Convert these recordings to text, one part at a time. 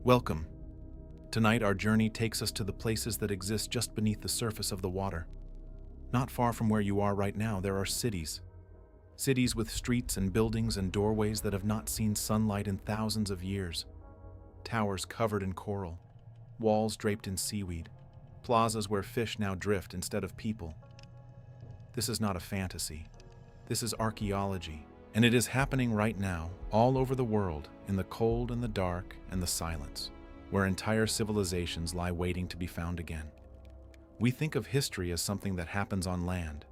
Welcome. Tonight our journey takes us to the places that exist just beneath the surface of the water. Not far from where you are right now, there are cities. Cities with streets and buildings and doorways that have not seen sunlight in thousands of years. Towers covered in coral, walls draped in seaweed, plazas where fish now drift instead of people. This is not a fantasy. This is archaeology, and it is happening right now, all over the world, in the cold and the dark and the silence, where entire civilizations lie waiting to be found again. We think of history as something that happens on land.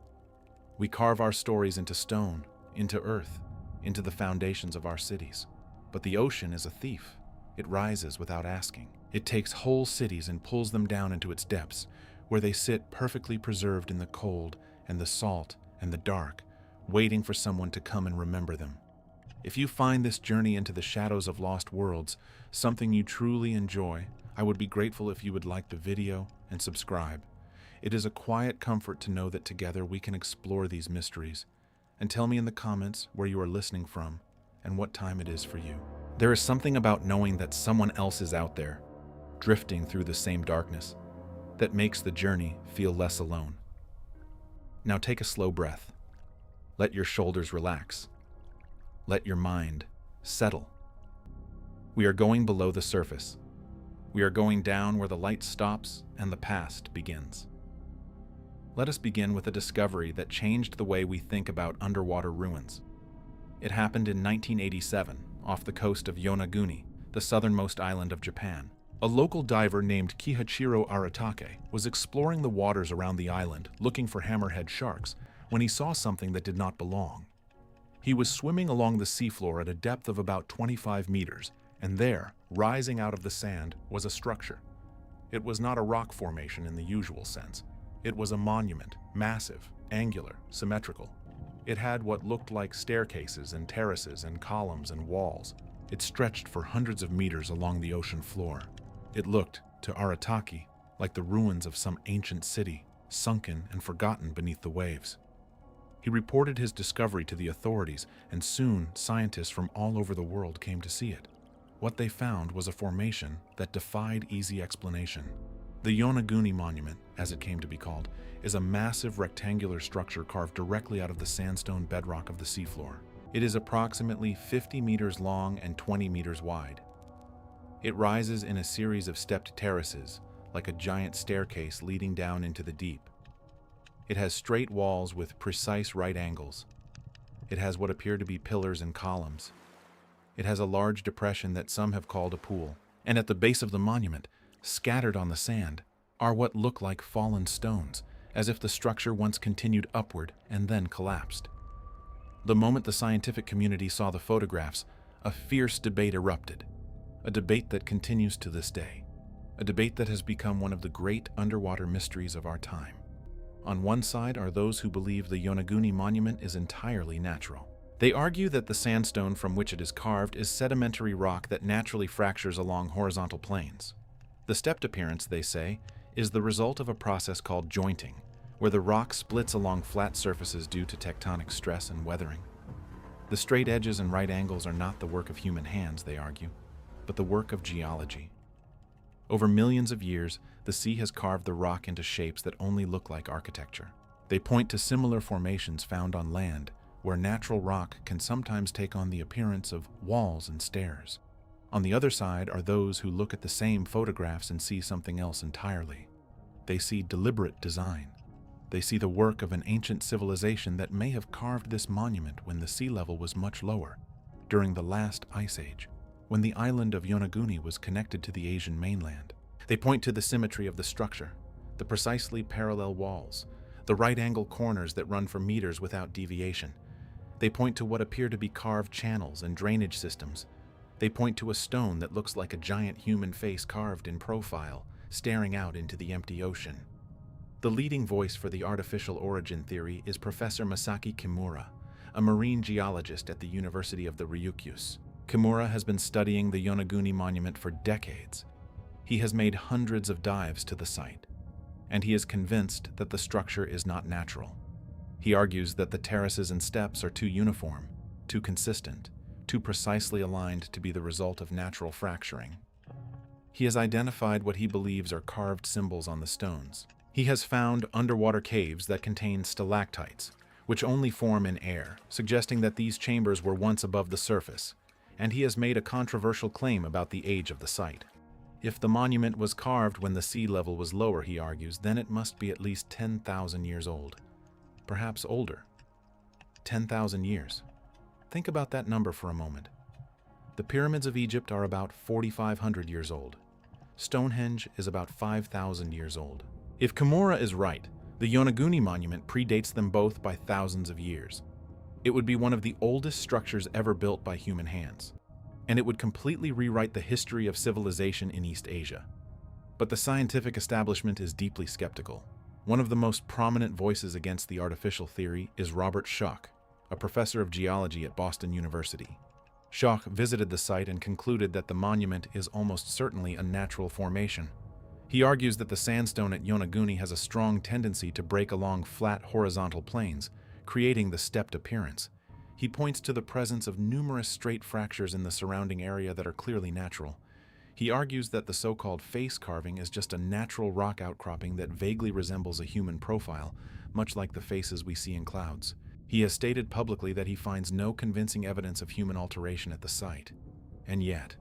We carve our stories into stone, into earth, into the foundations of our cities. But the ocean is a thief. It rises without asking. It takes whole cities and pulls them down into its depths, where they sit perfectly preserved in the cold and the salt and the dark, waiting for someone to come and remember them. If you find this journey into the shadows of lost worlds something you truly enjoy, I would be grateful if you would like the video and subscribe. It is a quiet comfort to know that together we can explore these mysteries. And tell me in the comments where you are listening from and what time it is for you. There is something about knowing that someone else is out there, drifting through the same darkness, that makes the journey feel less alone. Now take a slow breath. Let your shoulders relax. Let your mind settle. We are going below the surface. We are going down where the light stops and the past begins. Let us begin with a discovery that changed the way we think about underwater ruins. It happened in 1987, off the coast of Yonaguni, the southernmost island of Japan. A local diver named Kihachiro Aratake was exploring the waters around the island looking for hammerhead sharks when he saw something that did not belong. He was swimming along the seafloor at a depth of about 25 meters, and there, rising out of the sand, was a structure. It was not a rock formation in the usual sense. It was a monument, massive, angular, symmetrical. It had what looked like staircases and terraces and columns and walls. It stretched for hundreds of meters along the ocean floor. It looked, to Aratake, like the ruins of some ancient city, sunken and forgotten beneath the waves. He reported his discovery to the authorities, and soon scientists from all over the world came to see it. What they found was a formation that defied easy explanation. The Yonaguni Monument, as it came to be called, is a massive rectangular structure carved directly out of the sandstone bedrock of the seafloor. It is approximately 50 meters long and 20 meters wide. It rises in a series of stepped terraces, like a giant staircase leading down into the deep. It has straight walls with precise right angles. It has what appear to be pillars and columns. It has a large depression that some have called a pool. And at the base of the monument, scattered on the sand, are what look like fallen stones, as if the structure once continued upward and then collapsed. The moment the scientific community saw the photographs, a fierce debate erupted. A debate that continues to this day. A debate that has become one of the great underwater mysteries of our time. On one side are those who believe the Yonaguni Monument is entirely natural. They argue that the sandstone from which it is carved is sedimentary rock that naturally fractures along horizontal planes. The stepped appearance, they say, is the result of a process called jointing, where the rock splits along flat surfaces due to tectonic stress and weathering. The straight edges and right angles are not the work of human hands, they argue, but the work of geology. Over millions of years, the sea has carved the rock into shapes that only look like architecture. They point to similar formations found on land, where natural rock can sometimes take on the appearance of walls and stairs. On the other side are those who look at the same photographs and see something else entirely. They see deliberate design. They see the work of an ancient civilization that may have carved this monument when the sea level was much lower, during the last ice age, when the island of Yonaguni was connected to the Asian mainland. They point to the symmetry of the structure, the precisely parallel walls, the right-angle corners that run for meters without deviation. They point to what appear to be carved channels and drainage systems. They point to a stone that looks like a giant human face carved in profile, staring out into the empty ocean. The leading voice for the artificial origin theory is Professor Masaki Kimura, a marine geologist at the University of the Ryukyus. Kimura has been studying the Yonaguni Monument for decades. He has made hundreds of dives to the site, and he is convinced that the structure is not natural. He argues that the terraces and steps are too uniform, too consistent, too precisely aligned to be the result of natural fracturing. He has identified what he believes are carved symbols on the stones. He has found underwater caves that contain stalactites, which only form in air, suggesting that these chambers were once above the surface, and he has made a controversial claim about the age of the site. If the monument was carved when the sea level was lower, he argues, then it must be at least 10,000 years old. Perhaps older. 10,000 years. Think about that number for a moment. The pyramids of Egypt are about 4,500 years old. Stonehenge is about 5,000 years old. If Kimura is right, the Yonaguni monument predates them both by thousands of years. It would be one of the oldest structures ever built by human hands, and it would completely rewrite the history of civilization in East Asia. But the scientific establishment is deeply skeptical. One of the most prominent voices against the artificial theory is Robert Schoch, a professor of geology at Boston University. Schoch visited the site and concluded that the monument is almost certainly a natural formation. He argues that the sandstone at Yonaguni has a strong tendency to break along flat horizontal planes, creating the stepped appearance. He points to the presence of numerous straight fractures in the surrounding area that are clearly natural. He argues that the so-called face carving is just a natural rock outcropping that vaguely resembles a human profile, much like the faces we see in clouds. He has stated publicly that he finds no convincing evidence of human alteration at the site. And yet,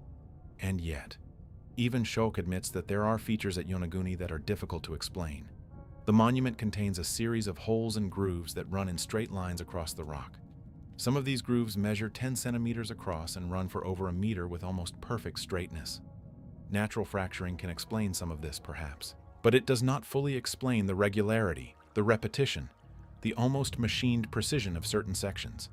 even Schoch admits that there are features at Yonaguni that are difficult to explain. The monument contains a series of holes and grooves that run in straight lines across the rock. Some of these grooves measure 10 centimeters across and run for over a meter with almost perfect straightness. Natural fracturing can explain some of this, perhaps, but it does not fully explain the regularity, the repetition, the almost machined precision of certain sections.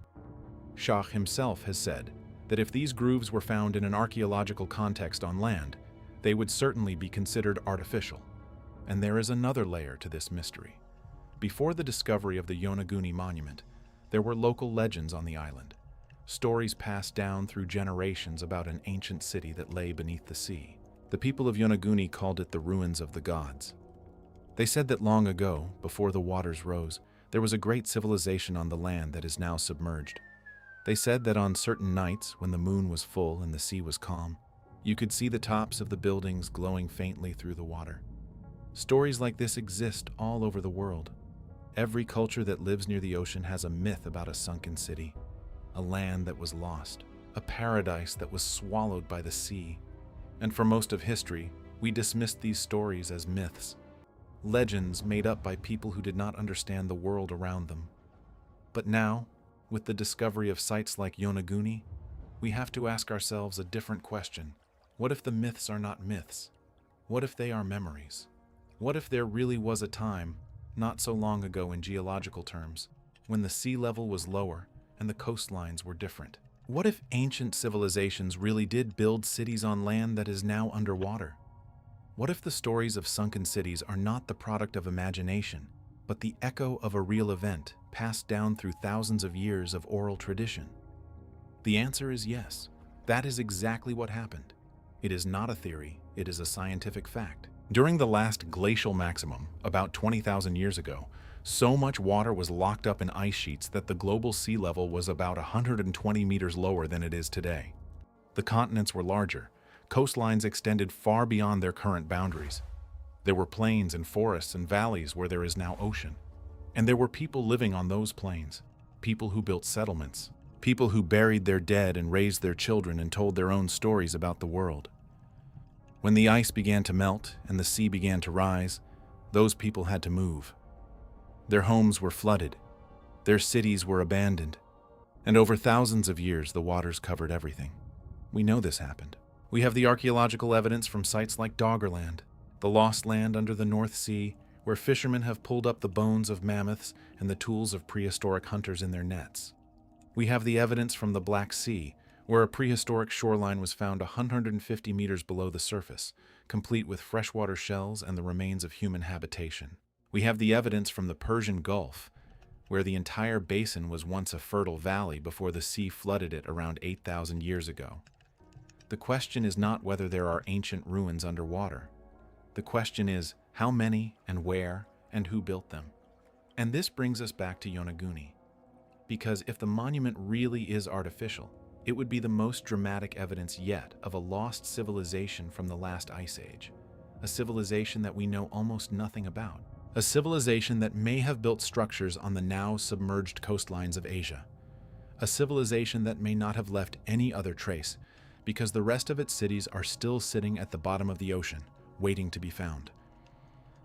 Schoch himself has said that if these grooves were found in an archaeological context on land, they would certainly be considered artificial. And there is another layer to this mystery. Before the discovery of the Yonaguni monument, there were local legends on the island, stories passed down through generations about an ancient city that lay beneath the sea. The people of Yonaguni called it the ruins of the gods. They said that long ago, before the waters rose, there was a great civilization on the land that is now submerged. They said that on certain nights, when the moon was full and the sea was calm, you could see the tops of the buildings glowing faintly through the water. Stories like this exist all over the world. Every culture that lives near the ocean has a myth about a sunken city, a land that was lost, a paradise that was swallowed by the sea. And for most of history, we dismissed these stories as myths, legends made up by people who did not understand the world around them. But now, with the discovery of sites like Yonaguni, we have to ask ourselves a different question. What if the myths are not myths? What if they are memories? What if there really was a time, not so long ago in geological terms, when the sea level was lower and the coastlines were different? What if ancient civilizations really did build cities on land that is now underwater? What if the stories of sunken cities are not the product of imagination, but the echo of a real event passed down through thousands of years of oral tradition? The answer is yes. That is exactly what happened. It is not a theory, it is a scientific fact. During the last glacial maximum, about 20,000 years ago, so much water was locked up in ice sheets that the global sea level was about 120 meters lower than it is today. The continents were larger. Coastlines extended far beyond their current boundaries. There were plains and forests and valleys where there is now ocean. And there were people living on those plains, people who built settlements, people who buried their dead and raised their children and told their own stories about the world. When the ice began to melt and the sea began to rise, those people had to move. Their homes were flooded. Their cities were abandoned. And over thousands of years, the waters covered everything. We know this happened. We have the archaeological evidence from sites like Doggerland, the lost land under the North Sea, where fishermen have pulled up the bones of mammoths and the tools of prehistoric hunters in their nets. We have the evidence from the Black Sea, where a prehistoric shoreline was found 150 meters below the surface, complete with freshwater shells and the remains of human habitation. We have the evidence from the Persian Gulf, where the entire basin was once a fertile valley before the sea flooded it around 8,000 years ago. The question is not whether there are ancient ruins underwater. The question is how many and where and who built them. And this brings us back to Yonaguni. Because if the monument really is artificial, It would be the most dramatic evidence yet of a lost civilization from the last ice age, a civilization that we know almost nothing about, a civilization that may have built structures on the now submerged coastlines of Asia, a civilization that may not have left any other trace because the rest of its cities are still sitting at the bottom of the ocean, waiting to be found.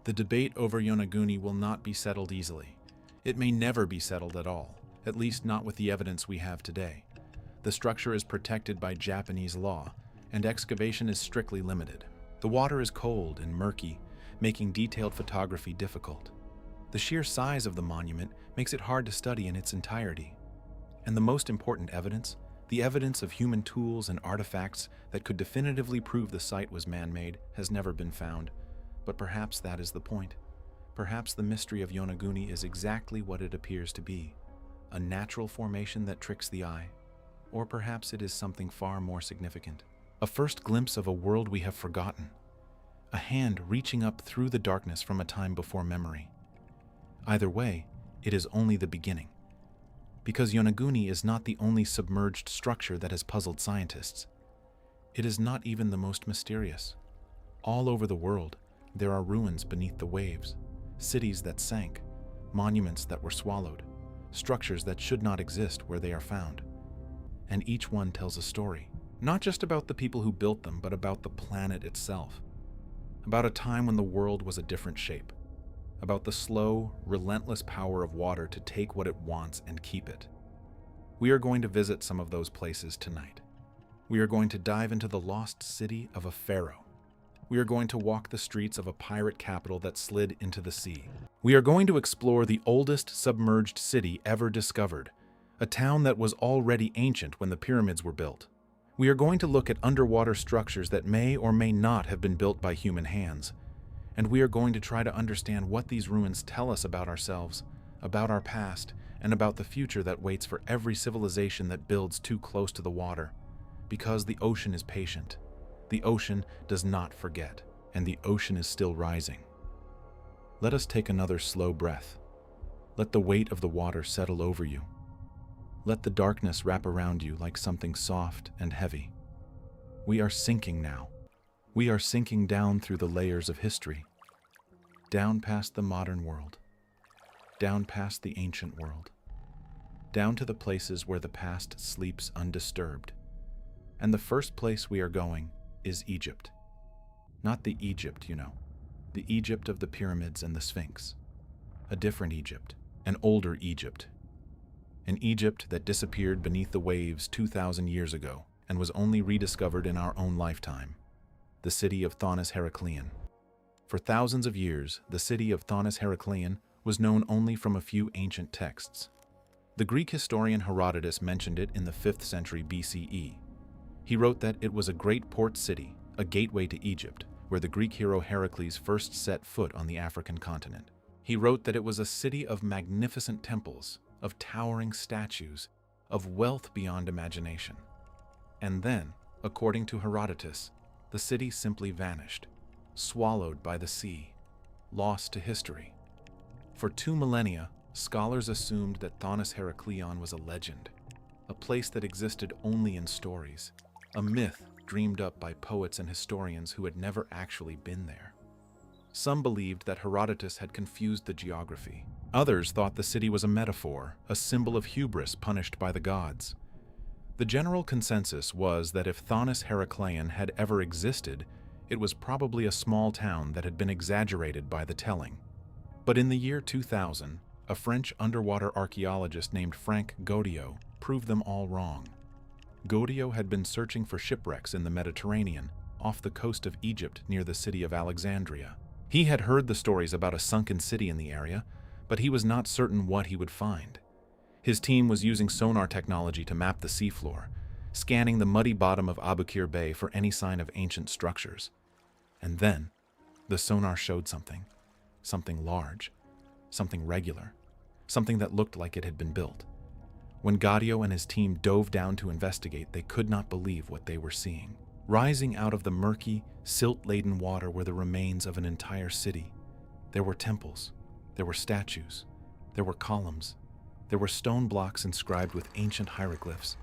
The debate over Yonaguni will not be settled easily. It may never be settled at all, at least not with the evidence we have today. The structure is protected by Japanese law, and excavation is strictly limited. The water is cold and murky, making detailed photography difficult. The sheer size of the monument makes it hard to study in its entirety. And the most important evidence, the evidence of human tools and artifacts that could definitively prove the site was man-made, has never been found. But perhaps that is the point. Perhaps the mystery of Yonaguni is exactly what it appears to be, a natural formation that tricks the eye. Or perhaps it is something far more significant, a first glimpse of a world we have forgotten, a hand reaching up through the darkness from a time before memory. Either way, it is only the beginning. Because Yonaguni is not the only submerged structure that has puzzled scientists. It is not even the most mysterious. All over the world, there are ruins beneath the waves, cities that sank, monuments that were swallowed, structures that should not exist where they are found. And each one tells a story, not just about the people who built them, but about the planet itself. About a time when the world was a different shape. About the slow, relentless power of water to take what it wants and keep it. We are going to visit some of those places tonight. We are going to dive into the lost city of a pharaoh. We are going to walk the streets of a pirate capital that slid into the sea. We are going to explore the oldest submerged city ever discovered, a town that was already ancient when the pyramids were built. We are going to look at underwater structures that may or may not have been built by human hands. And we are going to try to understand what these ruins tell us about ourselves, about our past, and about the future that waits for every civilization that builds too close to the water. Because the ocean is patient. The ocean does not forget, and the ocean is still rising. Let us take another slow breath. Let the weight of the water settle over you. Let the darkness wrap around you like something soft and heavy. We are sinking now. We are sinking down through the layers of history, down past the modern world, down past the ancient world, down to the places where the past sleeps undisturbed. And the first place we are going is Egypt. Not the Egypt, the Egypt of the pyramids and the Sphinx. A different Egypt, an older Egypt. An Egypt that disappeared beneath the waves 2,000 years ago and was only rediscovered in our own lifetime. The city of Thonis Heracleion. For thousands of years, the city of Thonis Heracleion was known only from a few ancient texts. The Greek historian Herodotus mentioned it in the 5th century BCE. He wrote that it was a great port city, a gateway to Egypt, where the Greek hero Heracles first set foot on the African continent. He wrote that it was a city of magnificent temples, of towering statues, of wealth beyond imagination. And then, according to Herodotus, the city simply vanished, swallowed by the sea, lost to history. For 2 millennia, scholars assumed that Thonis Heracleion was a legend, a place that existed only in stories, a myth dreamed up by poets and historians who had never actually been there. Some believed that Herodotus had confused the geography. Others thought the city was a metaphor, a symbol of hubris punished by the gods. The general consensus was that if Thonis Heracleion had ever existed, it was probably a small town that had been exaggerated by the telling. But in the year 2000, a French underwater archaeologist named Frank Godiot proved them all wrong. Godiot had been searching for shipwrecks in the Mediterranean, off the coast of Egypt near the city of Alexandria. He had heard the stories about a sunken city in the area, but he was not certain what he would find. His team was using sonar technology to map the seafloor, scanning the muddy bottom of Abukir Bay for any sign of ancient structures. And then, the sonar showed something large, something regular, something that looked like it had been built. When Gaudio and his team dove down to investigate, they could not believe what they were seeing. Rising out of the murky, silt-laden water were the remains of an entire city. There were temples, there were statues, there were columns, there were stone blocks inscribed with ancient hieroglyphs.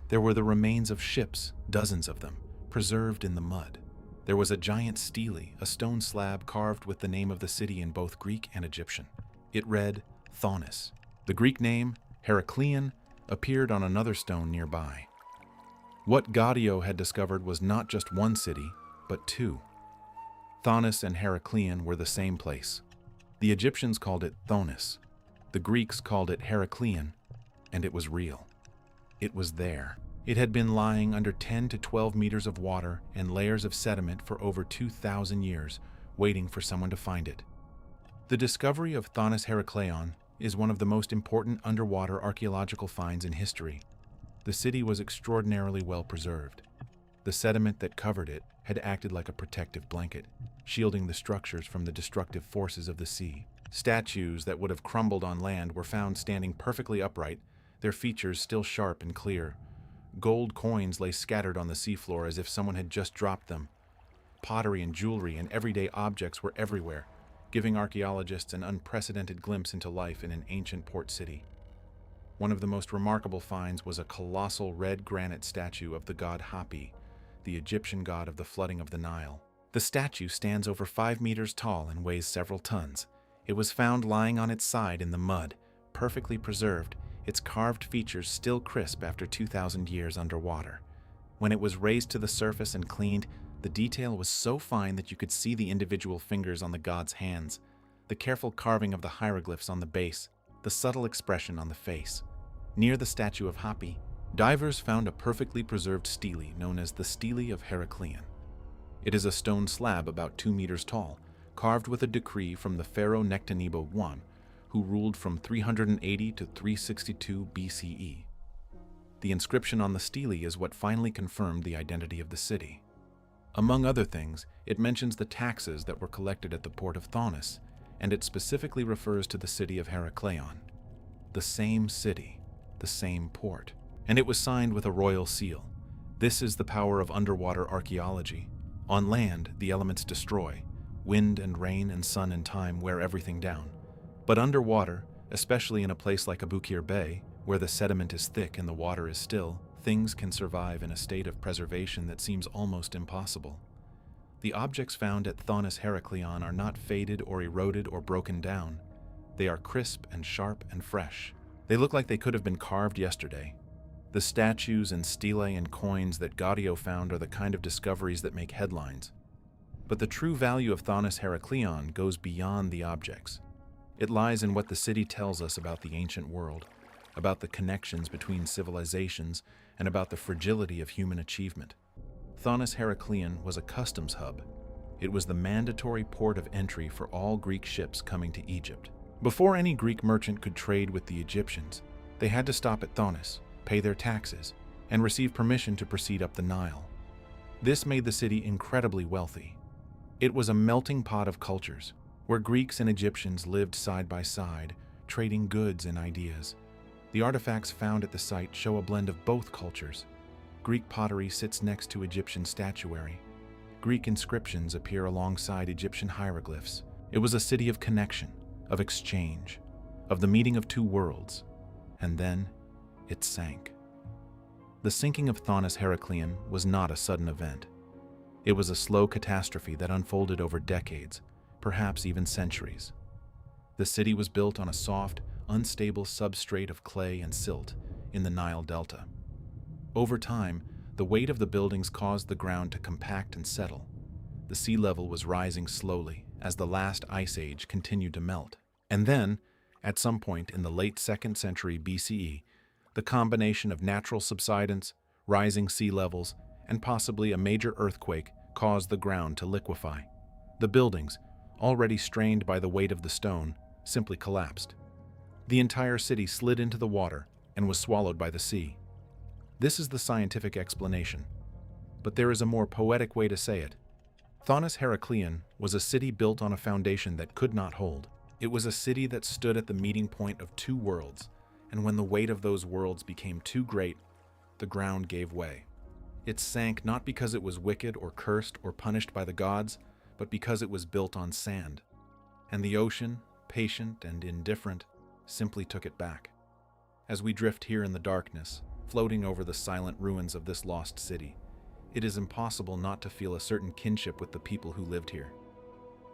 There were the remains of ships, dozens of them, preserved in the mud. There was a giant stele, a stone slab carved with the name of the city in both Greek and Egyptian. It read Thonis. The Greek name, Heraklion, appeared on another stone nearby. What Gaudio had discovered was not just one city, but two. Thonis and Heraklion were the same place. The Egyptians called it Thonis. The Greeks called it Heraklion, and it was real. It was there. It had been lying under 10 to 12 meters of water and layers of sediment for over 2,000 years, waiting for someone to find it. The discovery of Thonis Heraklion is one of the most important underwater archaeological finds in history. The city was extraordinarily well preserved. The sediment that covered it had acted like a protective blanket, shielding the structures from the destructive forces of the sea. Statues that would have crumbled on land were found standing perfectly upright, their features still sharp and clear. Gold coins lay scattered on the seafloor as if someone had just dropped them. Pottery and jewelry and everyday objects were everywhere, giving archaeologists an unprecedented glimpse into life in an ancient port city. One of the most remarkable finds was a colossal red granite statue of the god Hapi, the Egyptian god of the flooding of the Nile. The statue stands over 5 meters tall and weighs several tons. It was found lying on its side in the mud, perfectly preserved, its carved features still crisp after 2,000 years underwater. When it was raised to the surface and cleaned, the detail was so fine that you could see the individual fingers on the god's hands, the careful carving of the hieroglyphs on the base, the subtle expression on the face. Near the statue of Hapi, divers found a perfectly preserved stele known as the Stele of Heraklion. It is a stone slab about 2 meters tall, carved with a decree from the pharaoh Nectanebo I, who ruled from 380 to 362 BCE. The inscription on the stele is what finally confirmed the identity of the city. Among other things, it mentions the taxes that were collected at the port of Thonis, and it specifically refers to the city of Heraklion. The same city, the same port. And it was signed with a royal seal. This is the power of underwater archaeology. On land, the elements destroy. Wind and rain and sun and time wear everything down. But underwater, especially in a place like Abukir Bay, where the sediment is thick and the water is still, things can survive in a state of preservation that seems almost impossible. The objects found at Thonis Heraklion are not faded or eroded or broken down. They are crisp and sharp and fresh. They look like they could have been carved yesterday. The statues and stelae and coins that Gaudio found are the kind of discoveries that make headlines. But the true value of Thonis Heraklion goes beyond the objects. It lies in what the city tells us about the ancient world, about the connections between civilizations, and about the fragility of human achievement. Thonis Heraklion was a customs hub. It was the mandatory port of entry for all Greek ships coming to Egypt. Before any Greek merchant could trade with the Egyptians, they had to stop at Thonis, pay their taxes, and receive permission to proceed up the Nile. This made the city incredibly wealthy. It was a melting pot of cultures, where Greeks and Egyptians lived side by side, trading goods and ideas. The artifacts found at the site show a blend of both cultures. Greek pottery sits next to Egyptian statuary. Greek inscriptions appear alongside Egyptian hieroglyphs. It was a city of connection, of exchange, of the meeting of two worlds. And then it sank. The sinking of Thonis Heraklion was not a sudden event. It was a slow catastrophe that unfolded over decades, perhaps even centuries. The city was built on a soft, unstable substrate of clay and silt in the Nile Delta. Over time, the weight of the buildings caused the ground to compact and settle. The sea level was rising slowly as the last ice age continued to melt. And then, at some point in the late 2nd century BCE, the combination of natural subsidence, rising sea levels, and possibly a major earthquake caused the ground to liquefy. The buildings, already strained by the weight of the stone, simply collapsed. The entire city slid into the water and was swallowed by the sea. This is the scientific explanation, but there is a more poetic way to say it. Thonis Heraklion was a city built on a foundation that could not hold. It was a city that stood at the meeting point of two worlds, and when the weight of those worlds became too great, the ground gave way. It sank not because it was wicked or cursed or punished by the gods, but because it was built on sand. And the ocean, patient and indifferent, simply took it back. As we drift here in the darkness, floating over the silent ruins of this lost city. It is impossible not to feel a certain kinship with the people who lived here.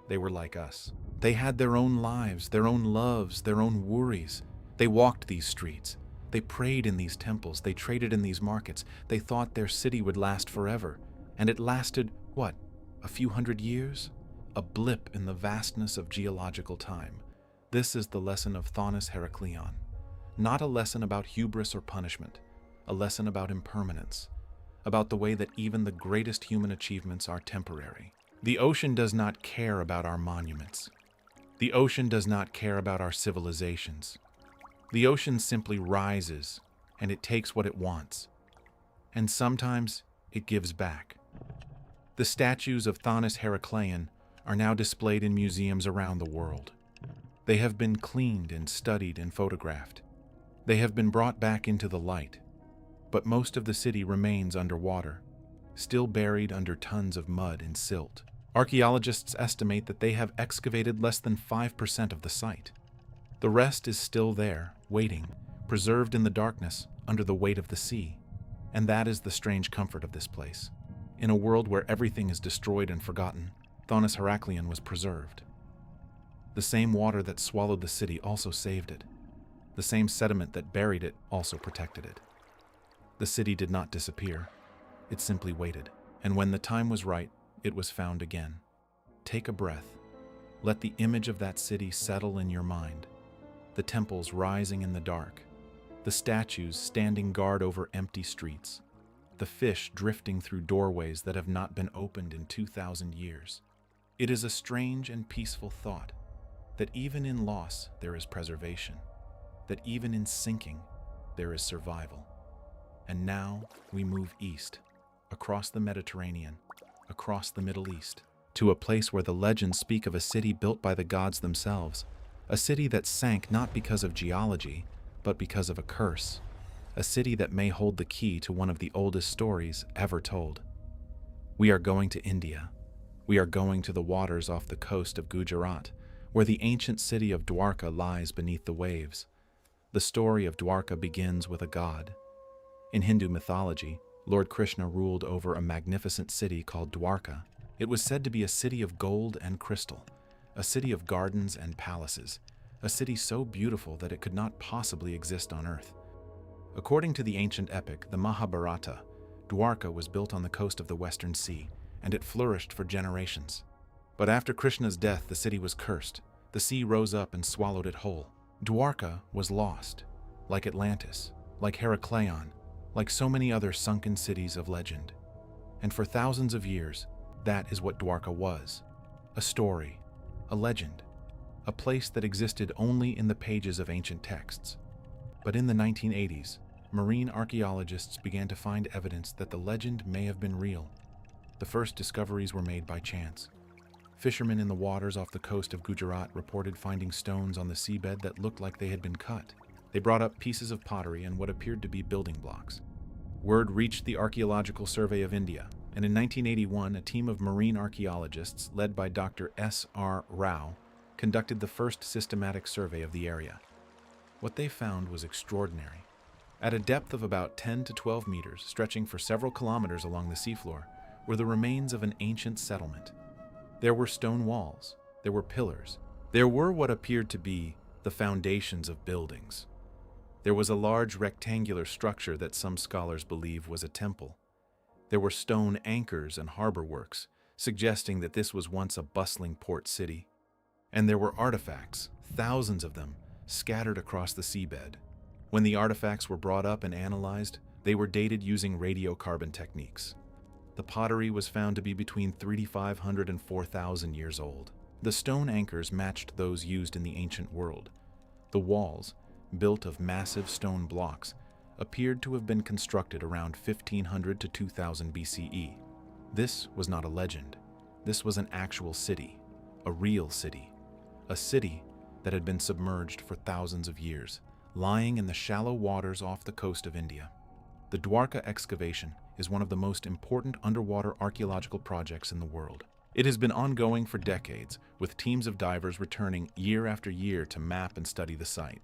They were like us. They had their own lives, their own loves, their own worries. They walked these streets. They prayed in these temples. They traded in these markets. They thought their city would last forever. And it lasted, what, a few hundred years? A blip in the vastness of geological time. This is the lesson of Thonis Heracleion. Not a lesson about hubris or punishment. A lesson about impermanence. About the way that even the greatest human achievements are temporary. The ocean does not care about our monuments. The ocean does not care about our civilizations. The ocean simply rises, and it takes what it wants. And sometimes it gives back. The statues of Thonis Heracleion are now displayed in museums around the world. They have been cleaned and studied and photographed. They have been brought back into the light. But most of the city remains underwater, still buried under tons of mud and silt. Archaeologists estimate that they have excavated less than 5% of the site. The rest is still there, waiting, preserved in the darkness under the weight of the sea. And that is the strange comfort of this place. In a world where everything is destroyed and forgotten, Thonis Heracleion was preserved. The same water that swallowed the city also saved it. The same sediment that buried it also protected it. The city did not disappear. It simply waited. And when the time was right, it was found again. Take a breath. Let the image of that city settle in your mind. The temples rising in the dark. The statues standing guard over empty streets. The fish drifting through doorways that have not been opened in 2,000 years. It is a strange and peaceful thought that even in loss there is preservation, that even in sinking there is survival. And now we move east, across the Mediterranean, across the Middle East, to a place where the legends speak of a city built by the gods themselves, a city that sank not because of geology, but because of a curse, a city that may hold the key to one of the oldest stories ever told. We are going to India. We are going to the waters off the coast of Gujarat, where the ancient city of Dwarka lies beneath the waves. The story of Dwarka begins with a god. In Hindu mythology, Lord Krishna ruled over a magnificent city called Dwarka. It was said to be a city of gold and crystal, a city of gardens and palaces, a city so beautiful that it could not possibly exist on earth. According to the ancient epic, the Mahabharata, Dwarka was built on the coast of the Western Sea, and it flourished for generations. But after Krishna's death, the city was cursed. The sea rose up and swallowed it whole. Dwarka was lost, like Atlantis, like Heracleion, like so many other sunken cities of legend. And for thousands of years, that is what Dwarka was. A story, a legend, a place that existed only in the pages of ancient texts. But in the 1980s, marine archaeologists began to find evidence that the legend may have been real. The first discoveries were made by chance. Fishermen in the waters off the coast of Gujarat reported finding stones on the seabed that looked like they had been cut. They brought up pieces of pottery and what appeared to be building blocks. Word reached the Archaeological Survey of India, and in 1981, a team of marine archaeologists led by Dr. S.R. Rao conducted the first systematic survey of the area. What they found was extraordinary. At a depth of about 10 to 12 meters, stretching for several kilometers along the seafloor, were the remains of an ancient settlement. There were stone walls, there were pillars, there were what appeared to be the foundations of buildings. There was a large rectangular structure that some scholars believe was a temple. There were stone anchors and harbor works, suggesting that this was once a bustling port city. And there were artifacts, thousands of them, scattered across the seabed. When the artifacts were brought up and analyzed, they were dated using radiocarbon techniques. The pottery was found to be between 3,500 and 4,000 years old. The stone anchors matched those used in the ancient world. The walls, built of massive stone blocks, appeared to have been constructed around 1500 to 2000 BCE. This was not a legend. This was an actual city, a real city, a city that had been submerged for thousands of years, lying in the shallow waters off the coast of India. The Dwarka excavation is one of the most important underwater archaeological projects in the world. It has been ongoing for decades, with teams of divers returning year after year to map and study the site.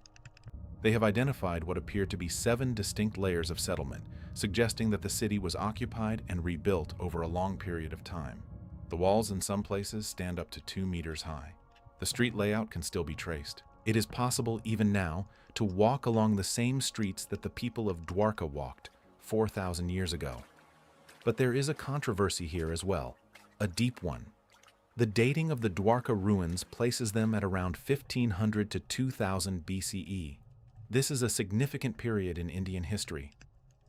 They have identified what appear to be 7 distinct layers of settlement, suggesting that the city was occupied and rebuilt over a long period of time. The walls in some places stand up to 2 meters high. The street layout can still be traced. It is possible even now to walk along the same streets that the people of Dwarka walked 4,000 years ago. But there is a controversy here as well, a deep one. The dating of the Dwarka ruins places them at around 1500 to 2000 BCE. This is a significant period in Indian history.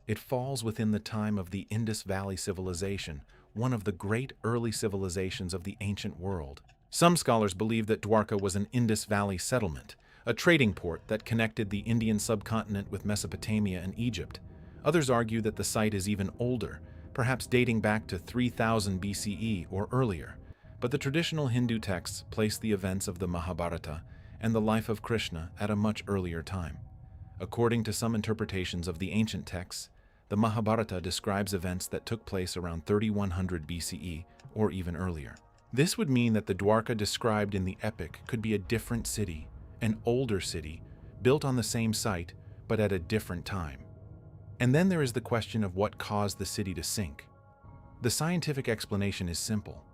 It falls within the time of the Indus Valley Civilization, one of the great early civilizations of the ancient world. Some scholars believe that Dwarka was an Indus Valley settlement, a trading port that connected the Indian subcontinent with Mesopotamia and Egypt. Others argue that the site is even older, perhaps dating back to 3000 BCE or earlier. But the traditional Hindu texts place the events of the Mahabharata and the life of Krishna at a much earlier time. According to some interpretations of the ancient texts, the Mahabharata describes events that took place around 3100 BCE or even earlier. This would mean that the Dwarka described in the epic could be a different city, an older city, built on the same site but at a different time. And then there is the question of what caused the city to sink. The scientific explanation is simple.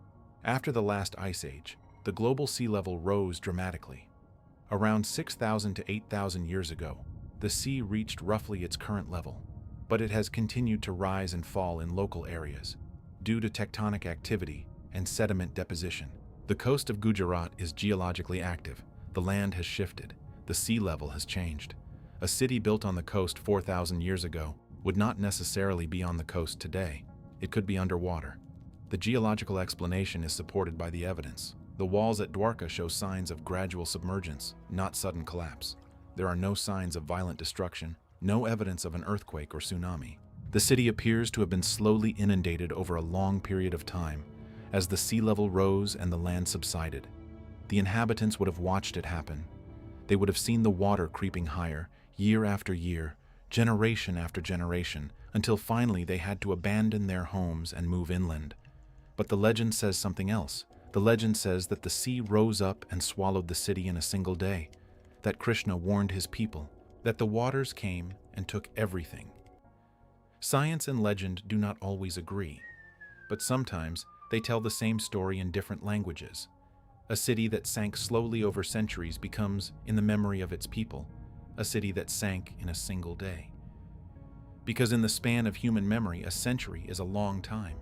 After the last ice age, the global sea level rose dramatically. Around 6,000 to 8,000 years ago, the sea reached roughly its current level, but it has continued to rise and fall in local areas due to tectonic activity and sediment deposition. The coast of Gujarat is geologically active. The land has shifted. The sea level has changed. A city built on the coast 4,000 years ago would not necessarily be on the coast today. It could be underwater. The geological explanation is supported by the evidence. The walls at Dwarka show signs of gradual submergence, not sudden collapse. There are no signs of violent destruction, no evidence of an earthquake or tsunami. The city appears to have been slowly inundated over a long period of time, as the sea level rose and the land subsided. The inhabitants would have watched it happen. They would have seen the water creeping higher, year after year, generation after generation, until finally they had to abandon their homes and move inland. But the legend says something else. The legend says that the sea rose up and swallowed the city in a single day, that Krishna warned his people, that the waters came and took everything. Science and legend do not always agree, but sometimes they tell the same story in different languages. A city that sank slowly over centuries becomes, in the memory of its people, a city that sank in a single day. Because in the span of human memory, a century is a long time,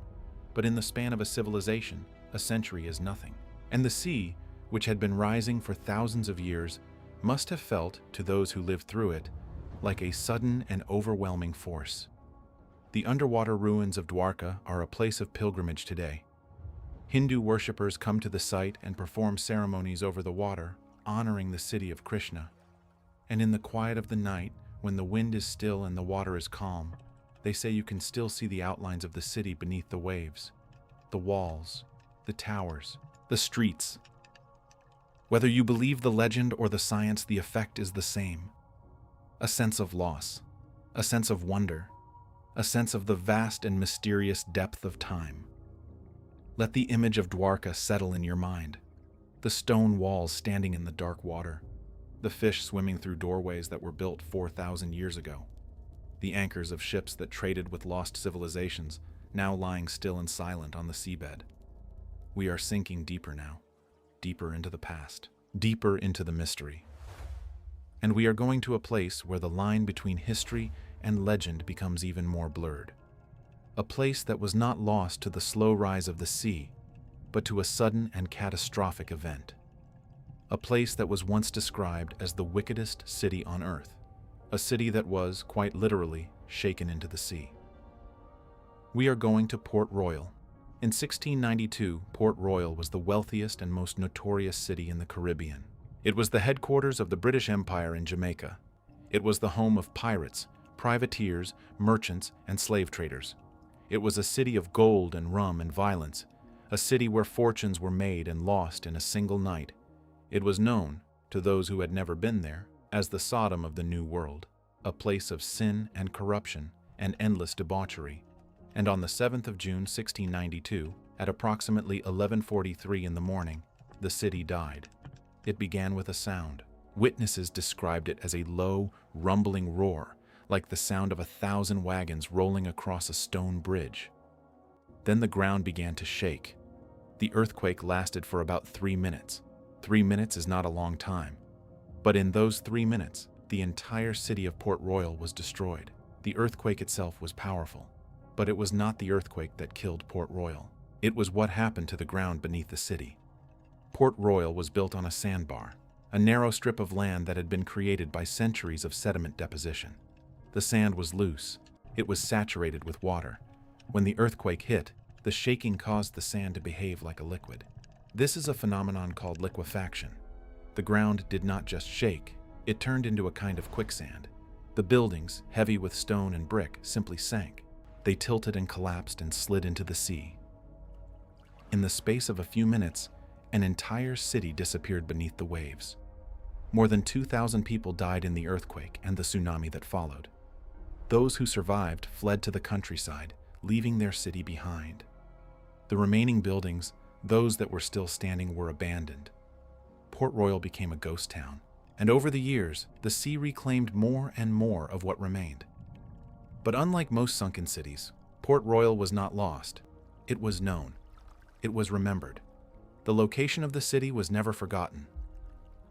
but in the span of a civilization, a century is nothing. And the sea, which had been rising for thousands of years, must have felt, to those who lived through it, like a sudden and overwhelming force. The underwater ruins of Dwarka are a place of pilgrimage today. Hindu worshippers come to the site and perform ceremonies over the water, honoring the city of Krishna. And in the quiet of the night, when the wind is still and the water is calm, they say you can still see the outlines of the city beneath the waves, the walls, the towers, the streets. Whether you believe the legend or the science, the effect is the same. A sense of loss, a sense of wonder, a sense of the vast and mysterious depth of time. Let the image of Dwarka settle in your mind. The stone walls standing in the dark water, the fish swimming through doorways that were built 4,000 years ago, the anchors of ships that traded with lost civilizations now lying still and silent on the seabed. We are sinking deeper now, deeper into the past, deeper into the mystery. And we are going to a place where the line between history and legend becomes even more blurred. A place that was not lost to the slow rise of the sea, but to a sudden and catastrophic event. A place that was once described as the wickedest city on earth, a city that was, quite literally, shaken into the sea. We are going to Port Royal. In 1692, Port Royal was the wealthiest and most notorious city in the Caribbean. It was the headquarters of the British Empire in Jamaica. It was the home of pirates, privateers, merchants, and slave traders. It was a city of gold and rum and violence, a city where fortunes were made and lost in a single night. It was known, to those who had never been there, as the Sodom of the New World, a place of sin and corruption and endless debauchery. And on the 7th of June, 1692, at approximately 11:43 in the morning, the city died. It began with a sound, Witnesses described it as a low, rumbling roar, like the sound of 1,000 wagons rolling across a stone bridge. Then the ground began to shake. The earthquake lasted for about 3 minutes. 3 minutes is not a long time. But in those 3 minutes, the entire city of Port Royal was destroyed. The earthquake itself was powerful, but it was not the earthquake that killed Port Royal. It was what happened to the ground beneath the city. Port Royal was built on a sandbar, a narrow strip of land that had been created by centuries of sediment deposition. The sand was loose. It was saturated with water. When the earthquake hit, the shaking caused the sand to behave like a liquid. This is a phenomenon called liquefaction. The ground did not just shake, it turned into a kind of quicksand. The buildings, heavy with stone and brick, simply sank. They tilted and collapsed and slid into the sea. In the space of a few minutes, an entire city disappeared beneath the waves. More than 2,000 people died in the earthquake and the tsunami that followed. Those who survived fled to the countryside, leaving their city behind. The remaining buildings, those that were still standing, were abandoned. Port Royal became a ghost town, and over the years, the sea reclaimed more and more of what remained. But unlike most sunken cities, Port Royal was not lost. It was known. It was remembered. The location of the city was never forgotten.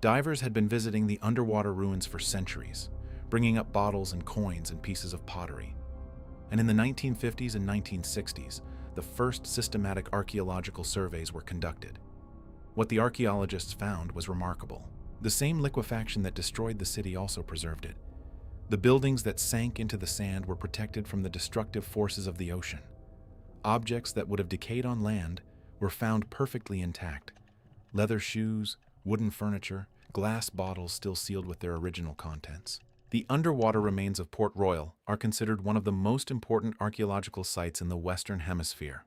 Divers had been visiting the underwater ruins for centuries, bringing up bottles and coins and pieces of pottery. And in the 1950s and 1960s, the first systematic archaeological surveys were conducted. What the archaeologists found was remarkable. The same liquefaction that destroyed the city also preserved it. The buildings that sank into the sand were protected from the destructive forces of the ocean. Objects that would have decayed on land were found perfectly intact. Leather shoes, wooden furniture, glass bottles still sealed with their original contents. The underwater remains of Port Royal are considered one of the most important archaeological sites in the Western Hemisphere.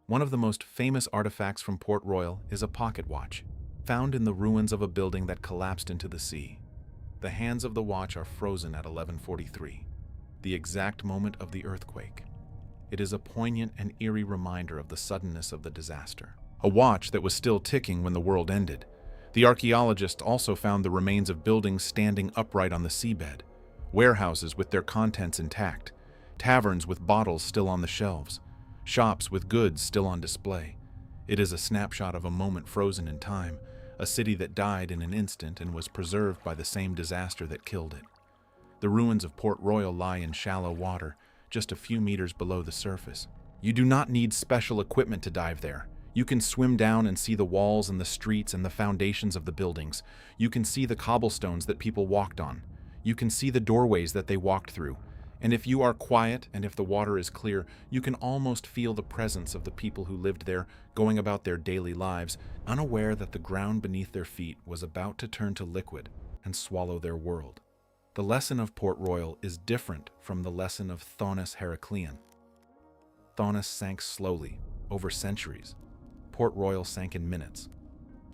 One of the most famous artifacts from Port Royal is a pocket watch, found in the ruins of a building that collapsed into the sea. The hands of the watch are frozen at 11:43, the exact moment of the earthquake. It is a poignant and eerie reminder of the suddenness of the disaster. A watch that was still ticking when the world ended. The archaeologists also found the remains of buildings standing upright on the seabed, warehouses with their contents intact, taverns with bottles still on the shelves, shops with goods still on display. It is a snapshot of a moment frozen in time, a city that died in an instant and was preserved by the same disaster that killed it. The ruins of Port Royal lie in shallow water, just a few meters below the surface. You do not need special equipment to dive there. You can swim down and see the walls and the streets and the foundations of the buildings. You can see the cobblestones that people walked on. You can see the doorways that they walked through. And if you are quiet and if the water is clear, you can almost feel the presence of the people who lived there, going about their daily lives, unaware that the ground beneath their feet was about to turn to liquid and swallow their world. The lesson of Port Royal is different from the lesson of Thonis Heraclean. Thonis sank slowly, over centuries. Port Royal sank in minutes.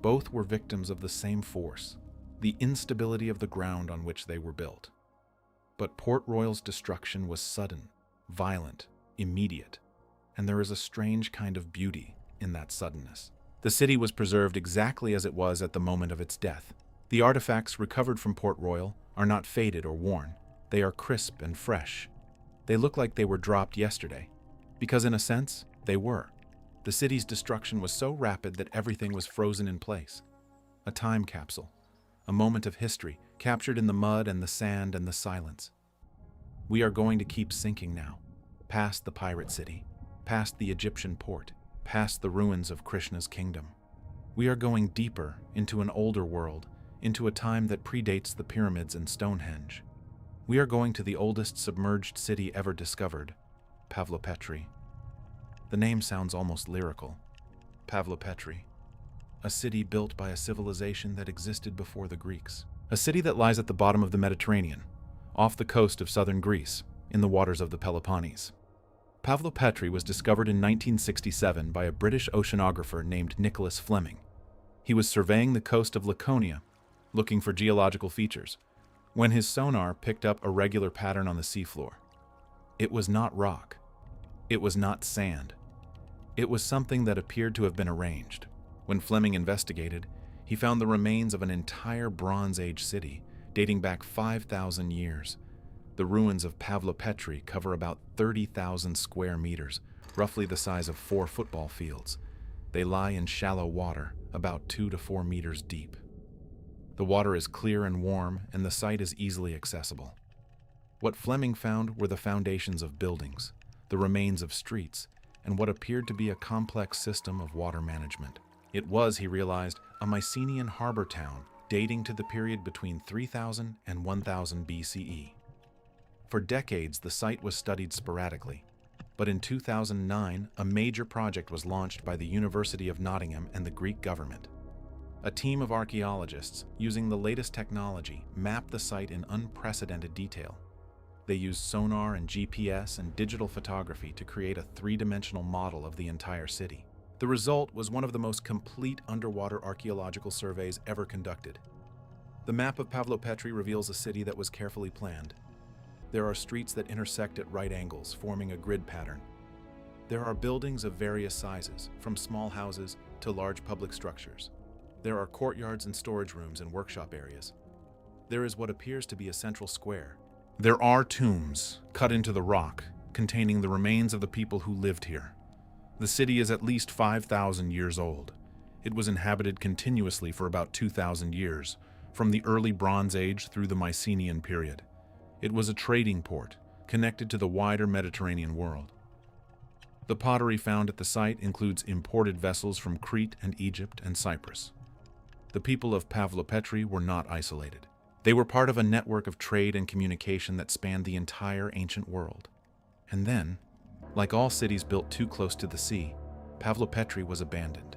Both were victims of the same force, the instability of the ground on which they were built. But Port Royal's destruction was sudden, violent, immediate, and there is a strange kind of beauty in that suddenness. The city was preserved exactly as it was at the moment of its death. The artifacts recovered from Port Royal are not faded or worn. They are crisp and fresh. They look like they were dropped yesterday, because in a sense, they were. The city's destruction was so rapid that everything was frozen in place. A time capsule, a moment of history, captured in the mud and the sand and the silence. We are going to keep sinking now, past the pirate city, past the Egyptian port, past the ruins of Krishna's kingdom. We are going deeper into an older world, into a time that predates the pyramids and Stonehenge. We are going to the oldest submerged city ever discovered, Pavlopetri. The name sounds almost lyrical. Pavlopetri, a city built by a civilization that existed before the Greeks. A city that lies at the bottom of the Mediterranean, off the coast of southern Greece, in the waters of the Peloponnese. Pavlopetri was discovered in 1967 by a British oceanographer named Nicholas Fleming. He was surveying the coast of Laconia, looking for geological features, when his sonar picked up a regular pattern on the seafloor. It was not rock. It was not sand. It was something that appeared to have been arranged. When Fleming investigated, He found the remains of an entire Bronze Age city, dating back 5,000 years. The ruins of Pavlopetri cover about 30,000 square meters, roughly the size of 4 football fields. They lie in shallow water, about 2 to 4 meters deep. The water is clear and warm, and the site is easily accessible. What Fleming found were the foundations of buildings, the remains of streets, and what appeared to be a complex system of water management. It was, he realized, a Mycenaean harbor town dating to the period between 3000 and 1000 BCE. For decades, the site was studied sporadically, but in 2009, a major project was launched by the University of Nottingham and the Greek government. A team of archaeologists, using the latest technology, mapped the site in unprecedented detail. They used sonar and GPS and digital photography to create a 3-dimensional model of the entire city. The result was one of the most complete underwater archaeological surveys ever conducted. The map of Pavlopetri reveals a city that was carefully planned. There are streets that intersect at right angles, forming a grid pattern. There are buildings of various sizes, from small houses to large public structures. There are courtyards and storage rooms and workshop areas. There is what appears to be a central square. There are tombs cut into the rock, containing the remains of the people who lived here. The city is at least 5,000 years old. It was inhabited continuously for about 2,000 years, from the early Bronze Age through the Mycenaean period. It was a trading port, connected to the wider Mediterranean world. The pottery found at the site includes imported vessels from Crete and Egypt and Cyprus. The people of Pavlopetri were not isolated. They were part of a network of trade and communication that spanned the entire ancient world. And then, like all cities built too close to the sea, Pavlopetri was abandoned.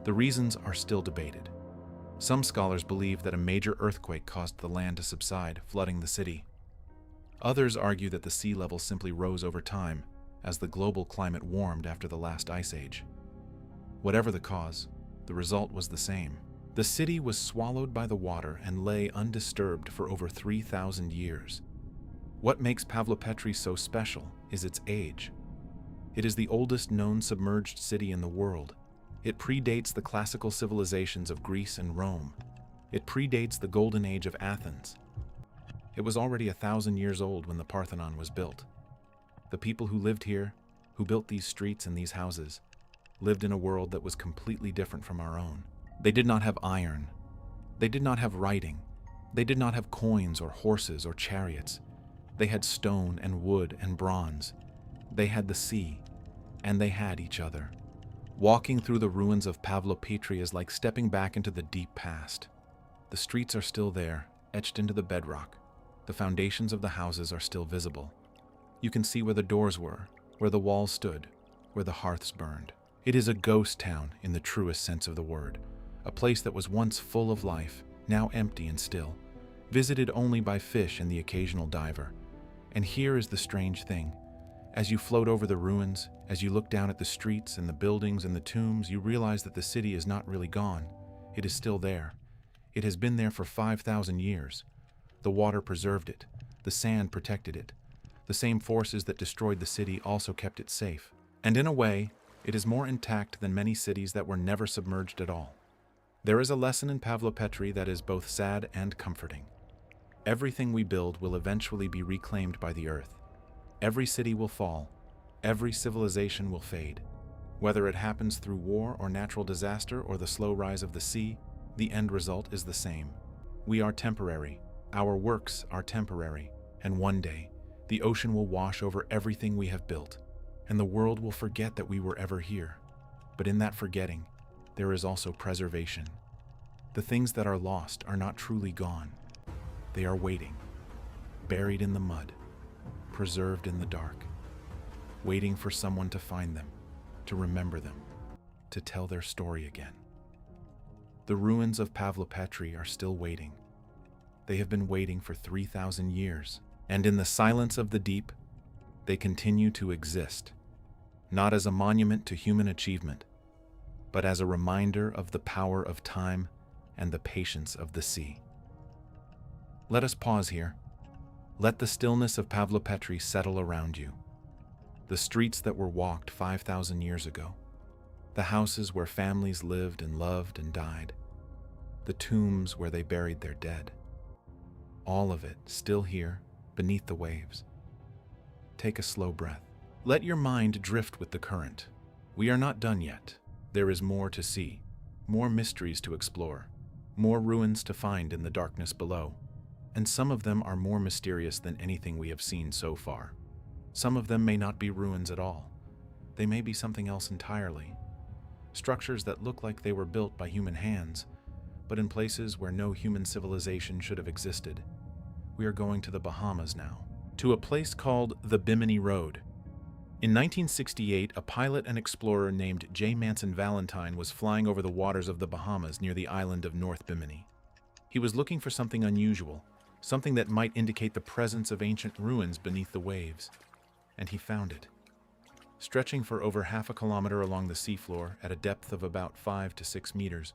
The reasons are still debated. Some scholars believe that a major earthquake caused the land to subside, flooding the city. Others argue that the sea level simply rose over time, as the global climate warmed after the last ice age. Whatever the cause, the result was the same. The city was swallowed by the water and lay undisturbed for over 3,000 years. What makes Pavlopetri so special is its age. It is the oldest known submerged city in the world. It predates the classical civilizations of Greece and Rome. It predates the Golden Age of Athens. It was already 1,000 years old when the Parthenon was built. The people who lived here, who built these streets and these houses, lived in a world that was completely different from our own. They did not have iron. They did not have writing. They did not have coins or horses or chariots. They had stone and wood and bronze. They had the sea, and they had each other. Walking through the ruins of Pavlopetri is like stepping back into the deep past. The streets are still there, etched into the bedrock. The foundations of the houses are still visible. You can see where the doors were, where the walls stood, where the hearths burned. It is a ghost town in the truest sense of the word. A place that was once full of life, now empty and still, visited only by fish and the occasional diver. And here is the strange thing. As you float over the ruins, as you look down at the streets and the buildings and the tombs, you realize that the city is not really gone. It is still there. It has been there for 5,000 years. The water preserved it. The sand protected it. The same forces that destroyed the city also kept it safe. And in a way, it is more intact than many cities that were never submerged at all. There is a lesson in Pavlopetri that is both sad and comforting. Everything we build will eventually be reclaimed by the earth. Every city will fall. Every civilization will fade. Whether it happens through war or natural disaster or the slow rise of the sea, the end result is the same. We are temporary. Our works are temporary. And one day, the ocean will wash over everything we have built, and the world will forget that we were ever here. But in that forgetting, there is also preservation. The things that are lost are not truly gone. They are waiting, buried in the mud, preserved in the dark, waiting for someone to find them, to remember them, to tell their story again. The ruins of Pavlopetri are still waiting. They have been waiting for 3,000 years, and in the silence of the deep, they continue to exist, not as a monument to human achievement, but as a reminder of the power of time and the patience of the sea. Let us pause here. Let the stillness of Pavlopetri settle around you. The streets that were walked 5,000 years ago, the houses where families lived and loved and died, the tombs where they buried their dead. All of it still here, beneath the waves. Take a slow breath. Let your mind drift with the current. We are not done yet. There is more to see, more mysteries to explore, more ruins to find in the darkness below. And some of them are more mysterious than anything we have seen so far. Some of them may not be ruins at all. They may be something else entirely. Structures that look like they were built by human hands, but in places where no human civilization should have existed. We are going to the Bahamas now, to a place called the Bimini Road. In 1968, a pilot and explorer named J. Manson Valentine was flying over the waters of the Bahamas near the island of North Bimini. He was looking for something unusual, something that might indicate the presence of ancient ruins beneath the waves. And he found it. Stretching for over half a kilometer along the seafloor at a depth of about 5 to 6 meters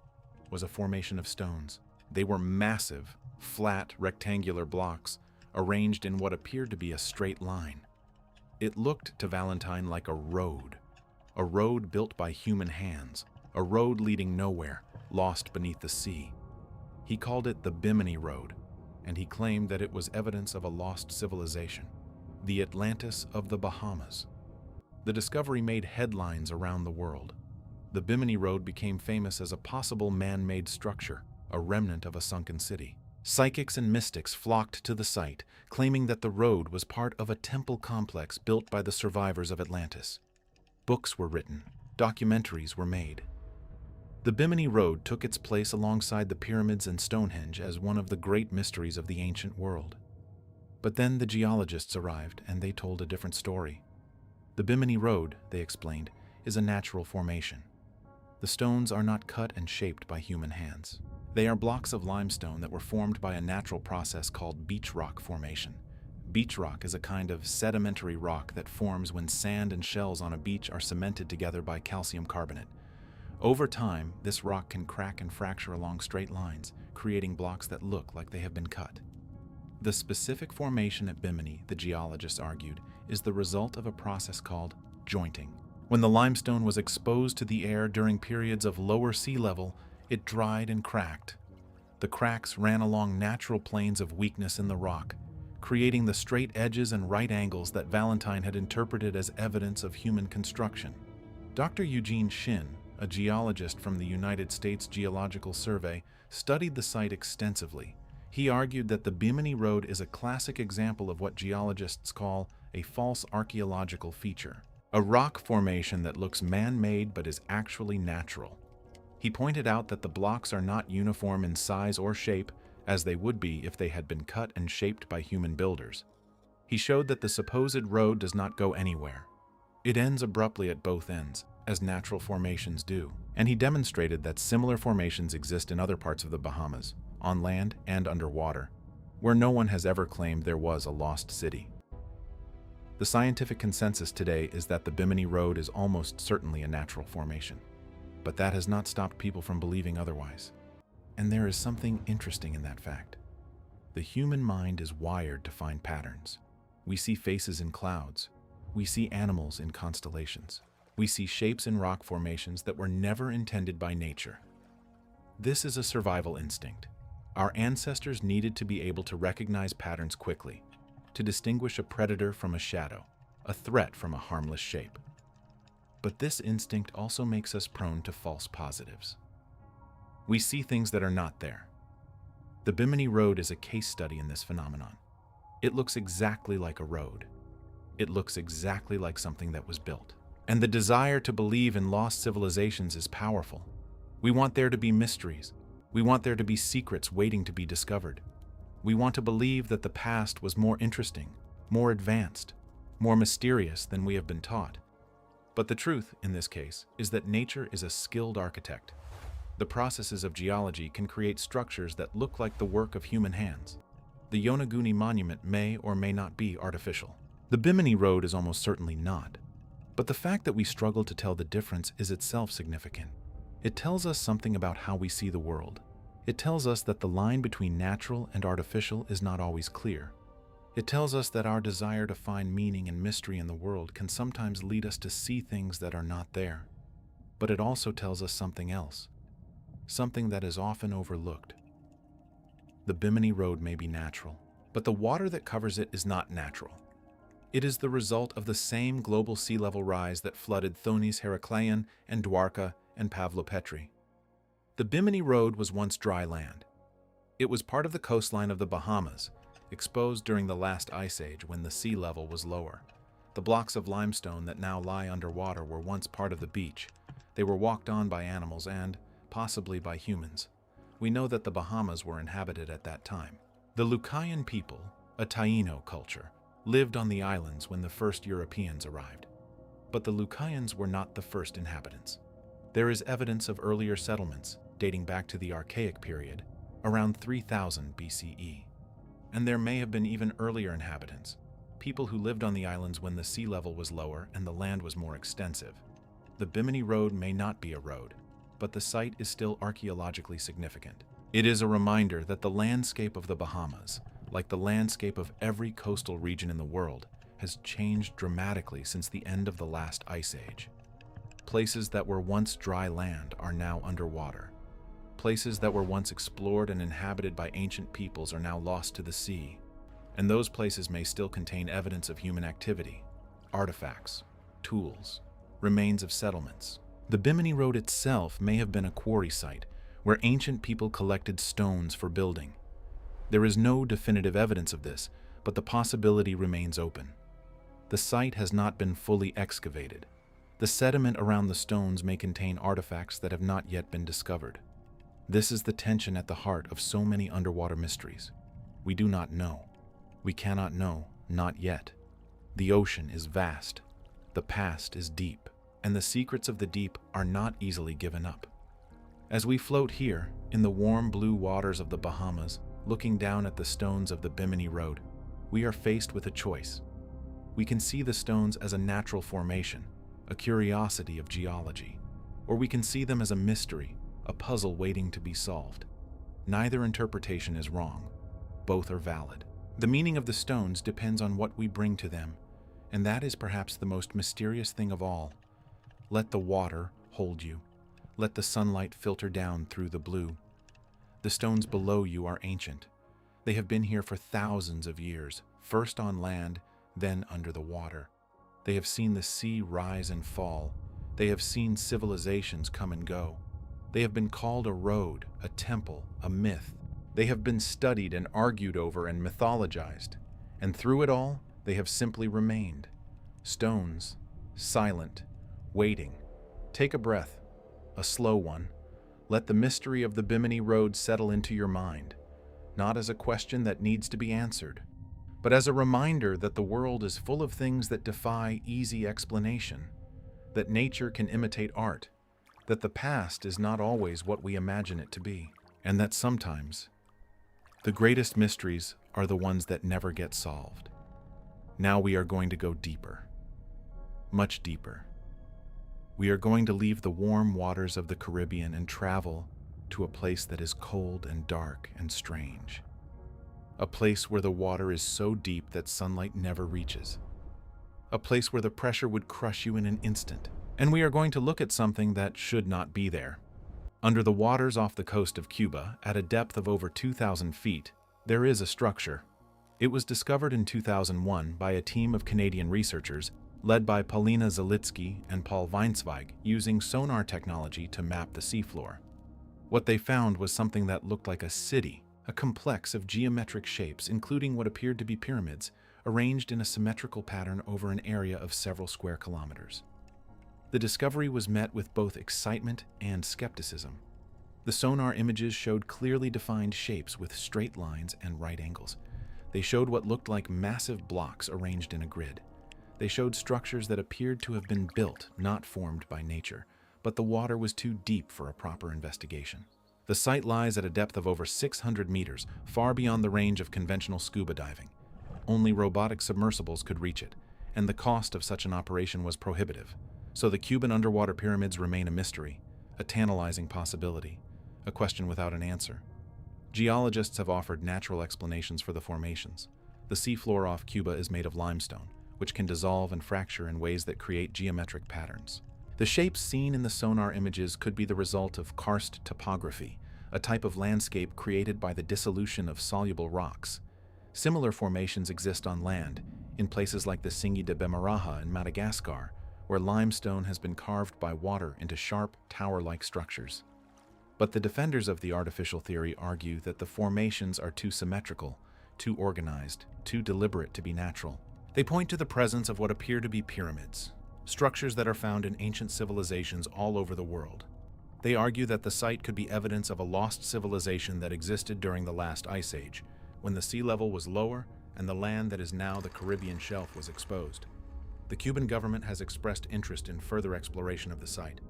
was a formation of stones. They were massive, flat, rectangular blocks arranged in what appeared to be a straight line. It looked to Valentine like a road built by human hands, a road leading nowhere, lost beneath the sea. He called it the Bimini Road, and he claimed that it was evidence of a lost civilization, the Atlantis of the Bahamas. The discovery made headlines around the world. The Bimini Road became famous as a possible man-made structure, a remnant of a sunken city. Psychics and mystics flocked to the site, claiming that the road was part of a temple complex built by the survivors of Atlantis. Books were written, documentaries were made. The Bimini Road took its place alongside the pyramids and Stonehenge as one of the great mysteries of the ancient world. But then the geologists arrived and they told a different story. The Bimini Road, they explained, is a natural formation. The stones are not cut and shaped by human hands. They are blocks of limestone that were formed by a natural process called beach rock formation. Beach rock is a kind of sedimentary rock that forms when sand and shells on a beach are cemented together by calcium carbonate. Over time, this rock can crack and fracture along straight lines, creating blocks that look like they have been cut. The specific formation at Bimini, the geologists argued, is the result of a process called jointing. When the limestone was exposed to the air during periods of lower sea level, it dried and cracked. The cracks ran along natural planes of weakness in the rock, creating the straight edges and right angles that Valentine had interpreted as evidence of human construction. Dr. Eugene Shin, a geologist from the United States Geological Survey, studied the site extensively. He argued that the Bimini Road is a classic example of what geologists call a false archaeological feature, a rock formation that looks man-made but is actually natural. He pointed out that the blocks are not uniform in size or shape, as they would be if they had been cut and shaped by human builders. He showed that the supposed road does not go anywhere. It ends abruptly at both ends, as natural formations do, and he demonstrated that similar formations exist in other parts of the Bahamas, on land and underwater, where no one has ever claimed there was a lost city. The scientific consensus today is that the Bimini Road is almost certainly a natural formation, but that has not stopped people from believing otherwise. And there is something interesting in that fact. The human mind is wired to find patterns. We see faces in clouds. We see animals in constellations. We see shapes in rock formations that were never intended by nature. This is a survival instinct. Our ancestors needed to be able to recognize patterns quickly, to distinguish a predator from a shadow, a threat from a harmless shape. But this instinct also makes us prone to false positives. We see things that are not there. The Bimini Road is a case study in this phenomenon. It looks exactly like a road. It looks exactly like something that was built. And the desire to believe in lost civilizations is powerful. We want there to be mysteries. We want there to be secrets waiting to be discovered. We want to believe that the past was more interesting, more advanced, more mysterious than we have been taught. But the truth, in this case, is that nature is a skilled architect. The processes of geology can create structures that look like the work of human hands. The Yonaguni Monument may or may not be artificial. The Bimini Road is almost certainly not. But the fact that we struggle to tell the difference is itself significant. It tells us something about how we see the world. It tells us that the line between natural and artificial is not always clear. It tells us that our desire to find meaning and mystery in the world can sometimes lead us to see things that are not there. But it also tells us something else. something that is often overlooked. The Bimini Road may be natural, but the water that covers it is not natural. It is the result of the same global sea level rise that flooded Thonis Heracleion and Dwarka and Pavlopetri. The Bimini Road was once dry land. It was part of the coastline of the Bahamas, exposed during the last ice age when the sea level was lower. The blocks of limestone that now lie underwater were once part of the beach. They were walked on by animals and, possibly by humans. We know that the Bahamas were inhabited at that time. The Lucayan people, a Taino culture, lived on the islands when the first Europeans arrived. But the Lucayans were not the first inhabitants. There is evidence of earlier settlements, dating back to the Archaic period, around 3000 BCE. And there may have been even earlier inhabitants, people who lived on the islands when the sea level was lower and the land was more extensive. The Bimini Road may not be a road, but the site is still archaeologically significant. It is a reminder that the landscape of the Bahamas, like the landscape of every coastal region in the world, has changed dramatically since the end of the last ice age. Places that were once dry land are now underwater. Places that were once explored and inhabited by ancient peoples are now lost to the sea. And those places may still contain evidence of human activity, artifacts, tools, remains of settlements. The Bimini Road itself may have been a quarry site where ancient people collected stones for building. There is no definitive evidence of this, but the possibility remains open. The site has not been fully excavated. The sediment around the stones may contain artifacts that have not yet been discovered. This is the tension at the heart of so many underwater mysteries. We do not know. We cannot know, not yet. The ocean is vast. The past is deep, and the secrets of the deep are not easily given up. As we float here, in the warm blue waters of the Bahamas, looking down at the stones of the Bimini Road, we are faced with a choice. We can see the stones as a natural formation, a curiosity of geology, or we can see them as a mystery, a puzzle waiting to be solved. Neither interpretation is wrong. Both are valid. The meaning of the stones depends on what we bring to them, and that is perhaps the most mysterious thing of all. Let the water hold you. Let the sunlight filter down through the blue. The stones below you are ancient. They have been here for thousands of years, first on land, then under the water. They have seen the sea rise and fall. They have seen civilizations come and go. They have been called a road, a temple, a myth. They have been studied and argued over and mythologized. And through it all, they have simply remained. Stones, silent, waiting. Take a breath, a slow one. Let the mystery of the Bimini Road settle into your mind, not as a question that needs to be answered, but as a reminder that the world is full of things that defy easy explanation, that nature can imitate art, that the past is not always what we imagine it to be, and that sometimes the greatest mysteries are the ones that never get solved. Now we are going to go deeper, much deeper. We are going to leave the warm waters of the Caribbean and travel to a place that is cold and dark and strange. A place where the water is so deep that sunlight never reaches. A place where the pressure would crush you in an instant. And we are going to look at something that should not be there. Under the waters off the coast of Cuba, at a depth of over 2,000 feet, there is a structure. It was discovered in 2001 by a team of Canadian researchers led by Paulina Zalitsky and Paul Weinsweig using sonar technology to map the seafloor. What they found was something that looked like a city, a complex of geometric shapes, including what appeared to be pyramids, arranged in a symmetrical pattern over an area of several square kilometers. The discovery was met with both excitement and skepticism. The sonar images showed clearly defined shapes with straight lines and right angles. They showed what looked like massive blocks arranged in a grid. They showed structures that appeared to have been built, not formed by nature, but the water was too deep for a proper investigation. The site lies at a depth of over 600 meters, far beyond the range of conventional scuba diving. Only robotic submersibles could reach it, and the cost of such an operation was prohibitive. So the Cuban underwater pyramids remain a mystery, a tantalizing possibility, a question without an answer. Geologists have offered natural explanations for the formations. The seafloor off Cuba is made of limestone, which can dissolve and fracture in ways that create geometric patterns. The shapes seen in the sonar images could be the result of karst topography, a type of landscape created by the dissolution of soluble rocks. Similar formations exist on land, in places like the Singhi de Bemaraha in Madagascar, where limestone has been carved by water into sharp, tower-like structures. But the defenders of the artificial theory argue that the formations are too symmetrical, too organized, too deliberate to be natural. They point to the presence of what appear to be pyramids, structures that are found in ancient civilizations all over the world. They argue that the site could be evidence of a lost civilization that existed during the last ice age, when the sea level was lower and the land that is now the Caribbean shelf was exposed. The Cuban government has expressed interest in further exploration of the site,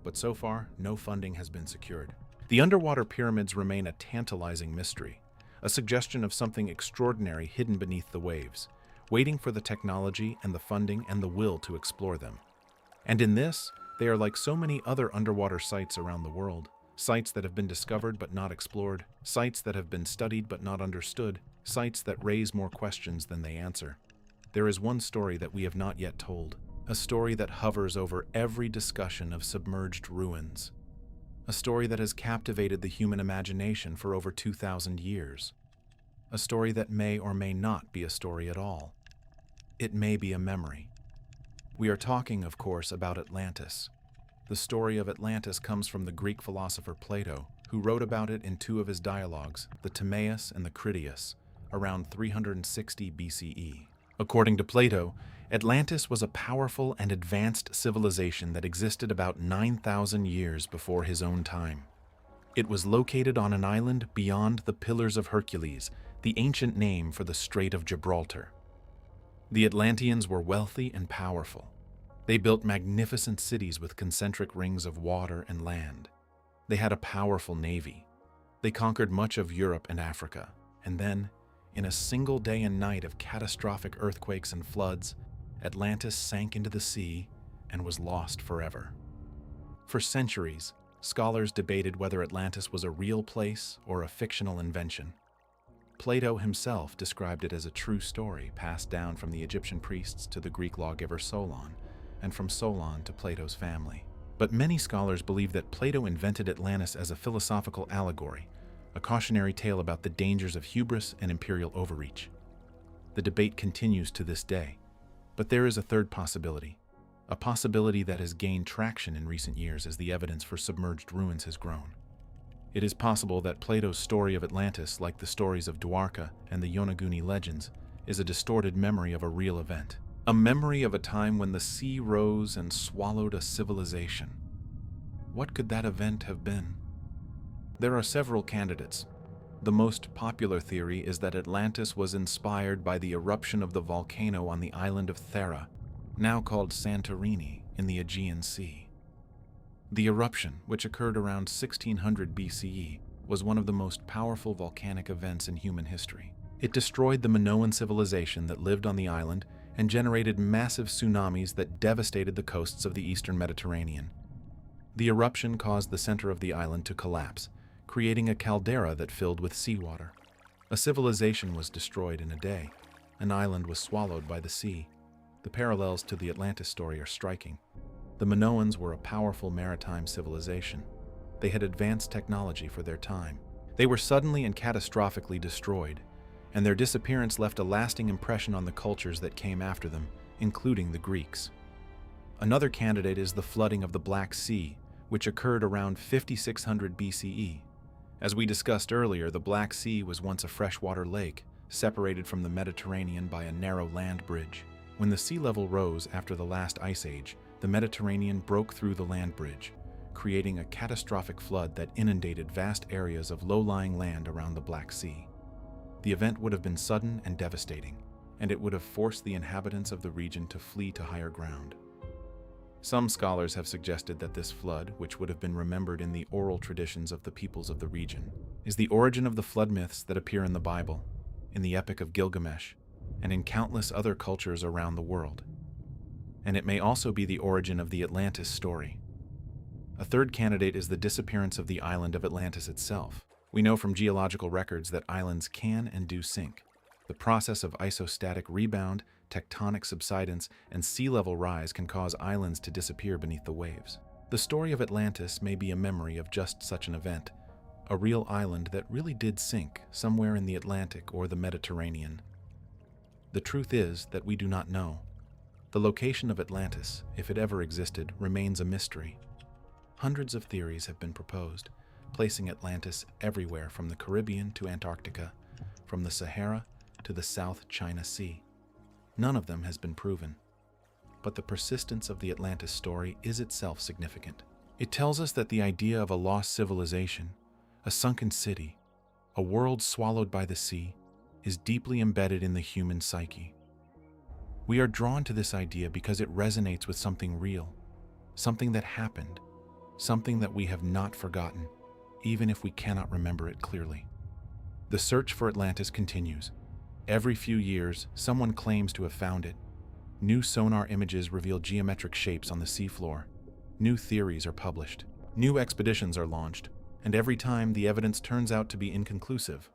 but so far, no funding has been secured. The underwater pyramids remain a tantalizing mystery, a suggestion of something extraordinary hidden beneath the waves, waiting for the technology and the funding and the will to explore them. And in this, they are like so many other underwater sites around the world, sites that have been discovered but not explored, sites that have been studied but not understood, sites that raise more questions than they answer. There is one story that we have not yet told, a story that hovers over every discussion of submerged ruins, a story that has captivated the human imagination for over 2,000 years, a story that may or may not be a story at all. It may be a memory. We are talking, of course, about Atlantis. The story of Atlantis comes from the Greek philosopher Plato, who wrote about it in two of his dialogues, the Timaeus and the Critias, around 360 BCE. According to Plato, Atlantis was a powerful and advanced civilization that existed about 9,000 years before his own time. It was located on an island beyond the Pillars of Hercules, the ancient name for the Strait of Gibraltar. The Atlanteans were wealthy and powerful. They built magnificent cities with concentric rings of water and land. They had a powerful navy. They conquered much of Europe and Africa, and then, in a single day and night of catastrophic earthquakes and floods, Atlantis sank into the sea and was lost forever. For centuries, scholars debated whether Atlantis was a real place or a fictional invention. Plato himself described it as a true story passed down from the Egyptian priests to the Greek lawgiver Solon, and from Solon to Plato's family. But many scholars believe that Plato invented Atlantis as a philosophical allegory, a cautionary tale about the dangers of hubris and imperial overreach. The debate continues to this day, but there is a third possibility, a possibility that has gained traction in recent years as the evidence for submerged ruins has grown. It is possible that Plato's story of Atlantis, like the stories of Dwarka and the Yonaguni legends, is a distorted memory of a real event, a memory of a time when the sea rose and swallowed a civilization. What could that event have been? There are several candidates. The most popular theory is that Atlantis was inspired by the eruption of the volcano on the island of Thera, now called Santorini, in the Aegean Sea. The eruption, which occurred around 1600 BCE, was one of the most powerful volcanic events in human history. It destroyed the Minoan civilization that lived on the island and generated massive tsunamis that devastated the coasts of the eastern Mediterranean. The eruption caused the center of the island to collapse, creating a caldera that filled with seawater. A civilization was destroyed in a day. An island was swallowed by the sea. The parallels to the Atlantis story are striking. The Minoans were a powerful maritime civilization. They had advanced technology for their time. They were suddenly and catastrophically destroyed, and their disappearance left a lasting impression on the cultures that came after them, including the Greeks. Another candidate is the flooding of the Black Sea, which occurred around 5600 BCE. As we discussed earlier, the Black Sea was once a freshwater lake, separated from the Mediterranean by a narrow land bridge. When the sea level rose after the last ice age, the Mediterranean broke through the land bridge, creating a catastrophic flood that inundated vast areas of low-lying land around the Black Sea. The event would have been sudden and devastating, and it would have forced the inhabitants of the region to flee to higher ground. Some scholars have suggested that this flood, which would have been remembered in the oral traditions of the peoples of the region, is the origin of the flood myths that appear in the Bible, in the Epic of Gilgamesh, and in countless other cultures around the world. And it may also be the origin of the Atlantis story. A third candidate is the disappearance of the island of Atlantis itself. We know from geological records that islands can and do sink. The process of isostatic rebound tectonic subsidence, and sea level rise can cause islands to disappear beneath the waves. The story of Atlantis may be a memory of just such an event, a real island that really did sink somewhere in the Atlantic or the Mediterranean. The truth is that we do not know. The location of Atlantis, if it ever existed, remains a mystery. Hundreds of theories have been proposed, placing Atlantis everywhere from the Caribbean to Antarctica, from the Sahara to the South China Sea. None of them has been proven. But the persistence of the Atlantis story is itself significant. It tells us that the idea of a lost civilization, a sunken city, a world swallowed by the sea, is deeply embedded in the human psyche. We are drawn to this idea because it resonates with something real, something that happened, something that we have not forgotten, even if we cannot remember it clearly. The search for Atlantis continues. Every few years, someone claims to have found it. New sonar images reveal geometric shapes on the seafloor. New theories are published. New expeditions are launched. And every time, the evidence turns out to be inconclusive.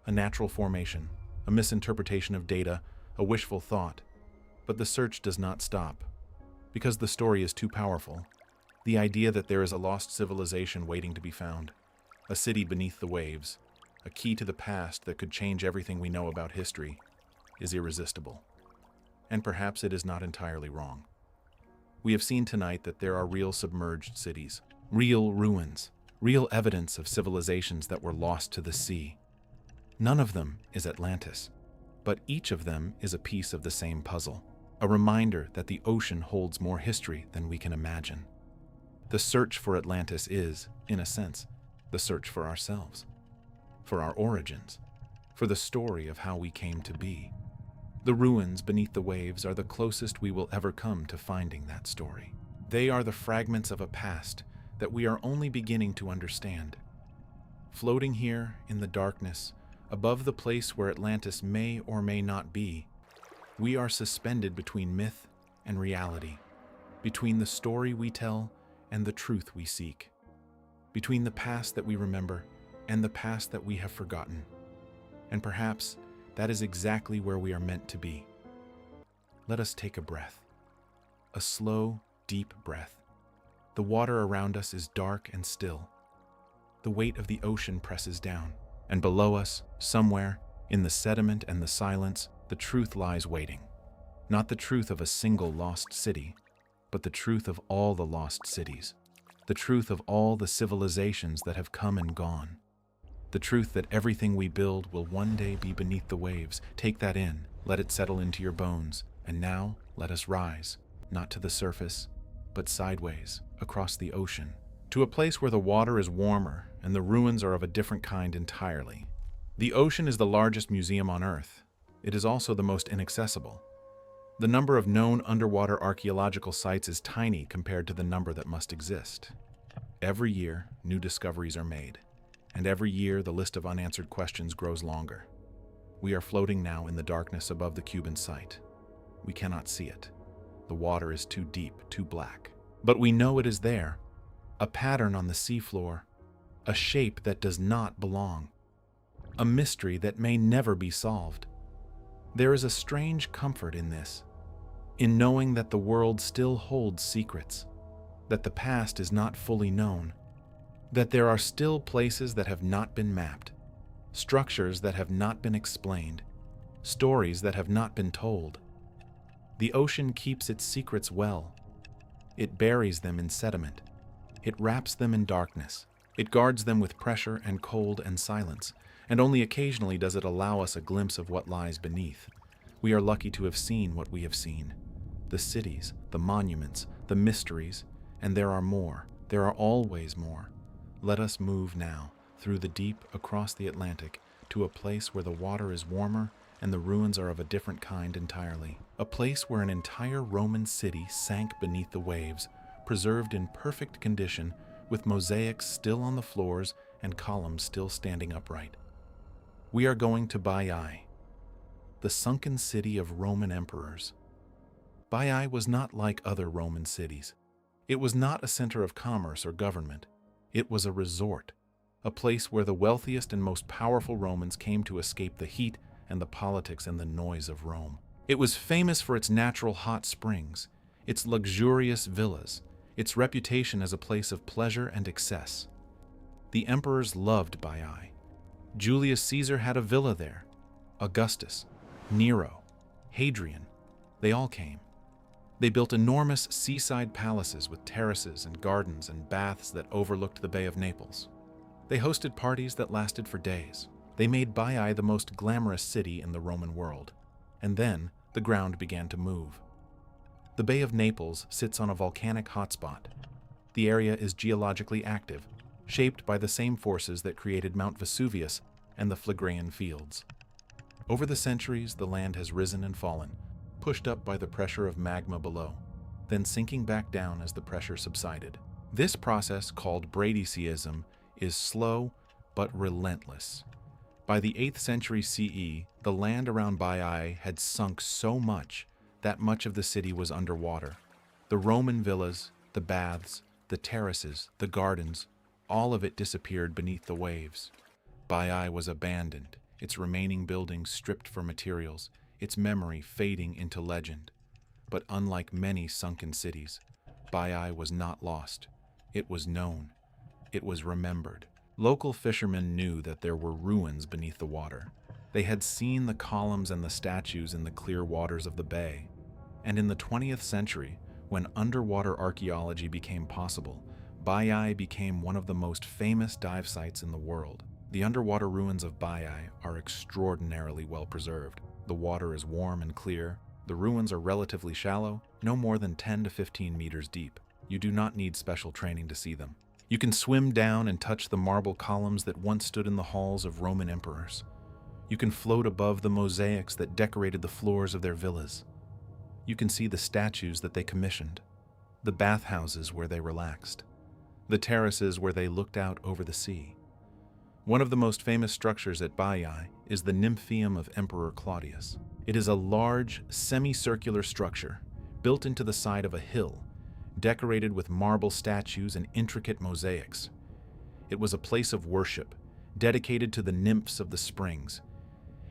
A natural formation, a misinterpretation of data, a wishful thought. But the search does not stop. Because the story is too powerful. The idea that there is a lost civilization waiting to be found. A city beneath the waves. A key to the past that could change everything we know about history, is irresistible. And perhaps it is not entirely wrong. We have seen tonight that there are real submerged cities, real ruins, real evidence of civilizations that were lost to the sea. None of them is Atlantis, but each of them is a piece of the same puzzle, a reminder that the ocean holds more history than we can imagine. The search for Atlantis is, in a sense, the search for ourselves, for our origins, for the story of how we came to be. The ruins beneath the waves are the closest we will ever come to finding that story. They are the fragments of a past that we are only beginning to understand. Floating here in the darkness, above the place where Atlantis may or may not be, we are suspended between myth and reality, between the story we tell and the truth we seek, between the past that we remember and the past that we have forgotten. And perhaps that is exactly where we are meant to be. Let us take a breath, a slow, deep breath. The water around us is dark and still. The weight of the ocean presses down, and below us, somewhere, in the sediment and the silence, the truth lies waiting. Not the truth of a single lost city, but the truth of all the lost cities. The truth of all the civilizations that have come and gone. The truth that everything we build will one day be beneath the waves. Take that in, let it settle into your bones, and now let us rise, not to the surface, but sideways, across the ocean, to a place where the water is warmer and the ruins are of a different kind entirely. The ocean is the largest museum on Earth. It is also the most inaccessible. The number of known underwater archaeological sites is tiny compared to the number that must exist. Every year, new discoveries are made. And every year, the list of unanswered questions grows longer. We are floating now in the darkness above the Cuban site. We cannot see it. The water is too deep, too black. But we know it is there. A pattern on the seafloor. A shape that does not belong. A mystery that may never be solved. There is a strange comfort in this, in knowing that the world still holds secrets, that the past is not fully known, that there are still places that have not been mapped, structures that have not been explained, stories that have not been told. The ocean keeps its secrets well. It buries them in sediment. It wraps them in darkness. It guards them with pressure and cold and silence, and only occasionally does it allow us a glimpse of what lies beneath. We are lucky to have seen what we have seen. The cities, the monuments, the mysteries, and there are more. There are always more. Let us move now, through the deep, across the Atlantic, to a place where the water is warmer and the ruins are of a different kind entirely. A place where an entire Roman city sank beneath the waves, preserved in perfect condition, with mosaics still on the floors and columns still standing upright. We are going to Baiae, the sunken city of Roman emperors. Baiae was not like other Roman cities. It was not a center of commerce or government. It was a resort, a place where the wealthiest and most powerful Romans came to escape the heat and the politics and the noise of Rome. It was famous for its natural hot springs, its luxurious villas, its reputation as a place of pleasure and excess. The emperors loved Baiae. Julius Caesar had a villa there. Augustus, Nero, Hadrian, they all came. They built enormous seaside palaces with terraces and gardens and baths that overlooked the Bay of Naples. They hosted parties that lasted for days. They made Baiae the most glamorous city in the Roman world. And then the ground began to move. The Bay of Naples sits on a volcanic hotspot. The area is geologically active, shaped by the same forces that created Mount Vesuvius and the Phlegraean Fields. Over the centuries, the land has risen and fallen, pushed up by the pressure of magma below, then sinking back down as the pressure subsided. This process, called bradyseism, is slow but relentless. By the 8th century CE, the land around Baiae had sunk so much that much of the city was underwater. The Roman villas, the baths, the terraces, the gardens, all of it disappeared beneath the waves. Baiae was abandoned, its remaining buildings stripped for materials, its memory fading into legend. But unlike many sunken cities, Baiae was not lost. It was known. It was remembered. Local fishermen knew that there were ruins beneath the water. They had seen the columns and the statues in the clear waters of the bay. And in the 20th century, when underwater archaeology became possible, Baiae became one of the most famous dive sites in the world. The underwater ruins of Baiae are extraordinarily well preserved. The water is warm and clear. The ruins are relatively shallow, no more than 10 to 15 meters deep. You do not need special training to see them. You can swim down and touch the marble columns that once stood in the halls of Roman emperors. You can float above the mosaics that decorated the floors of their villas. You can see the statues that they commissioned, the bathhouses where they relaxed, the terraces where they looked out over the sea. One of the most famous structures at Baiae is the Nymphaeum of Emperor Claudius. It is a large, semicircular structure built into the side of a hill, decorated with marble statues and intricate mosaics. It was a place of worship, dedicated to the nymphs of the springs,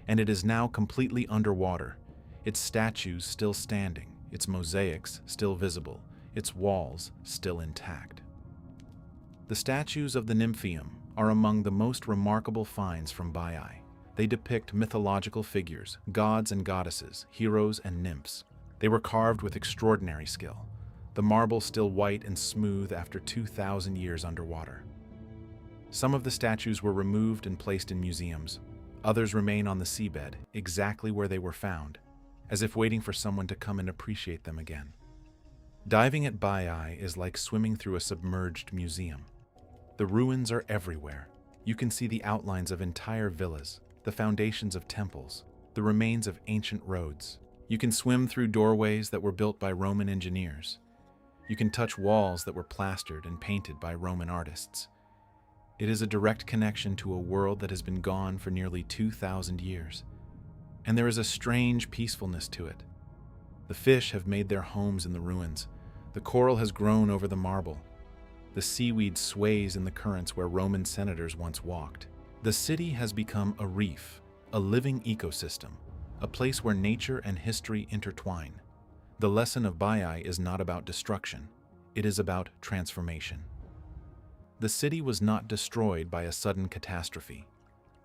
and it is now completely underwater, its statues still standing, its mosaics still visible, its walls still intact. The statues of the Nymphaeum are among the most remarkable finds from Baiae. They depict mythological figures, gods and goddesses, heroes and nymphs. They were carved with extraordinary skill, the marble still white and smooth after 2,000 years underwater. Some of the statues were removed and placed in museums. Others remain on the seabed, exactly where they were found, as if waiting for someone to come and appreciate them again. Diving at Baiae is like swimming through a submerged museum. The ruins are everywhere. You can see the outlines of entire villas, the foundations of temples, the remains of ancient roads. You can swim through doorways that were built by Roman engineers. You can touch walls that were plastered and painted by Roman artists. It is a direct connection to a world that has been gone for nearly 2,000 years. And there is a strange peacefulness to it. The fish have made their homes in the ruins. The coral has grown over the marble. The seaweed sways in the currents where Roman senators once walked. The city has become a reef, a living ecosystem, a place where nature and history intertwine. The lesson of Baiae is not about destruction. It is about transformation. The city was not destroyed by a sudden catastrophe.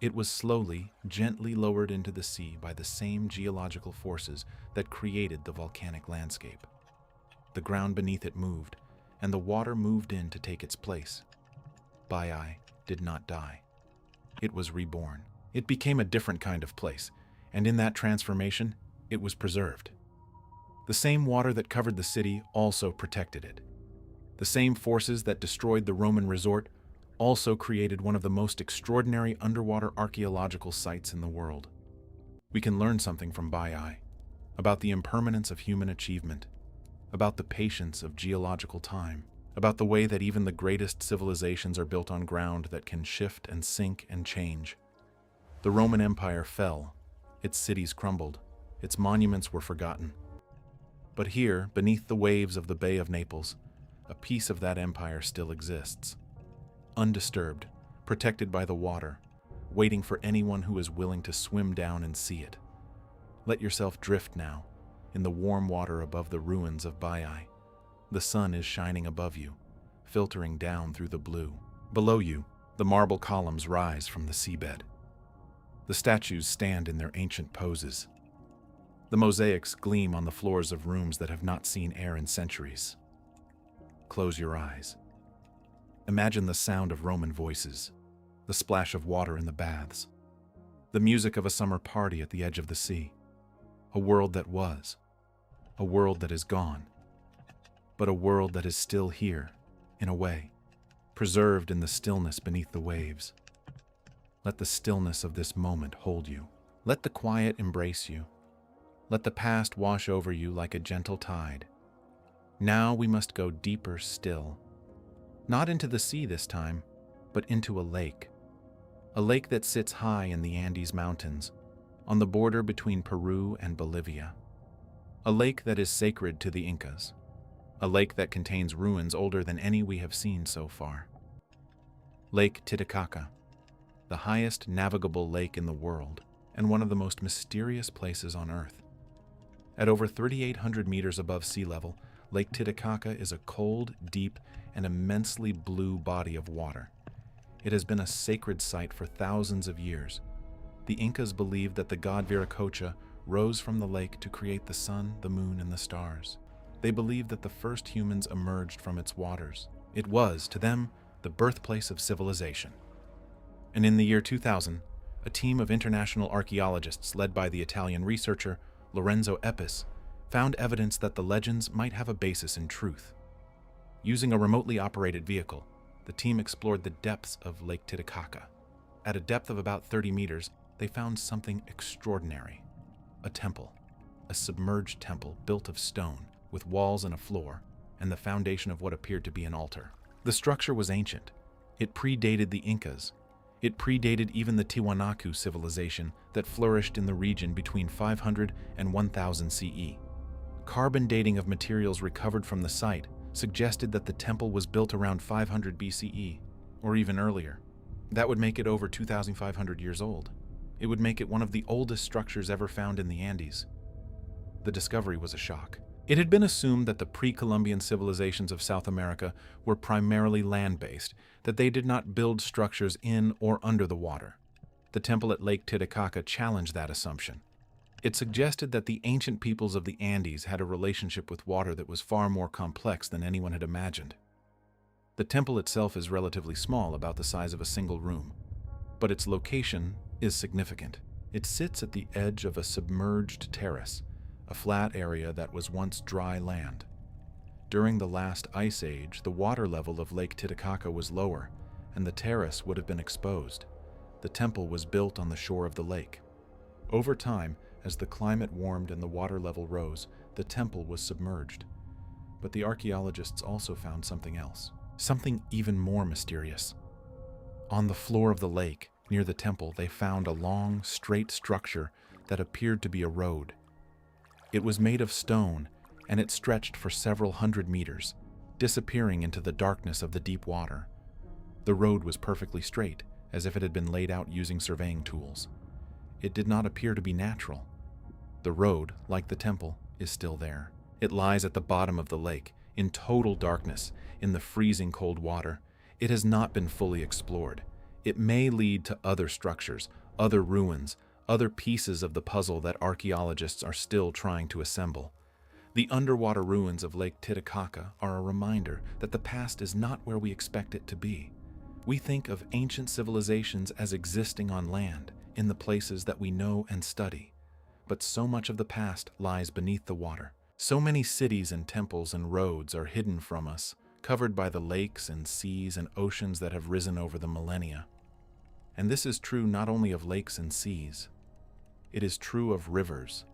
It was slowly, gently lowered into the sea by the same geological forces that created the volcanic landscape. The ground beneath it moved, and the water moved in to take its place. Baiae did not die. It was reborn. It became a different kind of place, and in that transformation, it was preserved. The same water that covered the city also protected it. The same forces that destroyed the Roman resort also created one of the most extraordinary underwater archaeological sites in the world. We can learn something from Baiae about the impermanence of human achievement, about the patience of geological time, about the way that even the greatest civilizations are built on ground that can shift and sink and change. The Roman Empire fell, its cities crumbled, its monuments were forgotten. But here, beneath the waves of the Bay of Naples, a piece of that empire still exists. Undisturbed, protected by the water, waiting for anyone who is willing to swim down and see it. Let yourself drift now, in the warm water above the ruins of Baiai. The sun is shining above you, filtering down through the blue. Below you, the marble columns rise from the seabed. The statues stand in their ancient poses. The mosaics gleam on the floors of rooms that have not seen air in centuries. Close your eyes. Imagine the sound of Roman voices, the splash of water in the baths, the music of a summer party at the edge of the sea. A world that was, a world that is gone, but a world that is still here, in a way, preserved in the stillness beneath the waves. Let the stillness of this moment hold you. Let the quiet embrace you. Let the past wash over you like a gentle tide. Now we must go deeper still. Not into the sea this time, but into a lake. A lake that sits high in the Andes Mountains, on the border between Peru and Bolivia. A lake that is sacred to the Incas. A lake that contains ruins older than any we have seen so far. Lake Titicaca, the highest navigable lake in the world and one of the most mysterious places on Earth. At over 3,800 meters above sea level, Lake Titicaca is a cold, deep, and immensely blue body of water. It has been a sacred site for thousands of years. The Incas believed that the god Viracocha rose from the lake to create the sun, the moon, and the stars. They believed that the first humans emerged from its waters. It was, to them, the birthplace of civilization. And in the year 2000, a team of international archaeologists led by the Italian researcher Lorenzo Epis found evidence that the legends might have a basis in truth. Using a remotely operated vehicle, the team explored the depths of Lake Titicaca. At a depth of about 30 meters, they found something extraordinary. A temple, a submerged temple built of stone, with walls and a floor, and the foundation of what appeared to be an altar. The structure was ancient. It predated the Incas. It predated even the Tiwanaku civilization that flourished in the region between 500 and 1000 CE. Carbon dating of materials recovered from the site suggested that the temple was built around 500 BCE, or even earlier. That would make it over 2,500 years old. It would make it one of the oldest structures ever found in the Andes. The discovery was a shock. It had been assumed that the pre-Columbian civilizations of South America were primarily land-based, that they did not build structures in or under the water. The temple at Lake Titicaca challenged that assumption. It suggested that the ancient peoples of the Andes had a relationship with water that was far more complex than anyone had imagined. The temple itself is relatively small, about the size of a single room, but its location is significant. It sits at the edge of a submerged terrace, a flat area that was once dry land. During the last ice age, the water level of Lake Titicaca was lower, and the terrace would have been exposed. The temple was built on the shore of the lake. Over time, as the climate warmed and the water level rose, the temple was submerged. But the archaeologists also found something else, something even more mysterious. On the floor of the lake, near the temple, they found a long, straight structure that appeared to be a road. It was made of stone, and it stretched for several hundred meters, disappearing into the darkness of the deep water. The road was perfectly straight, as if it had been laid out using surveying tools. It did not appear to be natural. The road, like the temple, is still there. It lies at the bottom of the lake, in total darkness, in the freezing cold water. It has not been fully explored. It may lead to other structures, other ruins, other pieces of the puzzle that archaeologists are still trying to assemble. The underwater ruins of Lake Titicaca are a reminder that the past is not where we expect it to be. We think of ancient civilizations as existing on land, in the places that we know and study. But so much of the past lies beneath the water. So many cities and temples and roads are hidden from us, covered by the lakes and seas and oceans that have risen over the millennia. And this is true not only of lakes and seas. It is true of rivers.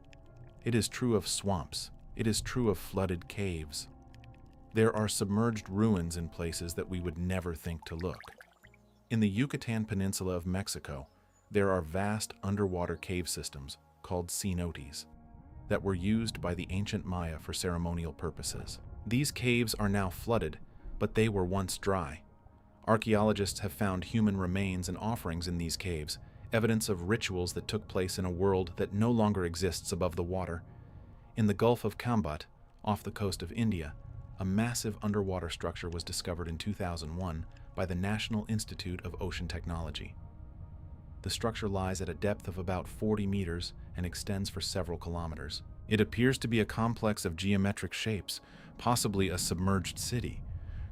It is true of swamps. It is true of flooded caves. There are submerged ruins in places that we would never think to look. In the Yucatan Peninsula of Mexico, there are vast underwater cave systems called cenotes that were used by the ancient Maya for ceremonial purposes. These caves are now flooded, but they were once dry. Archaeologists have found human remains and offerings in these caves, evidence of rituals that took place in a world that no longer exists above the water. In the Gulf of Kambat, off the coast of India, a massive underwater structure was discovered in 2001 by the National Institute of Ocean Technology. The structure lies at a depth of about 40 meters and extends for several kilometers. It appears to be a complex of geometric shapes, possibly a submerged city.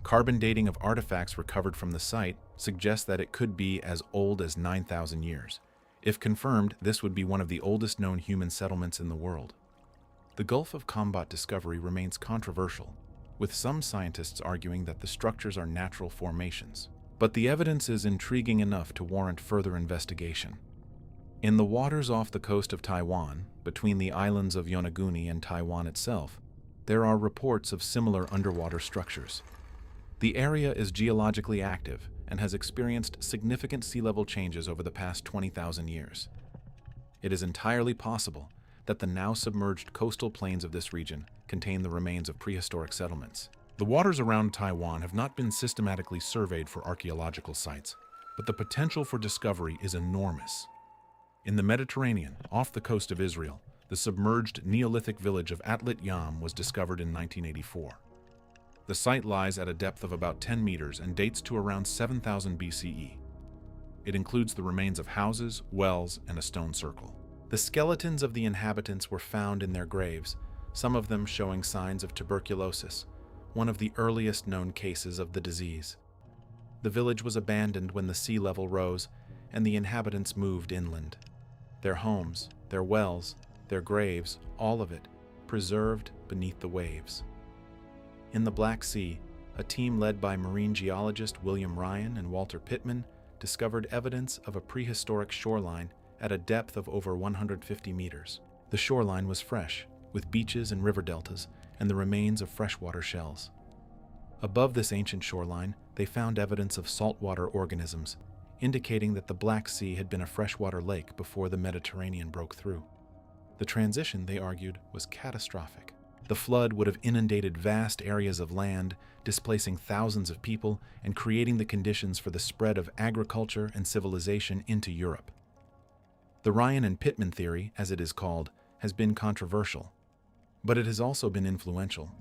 Carbon dating of artifacts recovered from the site suggests that it could be as old as 9,000 years. If confirmed, this would be one of the oldest known human settlements in the world. The Gulf of Kambat discovery remains controversial, with some scientists arguing that the structures are natural formations. But the evidence is intriguing enough to warrant further investigation. In the waters off the coast of Taiwan, between the islands of Yonaguni and Taiwan itself, there are reports of similar underwater structures. The area is geologically active and has experienced significant sea level changes over the past 20,000 years. It is entirely possible that the now submerged coastal plains of this region contain the remains of prehistoric settlements. The waters around Taiwan have not been systematically surveyed for archaeological sites, but the potential for discovery is enormous. In the Mediterranean, off the coast of Israel, the submerged Neolithic village of Atlit Yam was discovered in 1984. The site lies at a depth of about 10 meters and dates to around 7000 BCE. It includes the remains of houses, wells, and a stone circle. The skeletons of the inhabitants were found in their graves, some of them showing signs of tuberculosis, one of the earliest known cases of the disease. The village was abandoned when the sea level rose and the inhabitants moved inland. Their homes, their wells, their graves, all of it, preserved beneath the waves. In the Black Sea, a team led by marine geologist William Ryan and Walter Pittman discovered evidence of a prehistoric shoreline at a depth of over 150 meters. The shoreline was fresh, with beaches and river deltas, and the remains of freshwater shells. Above this ancient shoreline, they found evidence of saltwater organisms, indicating that the Black Sea had been a freshwater lake before the Mediterranean broke through. The transition, they argued, was catastrophic. The flood would have inundated vast areas of land, displacing thousands of people and creating the conditions for the spread of agriculture and civilization into Europe. The Ryan and Pittman theory, as it is called, has been controversial, but it has also been influential.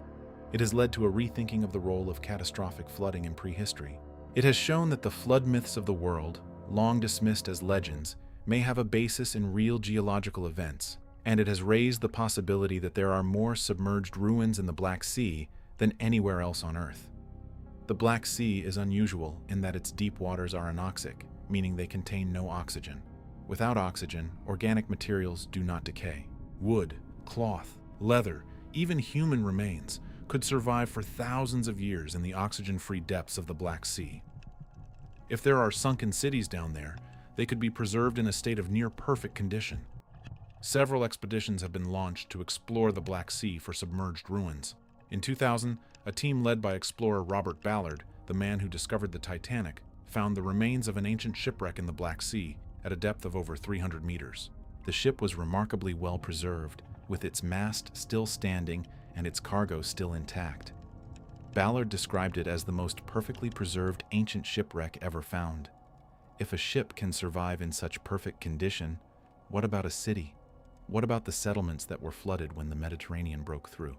It has led to a rethinking of the role of catastrophic flooding in prehistory. It has shown that the flood myths of the world, long dismissed as legends, may have a basis in real geological events, and it has raised the possibility that there are more submerged ruins in the Black Sea than anywhere else on Earth. The Black Sea is unusual in that its deep waters are anoxic, meaning they contain no oxygen. Without oxygen, organic materials do not decay. Wood, cloth, leather, even human remains could survive for thousands of years in the oxygen-free depths of the Black Sea. If there are sunken cities down there, they could be preserved in a state of near-perfect condition. Several expeditions have been launched to explore the Black Sea for submerged ruins. In 2000, a team led by explorer Robert Ballard, the man who discovered the Titanic, found the remains of an ancient shipwreck in the Black Sea at a depth of over 300 meters. The ship was remarkably well preserved, with its mast still standing and its cargo still intact. Ballard described it as the most perfectly preserved ancient shipwreck ever found. If a ship can survive in such perfect condition, what about a city? What about the settlements that were flooded when the Mediterranean broke through?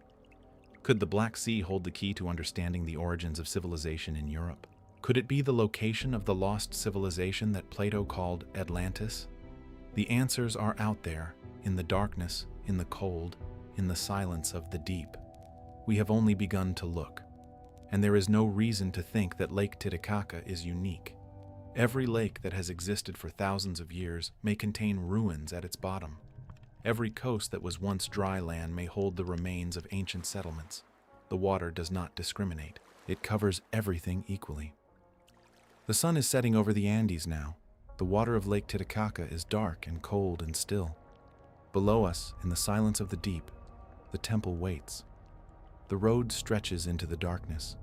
Could the Black Sea hold the key to understanding the origins of civilization in Europe? Could it be the location of the lost civilization that Plato called Atlantis? The answers are out there, in the darkness, in the cold, in the silence of the deep. We have only begun to look, and there is no reason to think that Lake Titicaca is unique. Every lake that has existed for thousands of years may contain ruins at its bottom. Every coast that was once dry land may hold the remains of ancient settlements. The water does not discriminate. It covers everything equally. The sun is setting over the Andes now. The water of Lake Titicaca is dark and cold and still. Below us, in the silence of the deep, the temple waits. The road stretches into the darkness.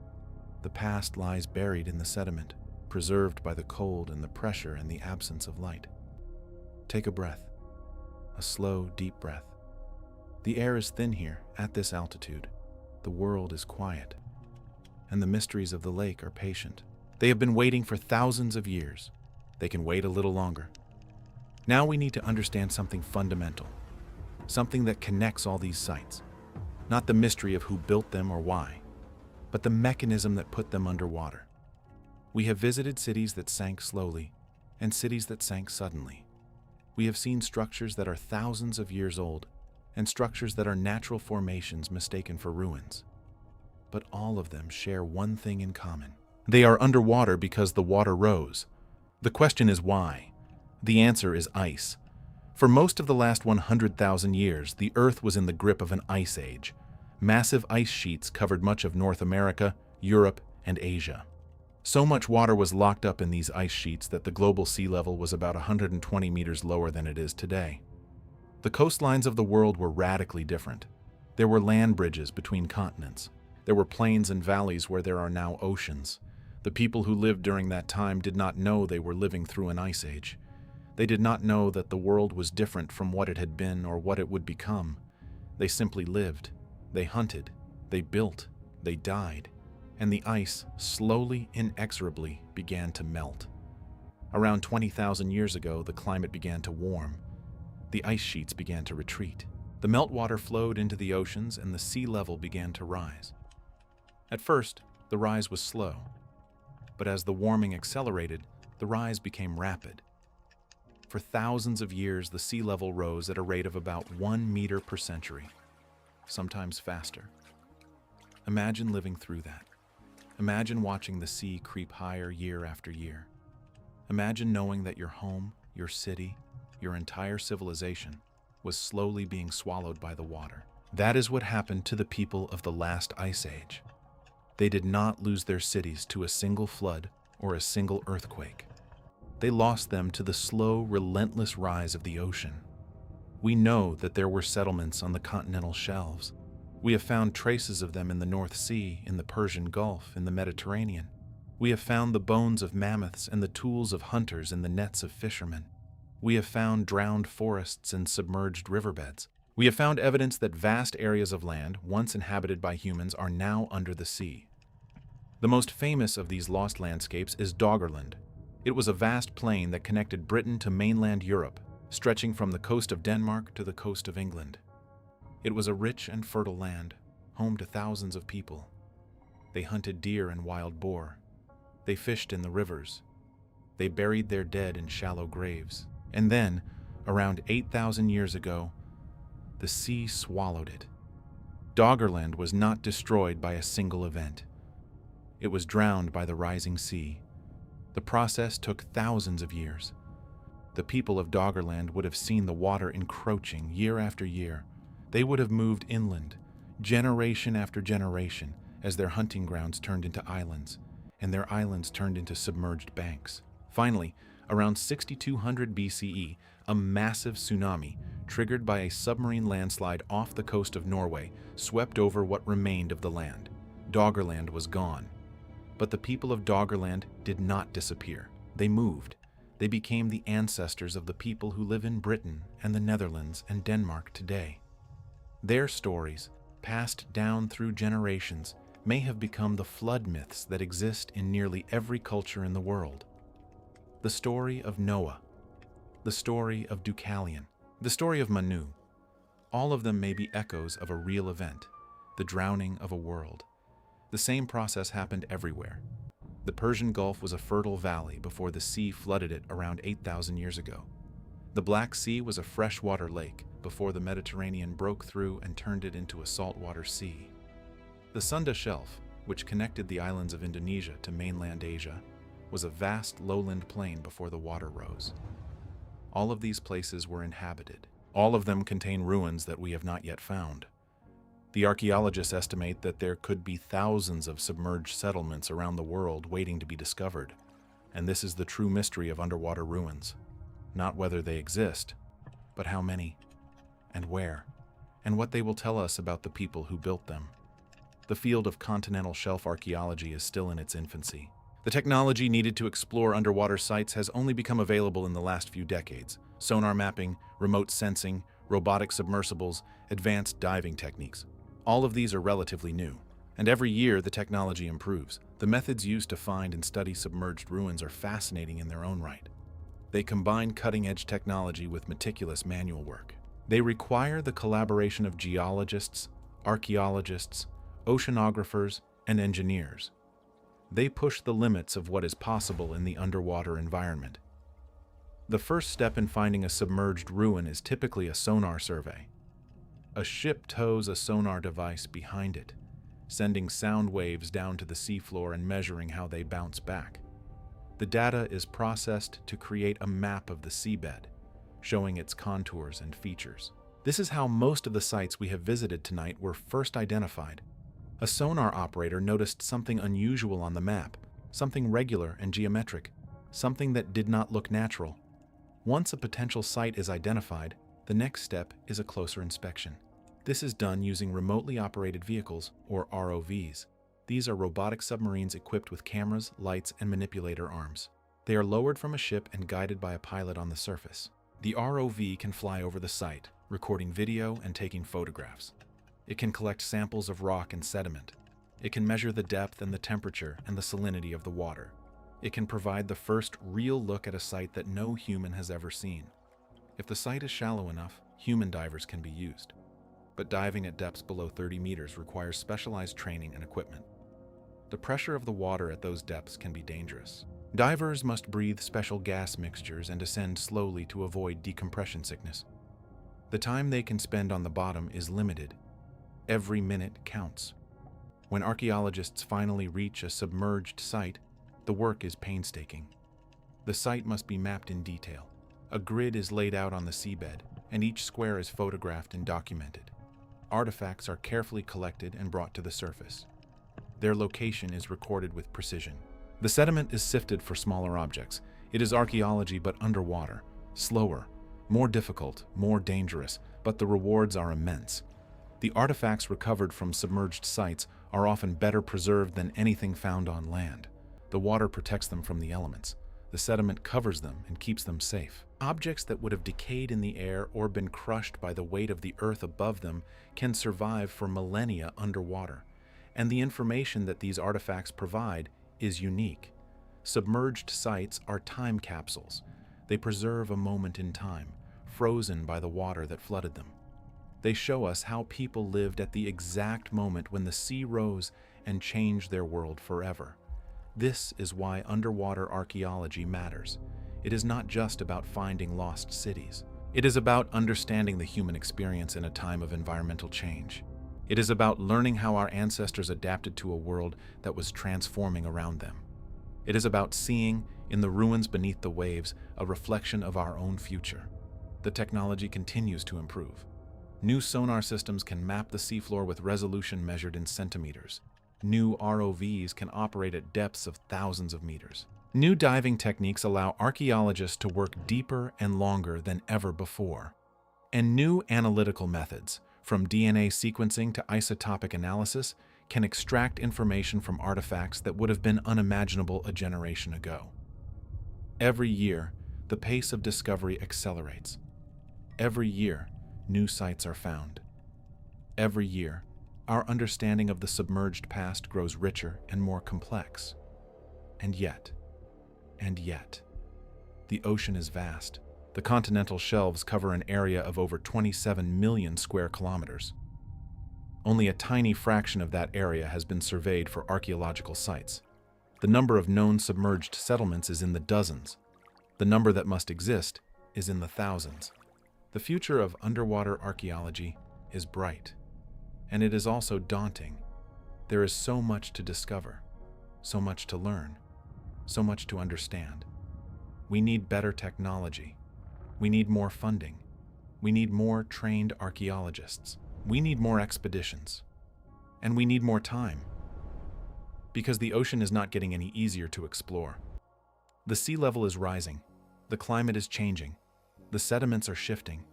The past lies buried in the sediment, preserved by the cold and the pressure and the absence of light. Take a breath. A slow, deep breath. The air is thin here, at this altitude. The world is quiet. And the mysteries of the lake are patient. They have been waiting for thousands of years. They can wait a little longer. Now we need to understand something fundamental, something that connects all these sites. Not the mystery of who built them or why, but the mechanism that put them underwater. We have visited cities that sank slowly and cities that sank suddenly. We have seen structures that are thousands of years old and structures that are natural formations mistaken for ruins. But all of them share one thing in common. They are underwater because the water rose. The question is why? The answer is ice. For most of the last 100,000 years, the Earth was in the grip of an ice age. Massive ice sheets covered much of North America, Europe, and Asia. So much water was locked up in these ice sheets that the global sea level was about 120 meters lower than it is today. The coastlines of the world were radically different. There were land bridges between continents. There were plains and valleys where there are now oceans. The people who lived during that time did not know they were living through an ice age. They did not know that the world was different from what it had been or what it would become. They simply lived. They hunted. They built. They died. And the ice, slowly, inexorably, began to melt. Around 20,000 years ago, the climate began to warm. The ice sheets began to retreat. The meltwater flowed into the oceans and the sea level began to rise. At first, the rise was slow. But as the warming accelerated, the rise became rapid. For thousands of years, the sea level rose at a rate of about 1 meter per century, sometimes faster. Imagine living through that. Imagine watching the sea creep higher year after year. Imagine knowing that your home, your city, your entire civilization was slowly being swallowed by the water. That is what happened to the people of the last ice age. They did not lose their cities to a single flood or a single earthquake. They lost them to the slow, relentless rise of the ocean. We know that there were settlements on the continental shelves. We have found traces of them in the North Sea, in the Persian Gulf, in the Mediterranean. We have found the bones of mammoths and the tools of hunters in the nets of fishermen. We have found drowned forests and submerged riverbeds. We have found evidence that vast areas of land, once inhabited by humans, are now under the sea. The most famous of these lost landscapes is Doggerland. It was a vast plain that connected Britain to mainland Europe, stretching from the coast of Denmark to the coast of England. It was a rich and fertile land, home to thousands of people. They hunted deer and wild boar. They fished in the rivers. They buried their dead in shallow graves. And then, around 8,000 years ago, the sea swallowed it. Doggerland was not destroyed by a single event. It was drowned by the rising sea. The process took thousands of years. The people of Doggerland would have seen the water encroaching year after year. They would have moved inland, generation after generation, as their hunting grounds turned into islands, and their islands turned into submerged banks. Finally, around 6200 BCE, a massive tsunami, triggered by a submarine landslide off the coast of Norway, swept over what remained of the land. Doggerland was gone. But the people of Doggerland did not disappear. They moved. They became the ancestors of the people who live in Britain and the Netherlands and Denmark today. Their stories, passed down through generations, may have become the flood myths that exist in nearly every culture in the world. The story of Noah, the story of Deucalion, the story of Manu, all of them may be echoes of a real event, the drowning of a world. The same process happened everywhere. The Persian Gulf was a fertile valley before the sea flooded it around 8,000 years ago. The Black Sea was a freshwater lake before the Mediterranean broke through and turned it into a saltwater sea. The Sunda Shelf, which connected the islands of Indonesia to mainland Asia, was a vast lowland plain before the water rose. All of these places were inhabited. All of them contain ruins that we have not yet found. The archaeologists estimate that there could be thousands of submerged settlements around the world waiting to be discovered, and this is the true mystery of underwater ruins. Not whether they exist, but how many, and where, and what they will tell us about the people who built them. The field of continental shelf archaeology is still in its infancy. The technology needed to explore underwater sites has only become available in the last few decades. Sonar mapping, remote sensing, robotic submersibles, advanced diving techniques. All of these are relatively new, and every year the technology improves. The methods used to find and study submerged ruins are fascinating in their own right. They combine cutting-edge technology with meticulous manual work. They require the collaboration of geologists, archaeologists, oceanographers, and engineers. They push the limits of what is possible in the underwater environment. The first step in finding a submerged ruin is typically a sonar survey. A ship tows a sonar device behind it, sending sound waves down to the seafloor and measuring how they bounce back. The data is processed to create a map of the seabed, showing its contours and features. This is how most of the sites we have visited tonight were first identified. A sonar operator noticed something unusual on the map, something regular and geometric, something that did not look natural. Once a potential site is identified, the next step is a closer inspection. This is done using remotely operated vehicles, or ROVs. These are robotic submarines equipped with cameras, lights, and manipulator arms. They are lowered from a ship and guided by a pilot on the surface. The ROV can fly over the site, recording video and taking photographs. It can collect samples of rock and sediment. It can measure the depth and the temperature and the salinity of the water. It can provide the first real look at a site that no human has ever seen. If the site is shallow enough, human divers can be used. But diving at depths below 30 meters requires specialized training and equipment. The pressure of the water at those depths can be dangerous. Divers must breathe special gas mixtures and descend slowly to avoid decompression sickness. The time they can spend on the bottom is limited. Every minute counts. When archaeologists finally reach a submerged site, the work is painstaking. The site must be mapped in detail. A grid is laid out on the seabed, and each square is photographed and documented. Artifacts are carefully collected and brought to the surface. Their location is recorded with precision. The sediment is sifted for smaller objects. It is archaeology but underwater, slower, more difficult, more dangerous, but the rewards are immense. The artifacts recovered from submerged sites are often better preserved than anything found on land. The water protects them from the elements. The sediment covers them and keeps them safe. Objects that would have decayed in the air or been crushed by the weight of the earth above them can survive for millennia underwater. And the information that these artifacts provide is unique. Submerged sites are time capsules. They preserve a moment in time, frozen by the water that flooded them. They show us how people lived at the exact moment when the sea rose and changed their world forever. This is why underwater archaeology matters. It is not just about finding lost cities. It is about understanding the human experience in a time of environmental change. It is about learning how our ancestors adapted to a world that was transforming around them. It is about seeing, in the ruins beneath the waves, a reflection of our own future. The technology continues to improve. New sonar systems can map the seafloor with resolution measured in centimeters. New ROVs can operate at depths of thousands of meters. New diving techniques allow archaeologists to work deeper and longer than ever before. And new analytical methods, from DNA sequencing to isotopic analysis, can extract information from artifacts that would have been unimaginable a generation ago. Every year, the pace of discovery accelerates. Every year, new sites are found. Every year, our understanding of the submerged past grows richer and more complex. And yet, the ocean is vast. The continental shelves cover an area of over 27 million square kilometers. Only a tiny fraction of that area has been surveyed for archaeological sites. The number of known submerged settlements is in the dozens. The number that must exist is in the thousands. The future of underwater archaeology is bright. And it is also daunting. There is so much to discover, so much to learn, so much to understand. We need better technology. We need more funding. We need more trained archaeologists. We need more expeditions. And we need more time. Because the ocean is not getting any easier to explore. The sea level is rising. The climate is changing. The sediments are shifting.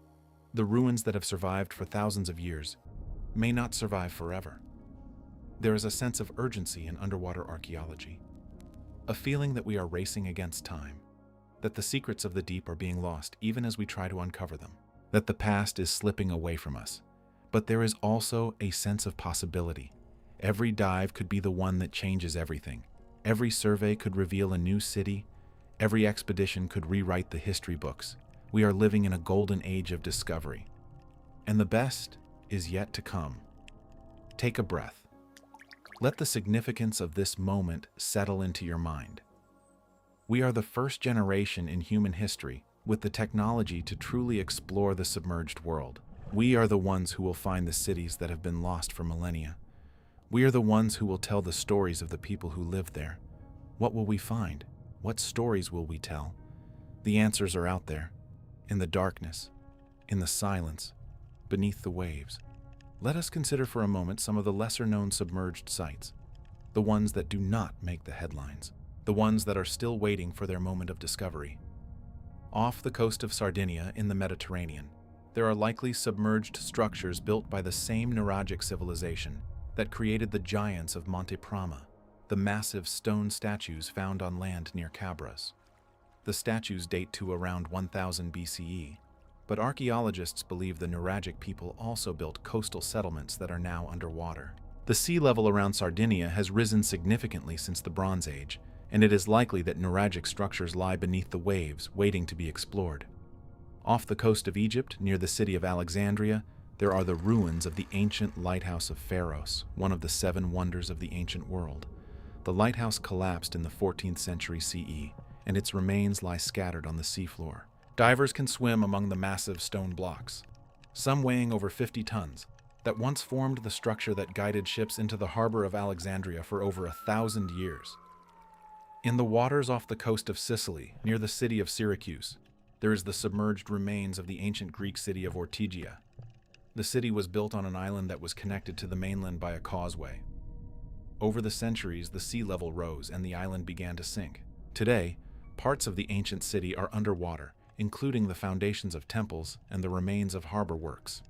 The ruins that have survived for thousands of years may not survive forever. There is a sense of urgency in underwater archaeology, a feeling that we are racing against time, that the secrets of the deep are being lost even as we try to uncover them, that the past is slipping away from us. But there is also a sense of possibility. Every dive could be the one that changes everything. Every survey could reveal a new city, Every expedition could rewrite the history books. We are living in a golden age of discovery. And the best is yet to come. Take a breath. Let the significance of this moment settle into your mind. We are the first generation in human history with the technology to truly explore the submerged world. We are the ones who will find the cities that have been lost for millennia. We are the ones who will tell the stories of the people who lived there. What will we find? What stories will we tell? The answers are out there, in the darkness, in the silence, beneath the waves. Let us consider for a moment some of the lesser-known submerged sites, the ones that do not make the headlines, the ones that are still waiting for their moment of discovery. Off the coast of Sardinia in the Mediterranean, there are likely submerged structures built by the same Nuragic civilization that created the giants of Monte Prama, the massive stone statues found on land near Cabras. The statues date to around 1000 BCE, but archaeologists believe the Nuragic people also built coastal settlements that are now underwater. The sea level around Sardinia has risen significantly since the Bronze Age, and it is likely that Nuragic structures lie beneath the waves, waiting to be explored. Off the coast of Egypt, near the city of Alexandria, there are the ruins of the ancient lighthouse of Pharos, one of the 7 wonders of the ancient world. The lighthouse collapsed in the 14th century CE, and its remains lie scattered on the seafloor. Divers can swim among the massive stone blocks, some weighing over 50 tons, that once formed the structure that guided ships into the harbor of Alexandria for over 1,000 years. In the waters off the coast of Sicily, near the city of Syracuse, there is the submerged remains of the ancient Greek city of Ortygia. The city was built on an island that was connected to the mainland by a causeway. Over the centuries, the sea level rose and the island began to sink. Today, parts of the ancient city are underwater, including the foundations of temples and the remains of harbor works.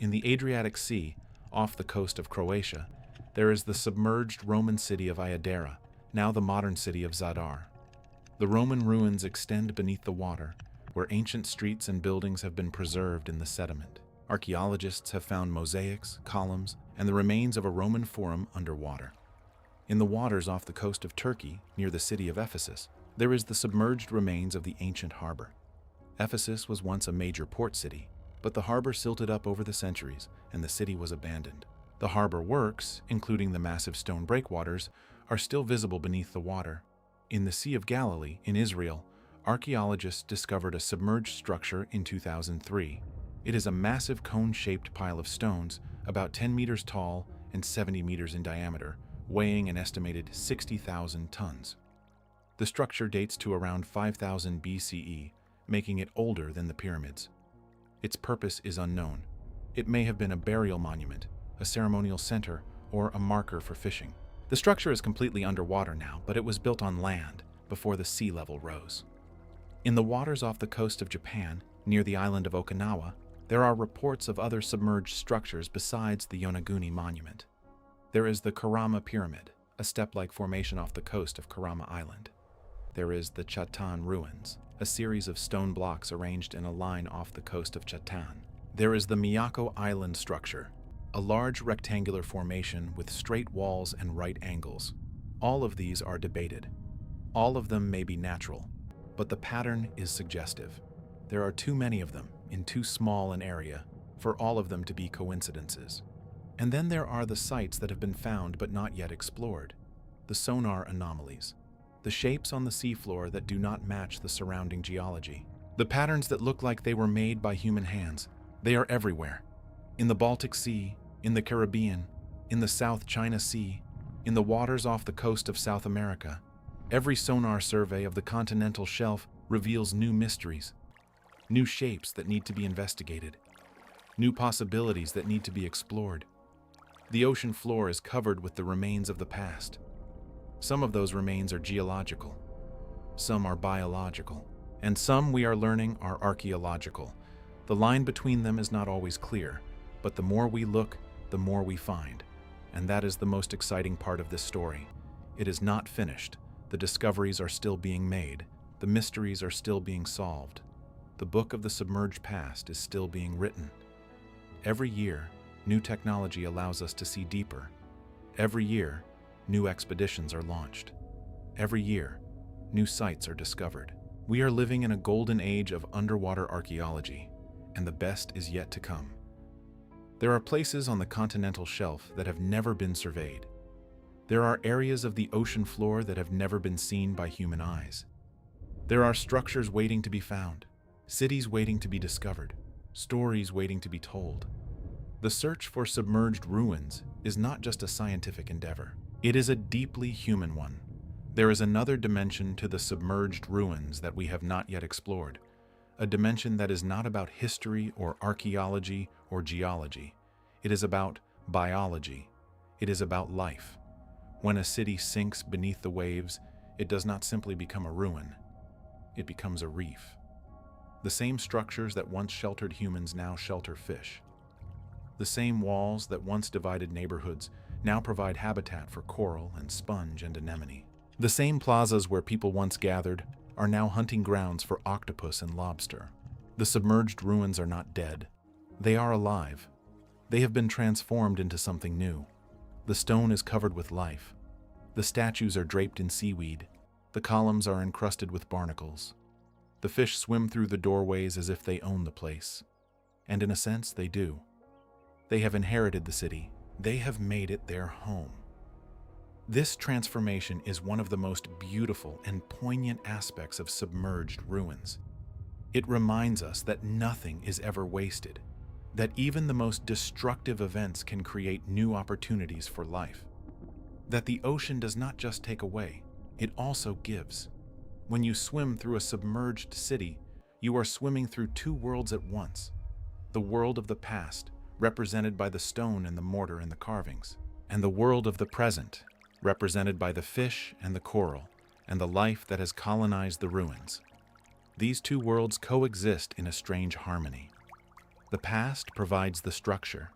In the Adriatic Sea, off the coast of Croatia, there is the submerged Roman city of Iadera, now the modern city of Zadar. The Roman ruins extend beneath the water, where ancient streets and buildings have been preserved in the sediment. Archaeologists have found mosaics, columns, and the remains of a Roman forum underwater. In the waters off the coast of Turkey, near the city of Ephesus, there is the submerged remains of the ancient harbor. Ephesus was once a major port city, but the harbor silted up over the centuries, and the city was abandoned. The harbor works, including the massive stone breakwaters, are still visible beneath the water. In the Sea of Galilee, in Israel, archaeologists discovered a submerged structure in 2003. It is a massive cone-shaped pile of stones, about 10 meters tall and 70 meters in diameter, weighing an estimated 60,000 tons. The structure dates to around 5000 BCE, making it older than the pyramids. Its purpose is unknown. It may have been a burial monument, a ceremonial center, or a marker for fishing. The structure is completely underwater now, but it was built on land before the sea level rose. In the waters off the coast of Japan, near the island of Okinawa, there are reports of other submerged structures besides the Yonaguni Monument. There is the Karama Pyramid, a step-like formation off the coast of Karama Island. There is the Chatan Ruins, a series of stone blocks arranged in a line off the coast of Chatan. There is the Miyako Island structure, a large rectangular formation with straight walls and right angles. All of these are debated. All of them may be natural, but the pattern is suggestive. There are too many of them in too small an area for all of them to be coincidences. And then there are the sites that have been found but not yet explored, the sonar anomalies, the shapes on the seafloor that do not match the surrounding geology, the patterns that look like they were made by human hands. They are everywhere. In the Baltic Sea, in the Caribbean, in the South China Sea, in the waters off the coast of South America. Every sonar survey of the continental shelf reveals new mysteries, new shapes that need to be investigated, new possibilities that need to be explored. The ocean floor is covered with the remains of the past. Some of those remains are geological, some are biological, and some, we are learning, are archaeological. The line between them is not always clear, but the more we look, the more we find. And that is the most exciting part of this story. It is not finished. The discoveries are still being made. The mysteries are still being solved. The book of the submerged past is still being written. Every year, new technology allows us to see deeper. Every year, new expeditions are launched. Every year, new sites are discovered. We are living in a golden age of underwater archaeology, and the best is yet to come. There are places on the continental shelf that have never been surveyed. There are areas of the ocean floor that have never been seen by human eyes. There are structures waiting to be found, cities waiting to be discovered, stories waiting to be told. The search for submerged ruins is not just a scientific endeavor. It is a deeply human one. There is another dimension to the submerged ruins that we have not yet explored, a dimension that is not about history or archaeology or geology. It is about biology. It is about life. When a city sinks beneath the waves, it does not simply become a ruin. It becomes a reef. The same structures that once sheltered humans now shelter fish. The same walls that once divided neighborhoods now provide habitat for coral and sponge and anemone. The same plazas where people once gathered are now hunting grounds for octopus and lobster. The submerged ruins are not dead. They are alive. They have been transformed into something new. The stone is covered with life. The statues are draped in seaweed. The columns are encrusted with barnacles. The fish swim through the doorways as if they own the place. And in a sense, they do. They have inherited the city. They have made it their home. This transformation is one of the most beautiful and poignant aspects of submerged ruins. It reminds us that nothing is ever wasted, that even the most destructive events can create new opportunities for life, that the ocean does not just take away, it also gives. When you swim through a submerged city, you are swimming through two worlds at once: the world of the past, represented by the stone and the mortar and the carvings, and the world of the present, represented by the fish and the coral, and the life that has colonized the ruins. These two worlds coexist in a strange harmony. The past provides the structure.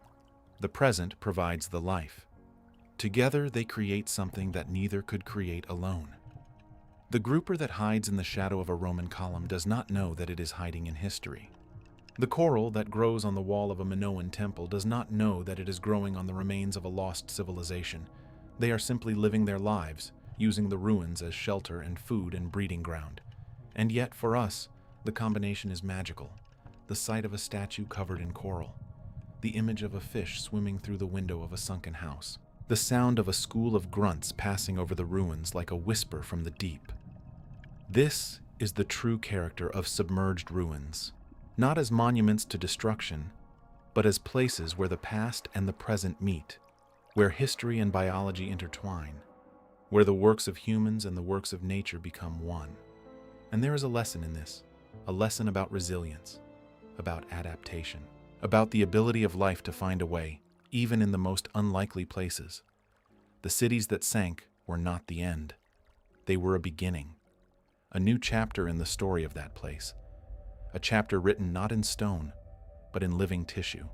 The present provides the life. Together they create something that neither could create alone. The grouper that hides in the shadow of a Roman column does not know that it is hiding in history. The coral that grows on the wall of a Minoan temple does not know that it is growing on the remains of a lost civilization. They are simply living their lives, using the ruins as shelter and food and breeding ground. And yet, for us, the combination is magical. The sight of a statue covered in coral, the image of a fish swimming through the window of a sunken house, the sound of a school of grunts passing over the ruins like a whisper from the deep. This is the true character of submerged ruins, not as monuments to destruction, but as places where the past and the present meet, where history and biology intertwine, where the works of humans and the works of nature become one. And there is a lesson in this, a lesson about resilience, about adaptation, about the ability of life to find a way, even in the most unlikely places. The cities that sank were not the end. They were a beginning, a new chapter in the story of that place, a chapter written not in stone, but in living tissue.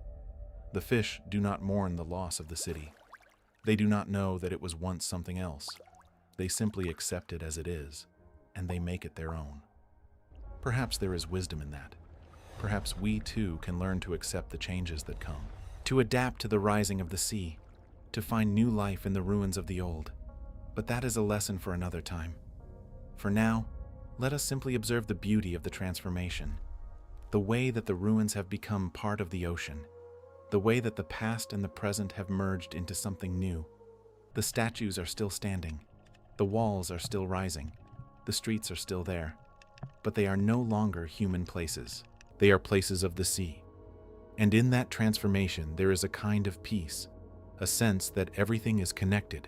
The fish do not mourn the loss of the city. They do not know that it was once something else. They simply accept it as it is, and they make it their own. Perhaps there is wisdom in that. Perhaps we too can learn to accept the changes that come, to adapt to the rising of the sea, to find new life in the ruins of the old. But that is a lesson for another time. For now, let us simply observe the beauty of the transformation, the way that the ruins have become part of the ocean, the way that the past and the present have merged into something new. The statues are still standing, the walls are still rising, the streets are still there, but they are no longer human places. They are places of the sea. And in that transformation, there is a kind of peace, a sense that everything is connected,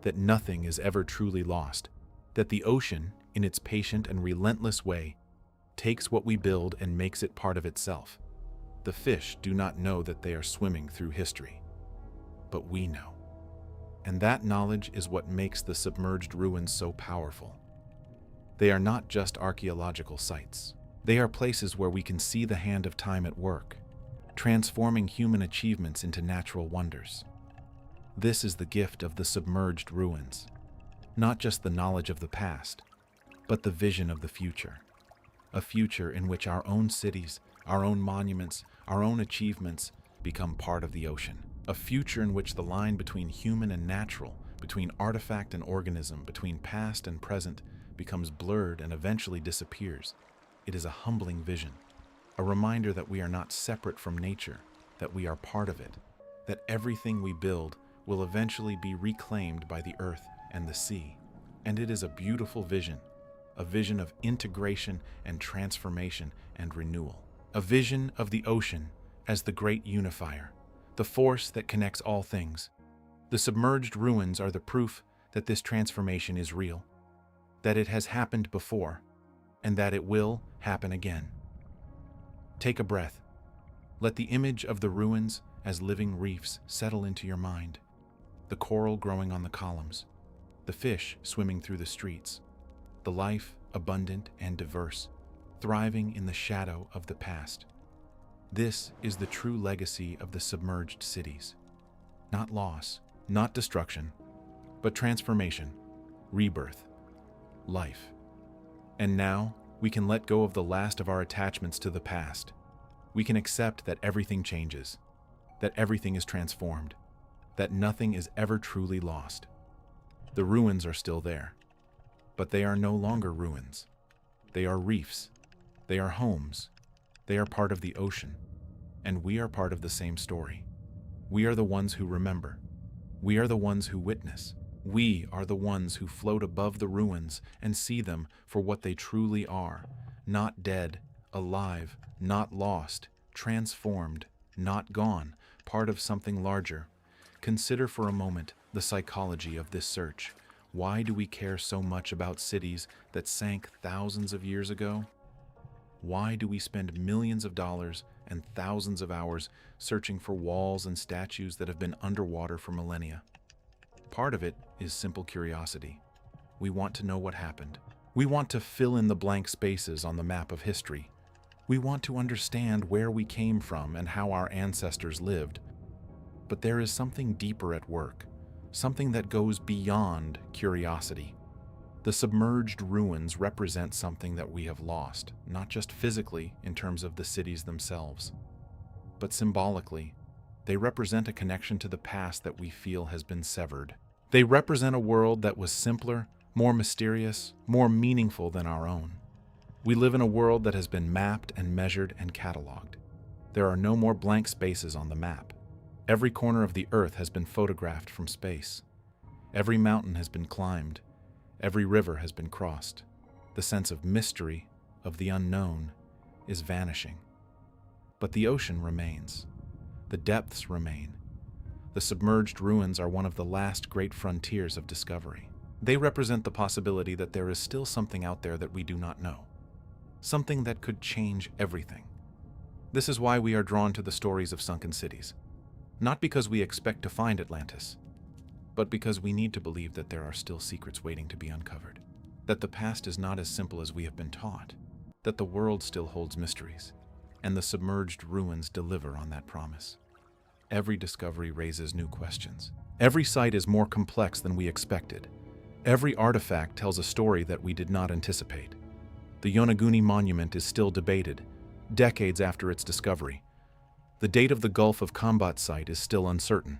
that nothing is ever truly lost, that the ocean, in its patient and relentless way, takes what we build and makes it part of itself. The fish do not know that they are swimming through history, but we know. And that knowledge is what makes the submerged ruins so powerful. They are not just archaeological sites. They are places where we can see the hand of time at work, transforming human achievements into natural wonders. This is the gift of the submerged ruins, not just the knowledge of the past, but the vision of the future. A future in which our own cities, our own monuments, our own achievements become part of the ocean. A future in which the line between human and natural, between artifact and organism, between past and present, becomes blurred, and eventually disappears. It is a humbling vision, a reminder that we are not separate from nature, that we are part of it, that everything we build will eventually be reclaimed by the earth and the sea. And it is a beautiful vision, a vision of integration and transformation and renewal, a vision of the ocean as the great unifier, the force that connects all things. The submerged ruins are the proof that this transformation is real, that it has happened before, and that it will happen again. Take a breath. Let the image of the ruins as living reefs settle into your mind. The coral growing on the columns, the fish swimming through the streets, the life abundant and diverse, thriving in the shadow of the past. This is the true legacy of the submerged cities. Not loss, not destruction, but transformation, rebirth, life. And now, we can let go of the last of our attachments to the past. We can accept that everything changes, that everything is transformed, that nothing is ever truly lost. The ruins are still there, but they are no longer ruins. They are reefs. They are homes. They are part of the ocean. And we are part of the same story. We are the ones who remember. We are the ones who witness. We are the ones who float above the ruins and see them for what they truly are. Not dead, alive, not lost, transformed, not gone, part of something larger. Consider for a moment the psychology of this search. Why do we care so much about cities that sank thousands of years ago? Why do we spend millions of dollars and thousands of hours searching for walls and statues that have been underwater for millennia? Part of it is simple curiosity. We want to know what happened. We want to fill in the blank spaces on the map of history. We want to understand where we came from and how our ancestors lived. But there is something deeper at work, something that goes beyond curiosity. The submerged ruins represent something that we have lost, not just physically in terms of the cities themselves, but symbolically. They represent a connection to the past that we feel has been severed. They represent a world that was simpler, more mysterious, more meaningful than our own. We live in a world that has been mapped and measured and cataloged. There are no more blank spaces on the map. Every corner of the earth has been photographed from space. Every mountain has been climbed. Every river has been crossed. The sense of mystery, of the unknown, is vanishing. But the ocean remains. The depths remain. The submerged ruins are one of the last great frontiers of discovery. They represent the possibility that there is still something out there that we do not know. Something that could change everything. This is why we are drawn to the stories of sunken cities. Not because we expect to find Atlantis, but because we need to believe that there are still secrets waiting to be uncovered. That the past is not as simple as we have been taught. That the world still holds mysteries. And the submerged ruins deliver on that promise. Every discovery raises new questions. Every site is more complex than we expected. Every artifact tells a story that we did not anticipate. The Yonaguni Monument is still debated, decades after its discovery. The date of the Gulf of Combat site is still uncertain.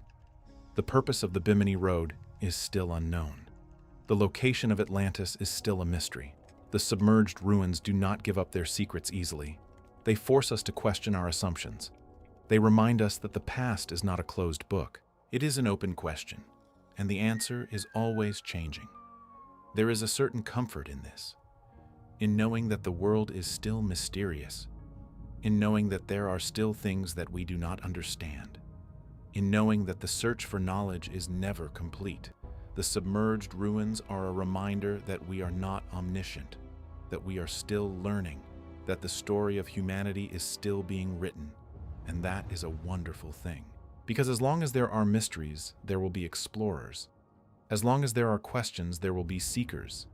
The purpose of the Bimini Road is still unknown. The location of Atlantis is still a mystery. The submerged ruins do not give up their secrets easily. They force us to question our assumptions. They remind us that the past is not a closed book. It is an open question, and the answer is always changing. There is a certain comfort in this, in knowing that the world is still mysterious, in knowing that there are still things that we do not understand, in knowing that the search for knowledge is never complete. The submerged ruins are a reminder that we are not omniscient, that we are still learning, that the story of humanity is still being written, and that is a wonderful thing. Because as long as there are mysteries, there will be explorers. As long as there are questions, there will be seekers.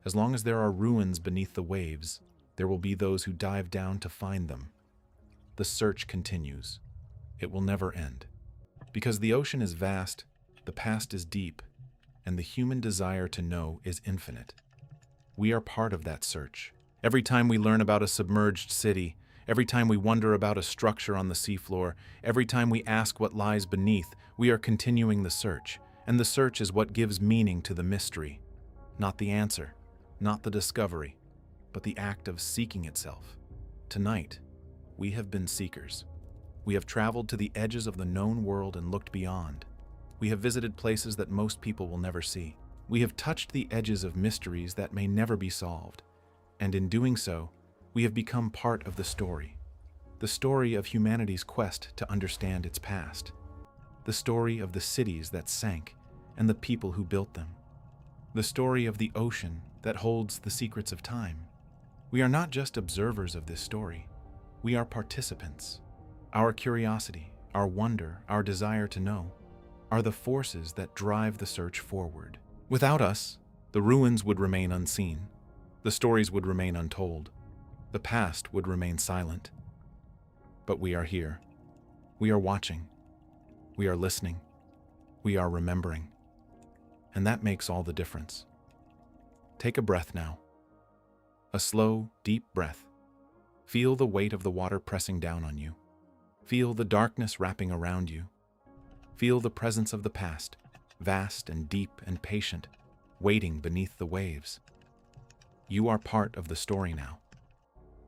As long as there are ruins beneath the waves, there will be those who dive down to find them. The search continues. It will never end. Because the ocean is vast, the past is deep, and the human desire to know is infinite. We are part of that search. Every time we learn about a submerged city, every time we wonder about a structure on the seafloor, every time we ask what lies beneath, we are continuing the search. And the search is what gives meaning to the mystery, not the answer. not the discovery, but the act of seeking itself. Tonight, we have been seekers. We have traveled to the edges of the known world and looked beyond. We have visited places that most people will never see. We have touched the edges of mysteries that may never be solved. And in doing so, we have become part of the story of humanity's quest to understand its past, the story of the cities that sank and the people who built them, the story of the ocean that holds the secrets of time. We are not just observers of this story, we are participants. Our curiosity, our wonder, our desire to know, are the forces that drive the search forward. Without us, the ruins would remain unseen, the stories would remain untold, the past would remain silent. But we are here. We are watching. We are listening. We are remembering. And that makes all the difference. Take a breath now. A slow, deep breath. Feel the weight of the water pressing down on you. Feel the darkness wrapping around you. Feel the presence of the past, vast and deep and patient, waiting beneath the waves. You are part of the story now.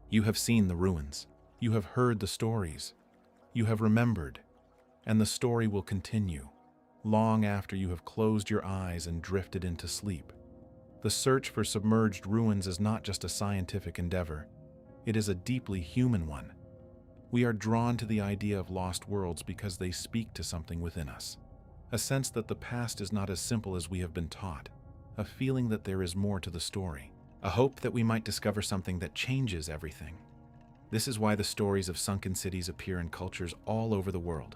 You have seen the ruins. You have heard the stories. You have remembered. And the story will continue, long after you have closed your eyes and drifted into sleep. The search for submerged ruins is not just a scientific endeavor. It is a deeply human one. We are drawn to the idea of lost worlds because they speak to something within us. A sense that the past is not as simple as we have been taught. A feeling that there is more to the story. A hope that we might discover something that changes everything. This is why the stories of sunken cities appear in cultures all over the world.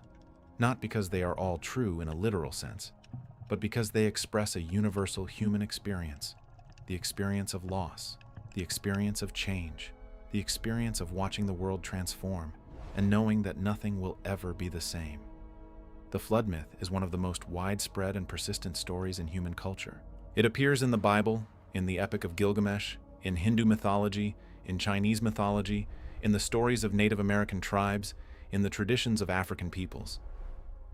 Not because they are all true in a literal sense, but because they express a universal human experience. The experience of loss, the experience of change, the experience of watching the world transform, and knowing that nothing will ever be the same. The flood myth is one of the most widespread and persistent stories in human culture. It appears in the Bible, in the Epic of Gilgamesh, in Hindu mythology, in Chinese mythology, in the stories of Native American tribes, in the traditions of African peoples.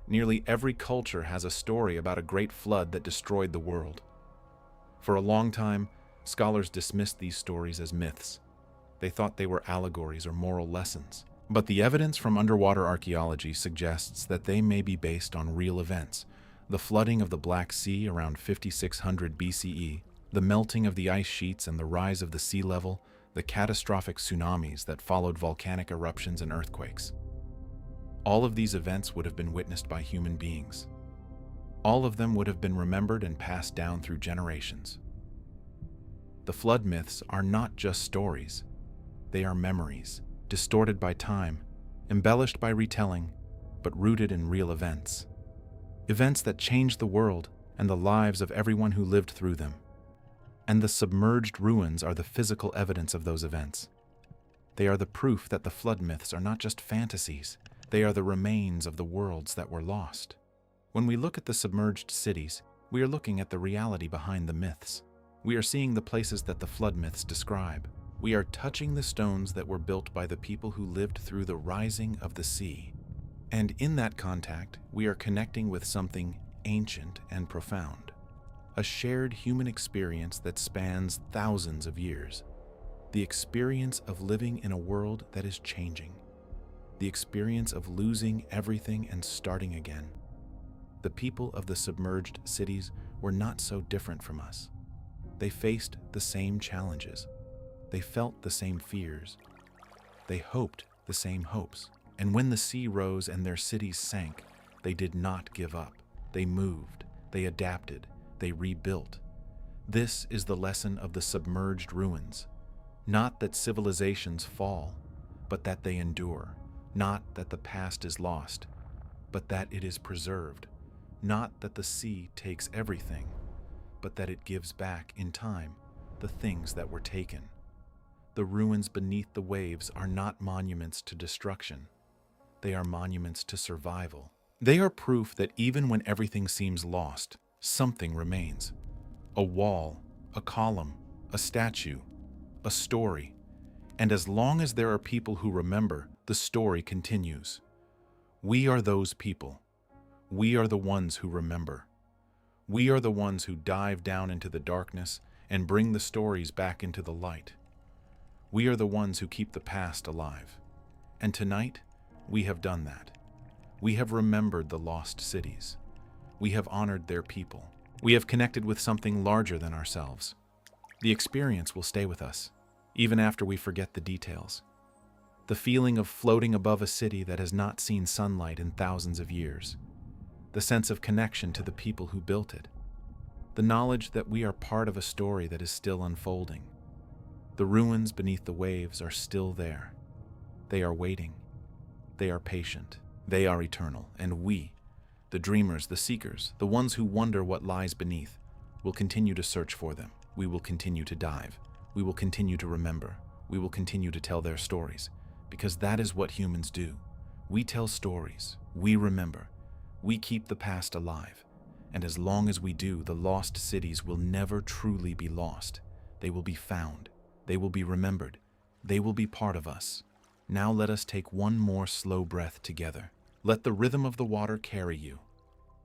Nearly every culture has a story about a great flood that destroyed the world. For a long time, scholars dismissed these stories as myths. They thought they were allegories or moral lessons. But the evidence from underwater archaeology suggests that they may be based on real events. The flooding of the Black Sea around 5600 BCE, the melting of the ice sheets and the rise of the sea level, the catastrophic tsunamis that followed volcanic eruptions and earthquakes. All of these events would have been witnessed by human beings. All of them would have been remembered and passed down through generations. The flood myths are not just stories. They are memories, distorted by time, embellished by retelling, but rooted in real events. Events that changed the world and the lives of everyone who lived through them. And the submerged ruins are the physical evidence of those events. They are the proof that the flood myths are not just fantasies. They are the remains of the worlds that were lost. When we look at the submerged cities, we are looking at the reality behind the myths. We are seeing the places that the flood myths describe. We are touching the stones that were built by the people who lived through the rising of the sea. And in that contact, we are connecting with something ancient and profound. A shared human experience that spans thousands of years. The experience of living in a world that is changing. The experience of losing everything and starting again. The people of the submerged cities were not so different from us. They faced the same challenges. They felt the same fears. They hoped the same hopes. And when the sea rose and their cities sank, they did not give up. They moved. They adapted. They rebuilt. This is the lesson of the submerged ruins. Not that civilizations fall, but that they endure. Not that the past is lost, but that it is preserved. Not that the sea takes everything, but that it gives back in time the things that were taken. The ruins beneath the waves are not monuments to destruction. They are monuments to survival. They are proof that even when everything seems lost, something remains. A wall, a column, a statue, a story. And as long as there are people who remember, the story continues. We are those people. We are the ones who remember. We are the ones who dive down into the darkness and bring the stories back into the light. We are the ones who keep the past alive. And tonight, we have done that. We have remembered the lost cities. We have honored their people. We have connected with something larger than ourselves. The experience will stay with us, even after we forget the details. The feeling of floating above a city that has not seen sunlight in thousands of years. The sense of connection to the people who built it. The knowledge that we are part of a story that is still unfolding. The ruins beneath the waves are still there. They are waiting. They are patient. They are eternal. And we, the dreamers, the seekers, the ones who wonder what lies beneath, will continue to search for them. We will continue to dive. We will continue to remember. We will continue to tell their stories, because that is what humans do. We tell stories. We remember. We keep the past alive. And as long as we do, the lost cities will never truly be lost. They will be found. They will be remembered. They will be part of us. Now let us take one more slow breath together. Let the rhythm of the water carry you.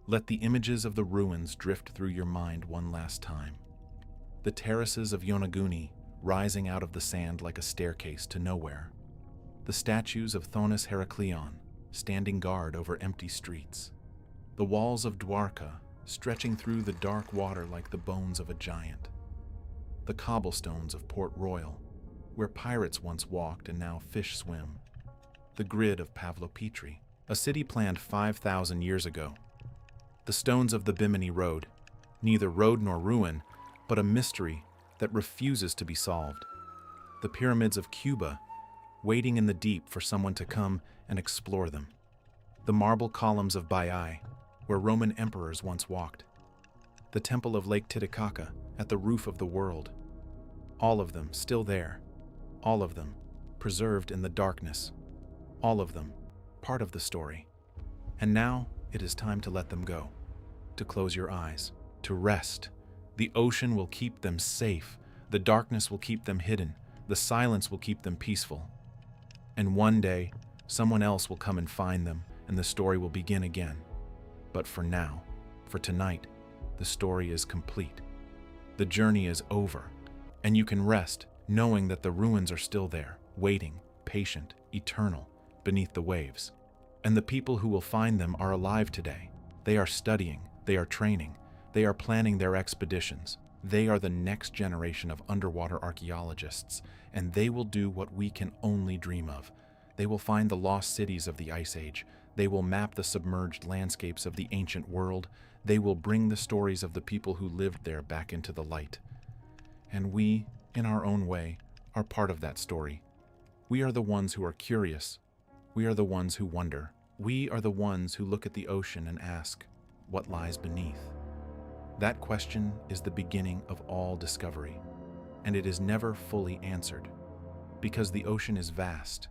Let the images of the ruins drift through your mind one last time. The terraces of Yonaguni rising out of the sand like a staircase to nowhere. The statues of Thonis Heraklion standing guard over empty streets. The walls of Dwarka stretching through the dark water like the bones of a giant. The cobblestones of Port Royal, where pirates once walked and now fish swim. The grid of Pavlopetri, a city planned 5,000 years ago. The stones of the Bimini Road, neither road nor ruin, but a mystery that refuses to be solved. The pyramids of Cuba, waiting in the deep for someone to come and explore them. The marble columns of Baiae, where Roman emperors once walked. The temple of Lake Titicaca at the roof of the world. All of them still there. All of them preserved in the darkness. All of them part of the story. And now it is time to let them go, to close your eyes, to rest. The ocean will keep them safe. The darkness will keep them hidden. The silence will keep them peaceful. And one day, someone else will come and find them, and the story will begin again. But for now, for tonight, the story is complete. The journey is over, and you can rest knowing that the ruins are still there, waiting, patient, eternal, beneath the waves. And the people who will find them are alive today. They are studying, they are training, they are planning their expeditions. They are the next generation of underwater archaeologists, and they will do what we can only dream of. They will find the lost cities of the Ice Age. They will map the submerged landscapes of the ancient world. They will bring the stories of the people who lived there back into the light. And we, in our own way, are part of that story. We are the ones who are curious. We are the ones who wonder. We are the ones who look at the ocean and ask, what lies beneath? That question is the beginning of all discovery, and it is never fully answered, because the ocean is vast,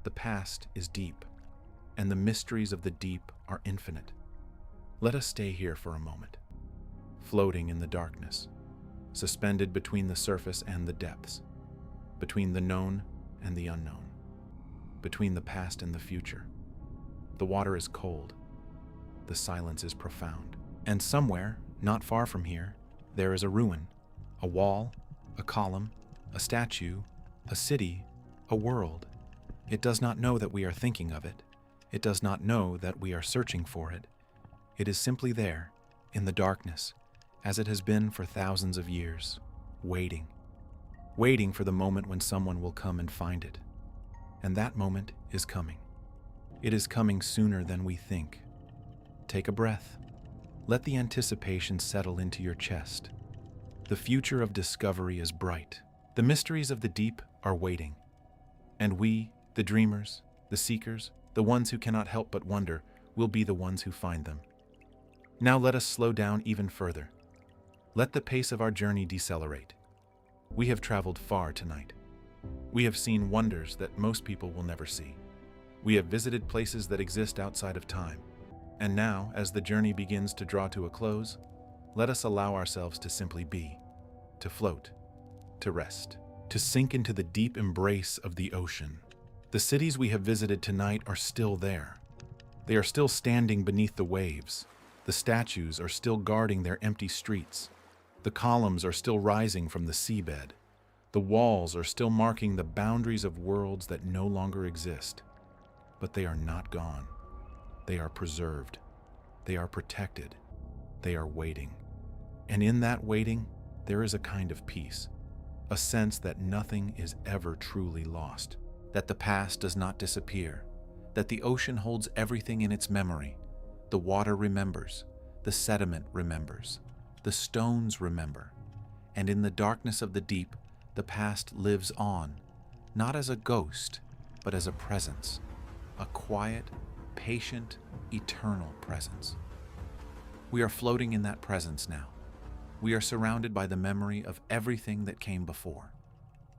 the past is deep, and the mysteries of the deep are infinite. Let us stay here for a moment, floating in the darkness, suspended between the surface and the depths, between the known and the unknown, between the past and the future. The water is cold, the silence is profound, and somewhere, not far from here, there is a ruin, a wall, a column, a statue, a city, a world. It does not know that we are thinking of it. It does not know that we are searching for it. It is simply there, in the darkness, as it has been for thousands of years, waiting. Waiting for the moment when someone will come and find it. And that moment is coming. It is coming sooner than we think. Take a breath. Let the anticipation settle into your chest. The future of discovery is bright. The mysteries of the deep are waiting. And we, the dreamers, the seekers, the ones who cannot help but wonder, will be the ones who find them. Now let us slow down even further. Let the pace of our journey decelerate. We have traveled far tonight. We have seen wonders that most people will never see. We have visited places that exist outside of time. And now, as the journey begins to draw to a close, let us allow ourselves to simply be, to float, to rest, to sink into the deep embrace of the ocean. The cities we have visited tonight are still there. They are still standing beneath the waves. The statues are still guarding their empty streets. The columns are still rising from the seabed. The walls are still marking the boundaries of worlds that no longer exist. But they are not gone. They are preserved. They are protected. They are waiting. And in that waiting, there is a kind of peace, a sense that nothing is ever truly lost, that the past does not disappear, that the ocean holds everything in its memory. The water remembers, the sediment remembers, the stones remember, and in the darkness of the deep, the past lives on, not as a ghost, but as a presence, a quiet, patient, eternal presence. We are floating in that presence now. We are surrounded by the memory of everything that came before.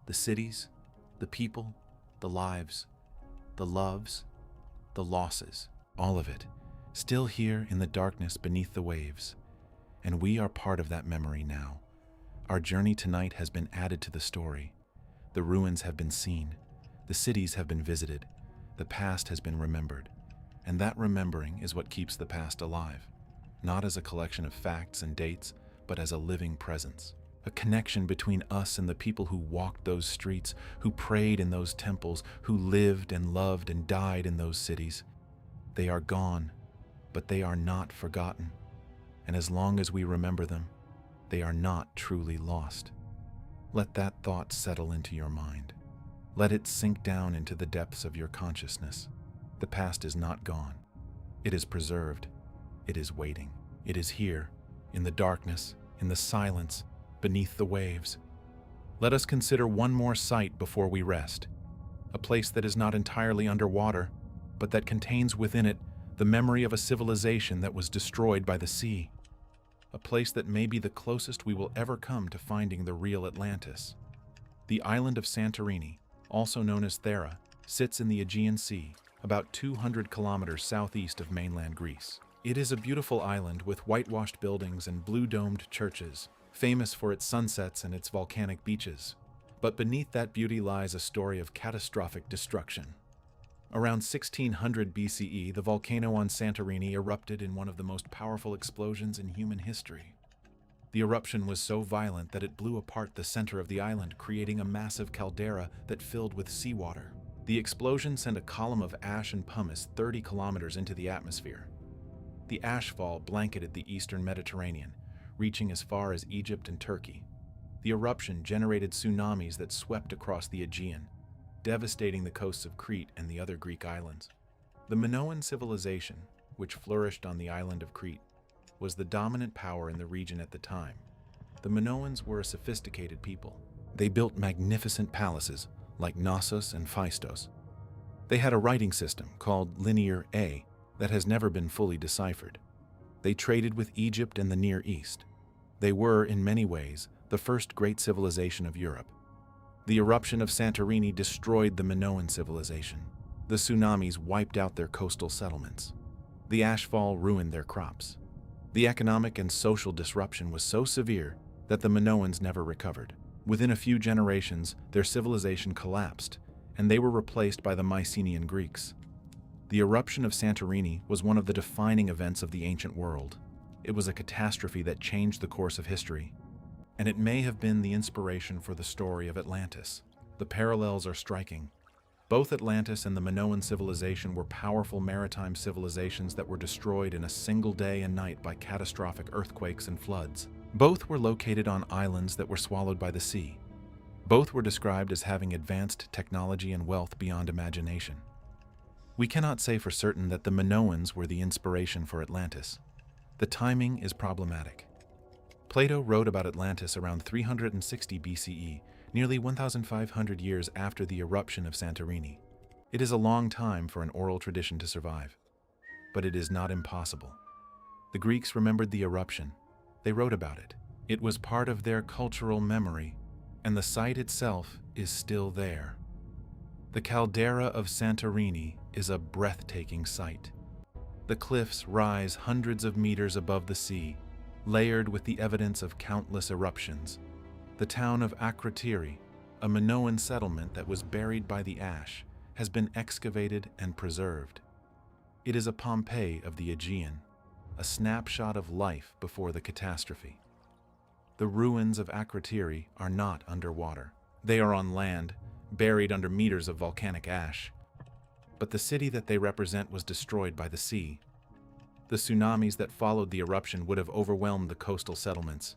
The cities, the people, the lives, the loves, the losses, all of it, still here in the darkness beneath the waves. And we are part of that memory now. Our journey tonight has been added to the story. The ruins have been seen. The cities have been visited. The past has been remembered. And that remembering is what keeps the past alive, not as a collection of facts and dates, but as a living presence, a connection between us and the people who walked those streets, who prayed in those temples, who lived and loved and died in those cities. They are gone, but they are not forgotten. And as long as we remember them, they are not truly lost. Let that thought settle into your mind. Let it sink down into the depths of your consciousness. The past is not gone. It is preserved. It is waiting. It is here, in the darkness, in the silence, beneath the waves. Let us consider one more sight before we rest, a place that is not entirely underwater, but that contains within it the memory of a civilization that was destroyed by the sea, a place that may be the closest we will ever come to finding the real Atlantis. The island of Santorini, also known as Thera, sits in the Aegean Sea, about 200 kilometers southeast of mainland Greece. It is a beautiful island with whitewashed buildings and blue-domed churches, famous for its sunsets and its volcanic beaches. But beneath that beauty lies a story of catastrophic destruction. Around 1600 BCE, the volcano on Santorini erupted in one of the most powerful explosions in human history. The eruption was so violent that it blew apart the center of the island, creating a massive caldera that filled with seawater. The explosion sent a column of ash and pumice 30 kilometers into the atmosphere. The ashfall blanketed the eastern Mediterranean, reaching as far as Egypt and Turkey. The eruption generated tsunamis that swept across the Aegean, devastating the coasts of Crete and the other Greek islands. The Minoan civilization, which flourished on the island of Crete, was the dominant power in the region at the time. The Minoans were a sophisticated people. They built magnificent palaces like Knossos and Phaistos. They had a writing system called Linear A that has never been fully deciphered. They traded with Egypt and the Near East. They were, in many ways, the first great civilization of Europe. The eruption of Santorini destroyed the Minoan civilization. The tsunamis wiped out their coastal settlements. The ashfall ruined their crops. The economic and social disruption was so severe that the Minoans never recovered. Within a few generations, their civilization collapsed, and they were replaced by the Mycenaean Greeks. The eruption of Santorini was one of the defining events of the ancient world. It was a catastrophe that changed the course of history, and it may have been the inspiration for the story of Atlantis. The parallels are striking. Both Atlantis and the Minoan civilization were powerful maritime civilizations that were destroyed in a single day and night by catastrophic earthquakes and floods. Both were located on islands that were swallowed by the sea. Both were described as having advanced technology and wealth beyond imagination. We cannot say for certain that the Minoans were the inspiration for Atlantis. The timing is problematic. Plato wrote about Atlantis around 360 BCE, nearly 1,500 years after the eruption of Santorini. It is a long time for an oral tradition to survive, but it is not impossible. The Greeks remembered the eruption. They wrote about it. It was part of their cultural memory, and the site itself is still there. The caldera of Santorini is a breathtaking sight. The cliffs rise hundreds of meters above the sea, layered with the evidence of countless eruptions. The town of Akrotiri, a Minoan settlement that was buried by the ash, has been excavated and preserved. It is a Pompeii of the Aegean, a snapshot of life before the catastrophe. The ruins of Akrotiri are not underwater. They are on land, buried under meters of volcanic ash. But the city that they represent was destroyed by the sea. The tsunamis that followed the eruption would have overwhelmed the coastal settlements.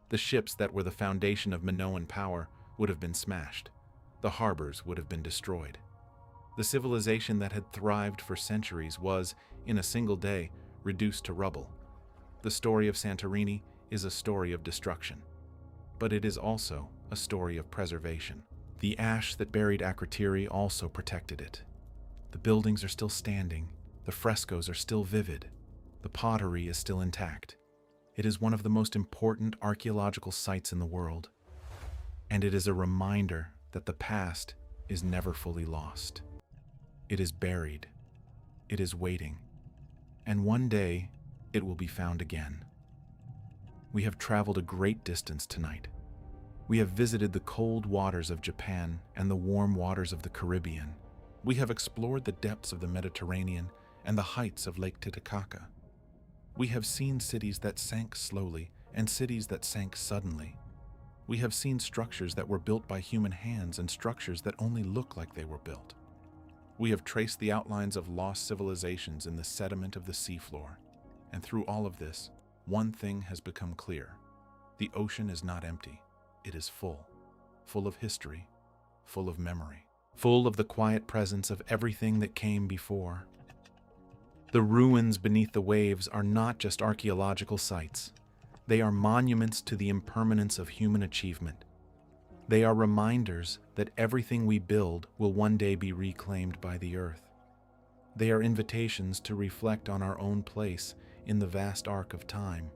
The ships that were the foundation of Minoan power would have been smashed. The harbors would have been destroyed. The civilization that had thrived for centuries was, in a single day, reduced to rubble. The story of Santorini is a story of destruction, but it is also a story of preservation. The ash that buried Akrotiri also protected it. The buildings are still standing, the frescoes are still vivid, the pottery is still intact. It is one of the most important archaeological sites in the world, and it is a reminder that the past is never fully lost. It is buried, it is waiting, and one day it will be found again. We have traveled a great distance tonight. We have visited the cold waters of Japan and the warm waters of the Caribbean. We have explored the depths of the Mediterranean and the heights of Lake Titicaca. We have seen cities that sank slowly and cities that sank suddenly. We have seen structures that were built by human hands and structures that only look like they were built. We have traced the outlines of lost civilizations in the sediment of the seafloor. And through all of this, one thing has become clear. The ocean is not empty. It is full. Full of history. Full of memory. Full of the quiet presence of everything that came before. The ruins beneath the waves are not just archaeological sites. They are monuments to the impermanence of human achievement. They are reminders that everything we build will one day be reclaimed by the earth. They are invitations to reflect on our own place in the vast arc of time.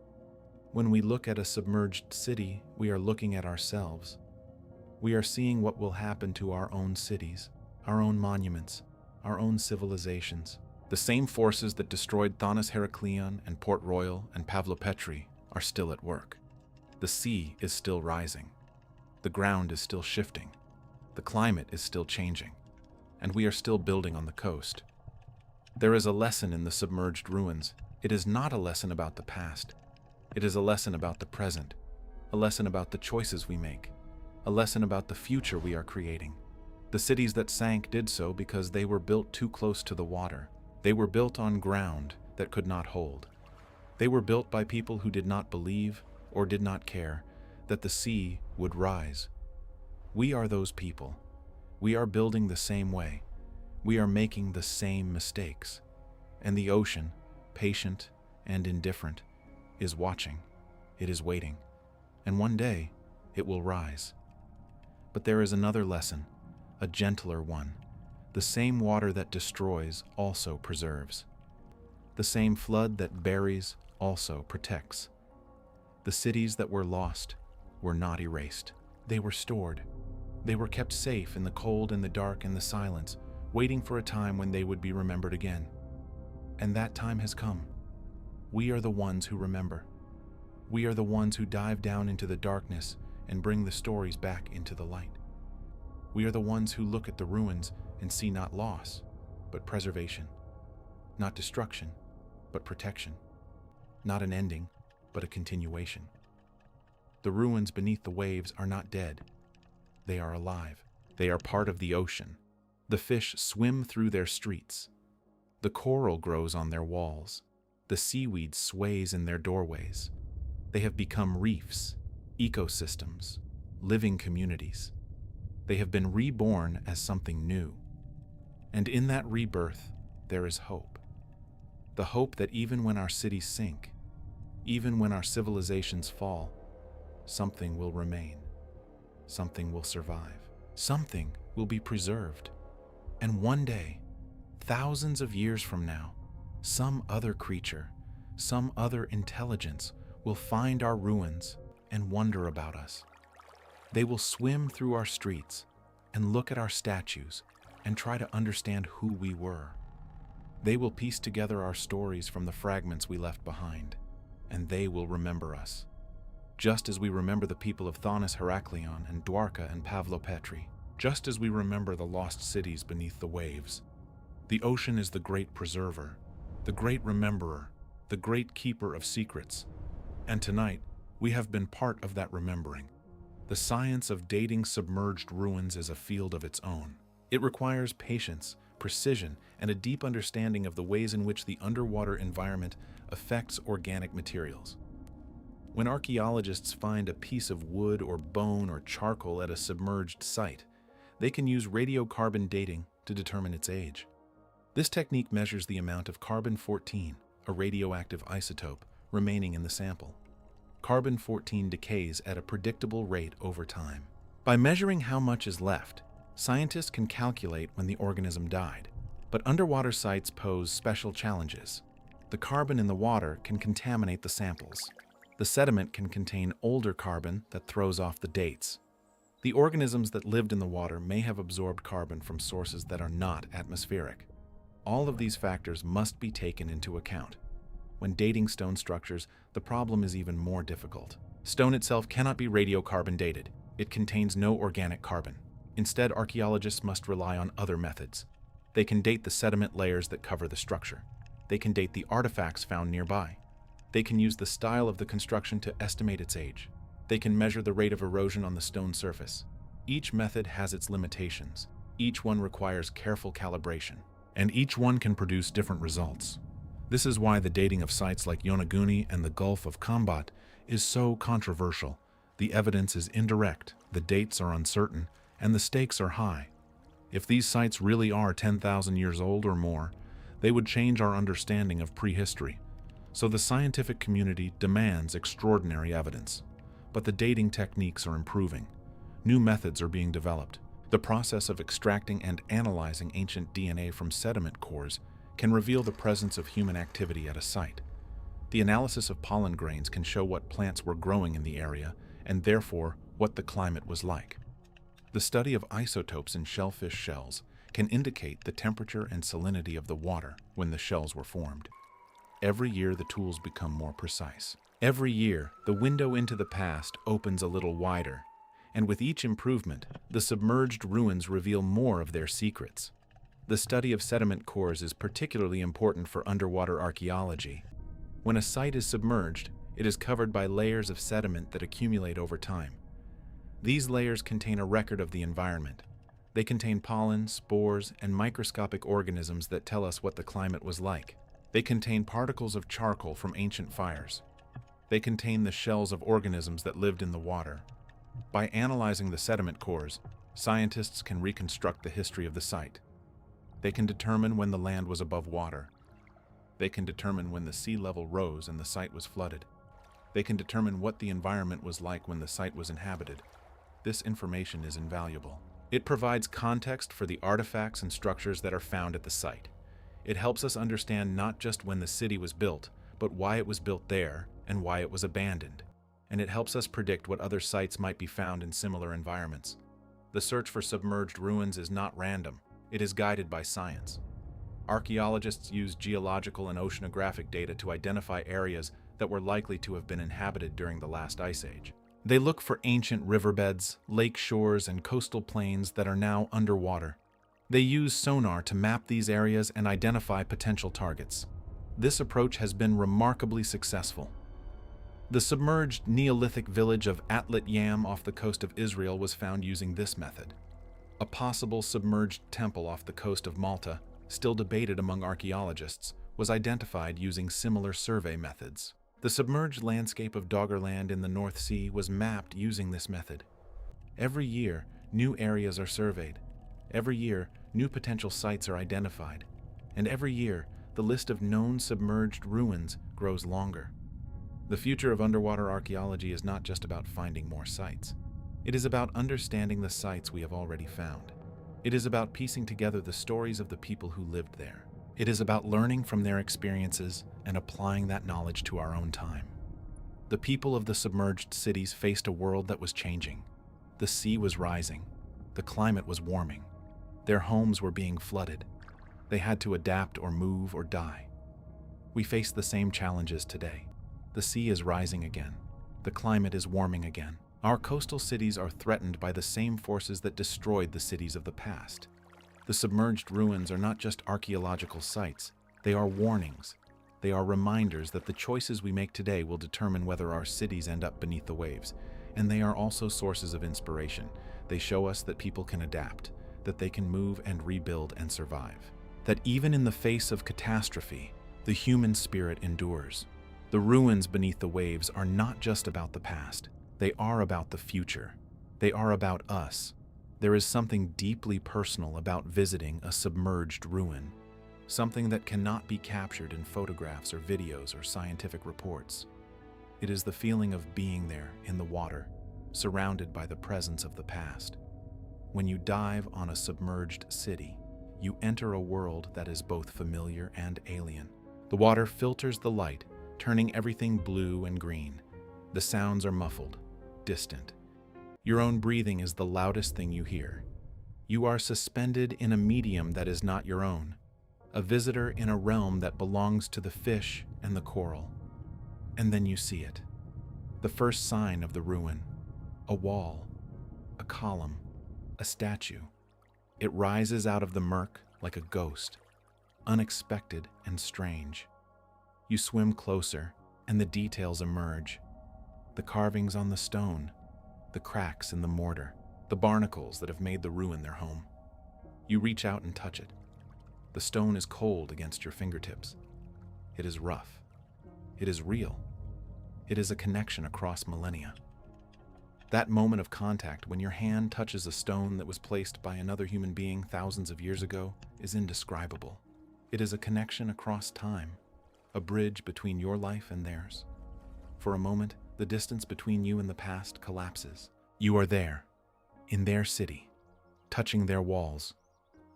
When we look at a submerged city, we are looking at ourselves. We are seeing what will happen to our own cities, our own monuments, our own civilizations. The same forces that destroyed Thonis Heracleion and Port Royal and Pavlopetri are still at work. The sea is still rising. The ground is still shifting. The climate is still changing. And we are still building on the coast. There is a lesson in the submerged ruins. It is not a lesson about the past. It is a lesson about the present, a lesson about the choices we make, a lesson about the future we are creating. The cities that sank did so because they were built too close to the water. They were built on ground that could not hold. They were built by people who did not believe or did not care that the sea would rise. We are those people. We are building the same way. We are making the same mistakes. And the ocean, patient and indifferent, is watching. It is waiting. And one day, it will rise. But there is another lesson, a gentler one. The same water that destroys also preserves. The same flood that buries also protects. The cities that were lost were not erased. They were stored. They were kept safe in the cold and the dark and the silence, waiting for a time when they would be remembered again. And that time has come. We are the ones who remember. We are the ones who dive down into the darkness and bring the stories back into the light. We are the ones who look at the ruins and see not loss, but preservation. Not destruction, but protection. Not an ending, but a continuation. The ruins beneath the waves are not dead. They are alive. They are part of the ocean. The fish swim through their streets. The coral grows on their walls. The seaweed sways in their doorways. They have become reefs, ecosystems, living communities. They have been reborn as something new. And in that rebirth, there is hope. The hope that even when our cities sink, even when our civilizations fall, something will remain. Something will survive. Something will be preserved. And one day, thousands of years from now, some other creature, some other intelligence will find our ruins and wonder about us. They will swim through our streets and look at our statues and try to understand who we were. They will piece together our stories from the fragments we left behind, and they will remember us, just as we remember the people of Thonis Heracleion and Dwarka and Pavlopetri, just as we remember the lost cities beneath the waves. The ocean is the great preserver, the great rememberer, the great keeper of secrets. And tonight, We have been part of that remembering. The science of dating submerged ruins is a field of its own. It requires patience, precision, and a deep understanding of the ways in which the underwater environment affects organic materials. When archaeologists find a piece of wood or bone or charcoal at a submerged site, they can use radiocarbon dating to determine its age. This technique measures the amount of carbon-14, a radioactive isotope, remaining in the sample. Carbon-14 decays at a predictable rate over time. By measuring how much is left, scientists can calculate when the organism died. But underwater sites pose special challenges. The carbon in the water can contaminate the samples. The sediment can contain older carbon that throws off the dates. The organisms that lived in the water may have absorbed carbon from sources that are not atmospheric. All of these factors must be taken into account. When dating stone structures, the problem is even more difficult. Stone itself cannot be radiocarbon dated. It contains no organic carbon. Instead, archaeologists must rely on other methods. They can date the sediment layers that cover the structure. They can date the artifacts found nearby. They can use the style of the construction to estimate its age. They can measure the rate of erosion on the stone surface. Each method has its limitations. Each one requires careful calibration, and each one can produce different results. This is why the dating of sites like Yonaguni and the Gulf of Combat is so controversial. The evidence is indirect, the dates are uncertain, and the stakes are high. If these sites really are 10,000 years old or more, they would change our understanding of prehistory. So the scientific community demands extraordinary evidence. But the dating techniques are improving. New methods are being developed. The process of extracting and analyzing ancient DNA from sediment cores can reveal the presence of human activity at a site. The analysis of pollen grains can show what plants were growing in the area, and therefore what the climate was like. The study of isotopes in shellfish shells can indicate the temperature and salinity of the water when the shells were formed. Every year, the tools become more precise. Every year, the window into the past opens a little wider, and with each improvement, the submerged ruins reveal more of their secrets. The study of sediment cores is particularly important for underwater archaeology. When a site is submerged, it is covered by layers of sediment that accumulate over time. These layers contain a record of the environment. They contain pollen, spores, and microscopic organisms that tell us what the climate was like. They contain particles of charcoal from ancient fires. They contain the shells of organisms that lived in the water. By analyzing the sediment cores, scientists can reconstruct the history of the site. They can determine when the land was above water. They can determine when the sea level rose and the site was flooded. They can determine what the environment was like when the site was inhabited. This information is invaluable. It provides context for the artifacts and structures that are found at the site. It helps us understand not just when the city was built, but why it was built there and why it was abandoned. And it helps us predict what other sites might be found in similar environments. The search for submerged ruins is not random. It is guided by science. Archaeologists use geological and oceanographic data to identify areas that were likely to have been inhabited during the last ice age. They look for ancient riverbeds, lake shores, and coastal plains that are now underwater. They use sonar to map these areas and identify potential targets. This approach has been remarkably successful. The submerged Neolithic village of Atlit Yam off the coast of Israel was found using this method. A possible submerged temple off the coast of Malta, still debated among archaeologists, was identified using similar survey methods. The submerged landscape of Doggerland in the North Sea was mapped using this method. Every year, new areas are surveyed. Every year, new potential sites are identified. And every year, the list of known submerged ruins grows longer. The future of underwater archaeology is not just about finding more sites. It is about understanding the sites we have already found. It is about piecing together the stories of the people who lived there. It is about learning from their experiences and applying that knowledge to our own time. The people of the submerged cities faced a world that was changing. The sea was rising. The climate was warming. Their homes were being flooded. They had to adapt or move or die. We face the same challenges today. The sea is rising again. The climate is warming again. Our coastal cities are threatened by the same forces that destroyed the cities of the past. The submerged ruins are not just archaeological sites. They are warnings. They are reminders that the choices we make today will determine whether our cities end up beneath the waves. And they are also sources of inspiration. They show us that people can adapt, that they can move and rebuild and survive. That even in the face of catastrophe, the human spirit endures. The ruins beneath the waves are not just about the past. They are about the future. They are about us. There is something deeply personal about visiting a submerged ruin. Something that cannot be captured in photographs or videos or scientific reports. It is the feeling of being there in the water, surrounded by the presence of the past. When you dive on a submerged city, you enter a world that is both familiar and alien. The water filters the light, turning everything blue and green. The sounds are muffled, distant. Your own breathing is the loudest thing you hear. You are suspended in a medium that is not your own, a visitor in a realm that belongs to the fish and the coral. And then you see it. The first sign of the ruin. A wall, a column, a statue. It rises out of the murk like a ghost, unexpected and strange. You swim closer, and the details emerge. The carvings on the stone, the cracks in the mortar, the barnacles that have made the ruin their home. You reach out and touch it. The stone is cold against your fingertips. It is rough. It is real. It is a connection across millennia. That moment of contact when your hand touches a stone that was placed by another human being thousands of years ago is indescribable. It is a connection across time, a bridge between your life and theirs. For a moment, the distance between you and the past collapses. You are there, in their city, touching their walls,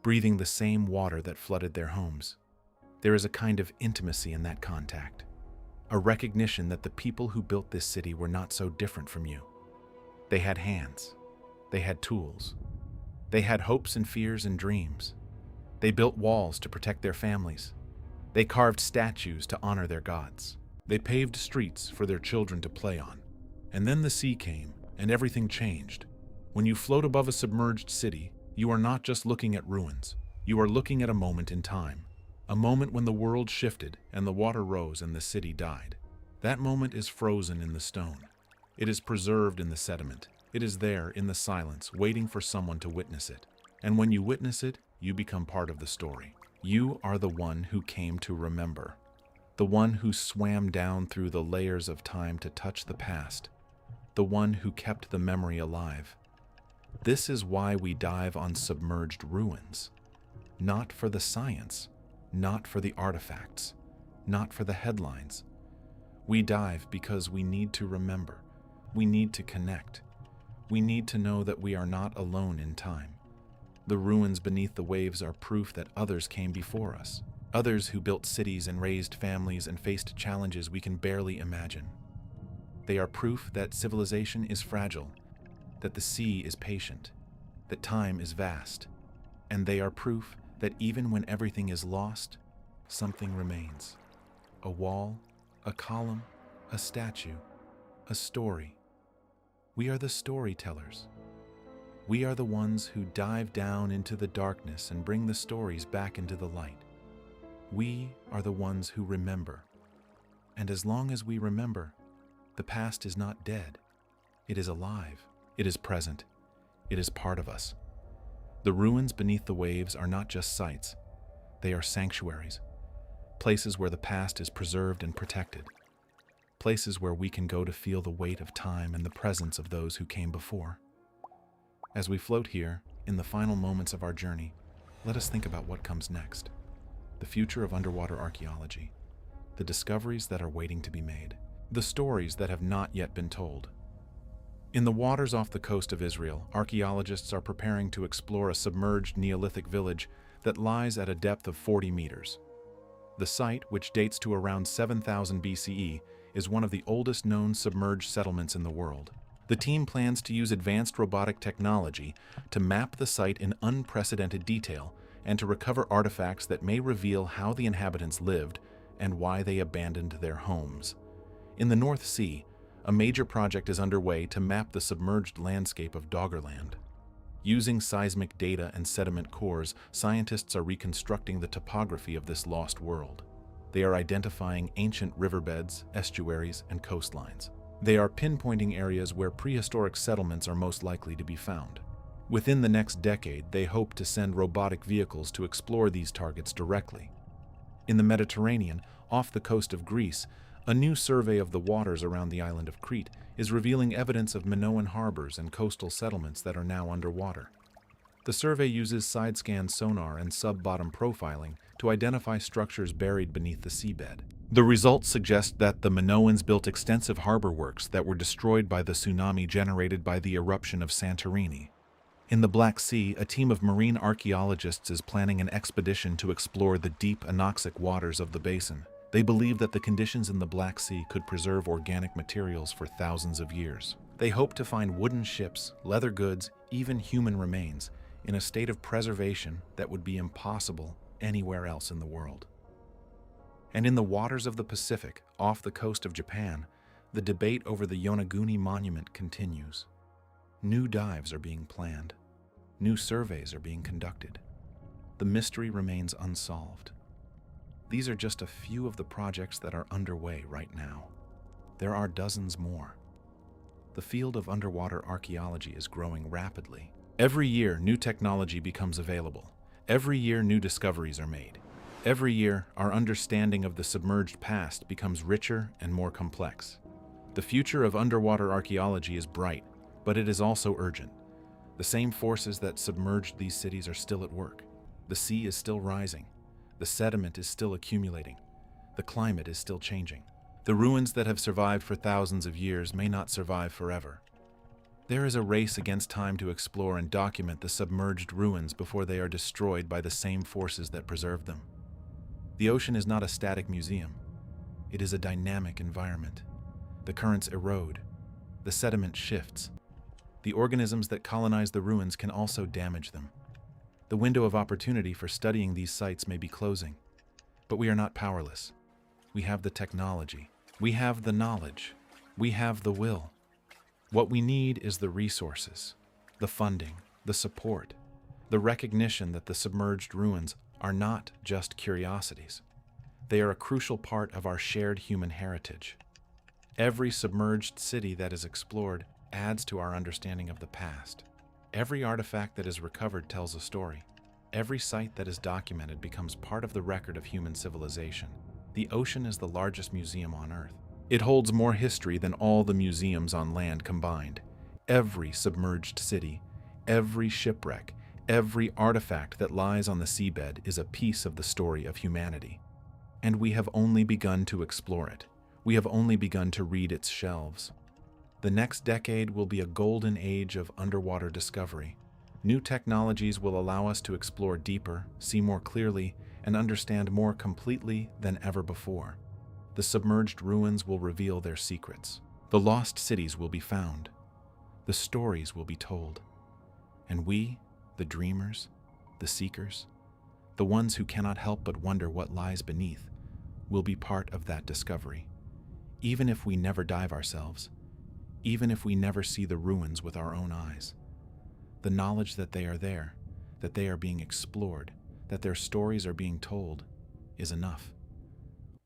breathing the same water that flooded their homes. There is a kind of intimacy in that contact, a recognition that the people who built this city were not so different from you. They had hands. They had tools. They had hopes and fears and dreams. They built walls to protect their families. They carved statues to honor their gods. They paved streets for their children to play on. And then the sea came, and everything changed. When you float above a submerged city, you are not just looking at ruins. You are looking at a moment in time. A moment when the world shifted, and the water rose, and the city died. That moment is frozen in the stone. It is preserved in the sediment. It is there in the silence, waiting for someone to witness it. And when you witness it, you become part of the story. You are the one who came to remember. The one who swam down through the layers of time to touch the past. The one who kept the memory alive. This is why we dive on submerged ruins. Not for the science, not for the artifacts, not for the headlines. We dive because we need to remember. We need to connect. We need to know that we are not alone in time. The ruins beneath the waves are proof that others came before us. Others who built cities and raised families and faced challenges we can barely imagine. They are proof that civilization is fragile, that the sea is patient, that time is vast. And they are proof that even when everything is lost, something remains. A wall, a column, a statue, a story. We are the storytellers. We are the ones who dive down into the darkness and bring the stories back into the light. We are the ones who remember. And as long as we remember, the past is not dead. It is alive. It is present. It is part of us. The ruins beneath the waves are not just sites. They are sanctuaries, places where the past is preserved and protected. Places where we can go to feel the weight of time and the presence of those who came before. As we float here, in the final moments of our journey, let us think about what comes next. The future of underwater archaeology. The discoveries that are waiting to be made. The stories that have not yet been told. In the waters off the coast of Israel, archaeologists are preparing to explore a submerged Neolithic village that lies at a depth of 40 meters. The site, which dates to around 7000 BCE, is one of the oldest known submerged settlements in the world. The team plans to use advanced robotic technology to map the site in unprecedented detail and to recover artifacts that may reveal how the inhabitants lived and why they abandoned their homes. In the North Sea, a major project is underway to map the submerged landscape of Doggerland. Using seismic data and sediment cores, scientists are reconstructing the topography of this lost world. They are identifying ancient riverbeds, estuaries, and coastlines. They are pinpointing areas where prehistoric settlements are most likely to be found. Within the next decade, they hope to send robotic vehicles to explore these targets directly. In the Mediterranean, off the coast of Greece, a new survey of the waters around the island of Crete is revealing evidence of Minoan harbors and coastal settlements that are now underwater. The survey uses side-scan sonar and sub-bottom profiling to identify structures buried beneath the seabed. The results suggest that the Minoans built extensive harbor works that were destroyed by the tsunami generated by the eruption of Santorini. In the Black Sea, a team of marine archaeologists is planning an expedition to explore the deep anoxic waters of the basin. They believe that the conditions in the Black Sea could preserve organic materials for thousands of years. They hope to find wooden ships, leather goods, even human remains, in a state of preservation that would be impossible anywhere else in the world. And in the waters of the Pacific, off the coast of Japan, the debate over the Yonaguni Monument continues. New dives are being planned. New surveys are being conducted. The mystery remains unsolved. These are just a few of the projects that are underway right now. There are dozens more. The field of underwater archaeology is growing rapidly. Every year, new technology becomes available. Every year, new discoveries are made. Every year, our understanding of the submerged past becomes richer and more complex. The future of underwater archaeology is bright, but it is also urgent. The same forces that submerged these cities are still at work. The sea is still rising. The sediment is still accumulating. The climate is still changing. The ruins that have survived for thousands of years may not survive forever. There is a race against time to explore and document the submerged ruins before they are destroyed by the same forces that preserved them. The ocean is not a static museum. It is a dynamic environment. The currents erode. The sediment shifts. The organisms that colonize the ruins can also damage them. The window of opportunity for studying these sites may be closing, but we are not powerless. We have the technology. We have the knowledge. We have the will. What we need is the resources, the funding, the support, the recognition that the submerged ruins are not just curiosities. They are a crucial part of our shared human heritage. Every submerged city that is explored adds to our understanding of the past. Every artifact that is recovered tells a story. Every site that is documented becomes part of the record of human civilization. The ocean is the largest museum on Earth. It holds more history than all the museums on land combined. Every submerged city, every shipwreck, every artifact that lies on the seabed is a piece of the story of humanity. And we have only begun to explore it. We have only begun to read its shelves. The next decade will be a golden age of underwater discovery. New technologies will allow us to explore deeper, see more clearly, and understand more completely than ever before. The submerged ruins will reveal their secrets. The lost cities will be found. The stories will be told. And we, the dreamers, the seekers, the ones who cannot help but wonder what lies beneath, will be part of that discovery. Even if we never dive ourselves, even if we never see the ruins with our own eyes, the knowledge that they are there, that they are being explored, that their stories are being told, is enough.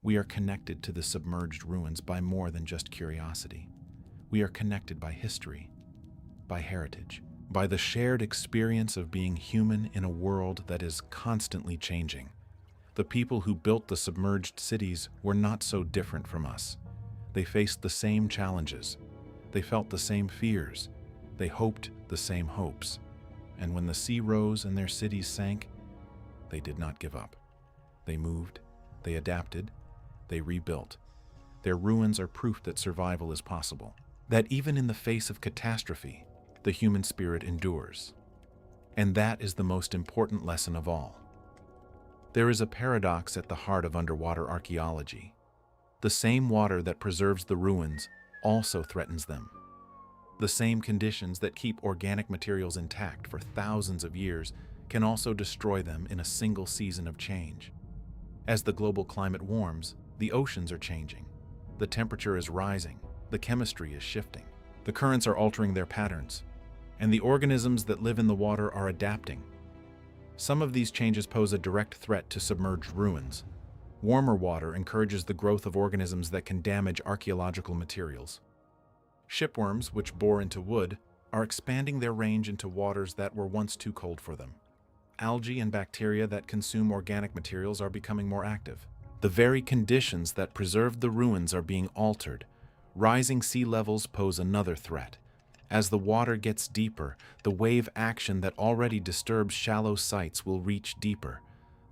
We are connected to the submerged ruins by more than just curiosity. We are connected by history, by heritage, by the shared experience of being human in a world that is constantly changing. The people who built the submerged cities were not so different from us. They faced the same challenges. They felt the same fears. They hoped the same hopes. And when the sea rose and their cities sank, they did not give up. They moved, they adapted, they rebuilt. Their ruins are proof that survival is possible, that even in the face of catastrophe, the human spirit endures. And that is the most important lesson of all. There is a paradox at the heart of underwater archaeology. The same water that preserves the ruins also threatens them. The same conditions that keep organic materials intact for thousands of years can also destroy them in a single season of change. As the global climate warms, the oceans are changing. The temperature is rising. The chemistry is shifting. The currents are altering their patterns. And the organisms that live in the water are adapting. Some of these changes pose a direct threat to submerged ruins. Warmer water encourages the growth of organisms that can damage archaeological materials. Shipworms, which bore into wood, are expanding their range into waters that were once too cold for them. Algae and bacteria that consume organic materials are becoming more active. The very conditions that preserved the ruins are being altered. Rising sea levels pose another threat. As the water gets deeper, the wave action that already disturbs shallow sites will reach deeper.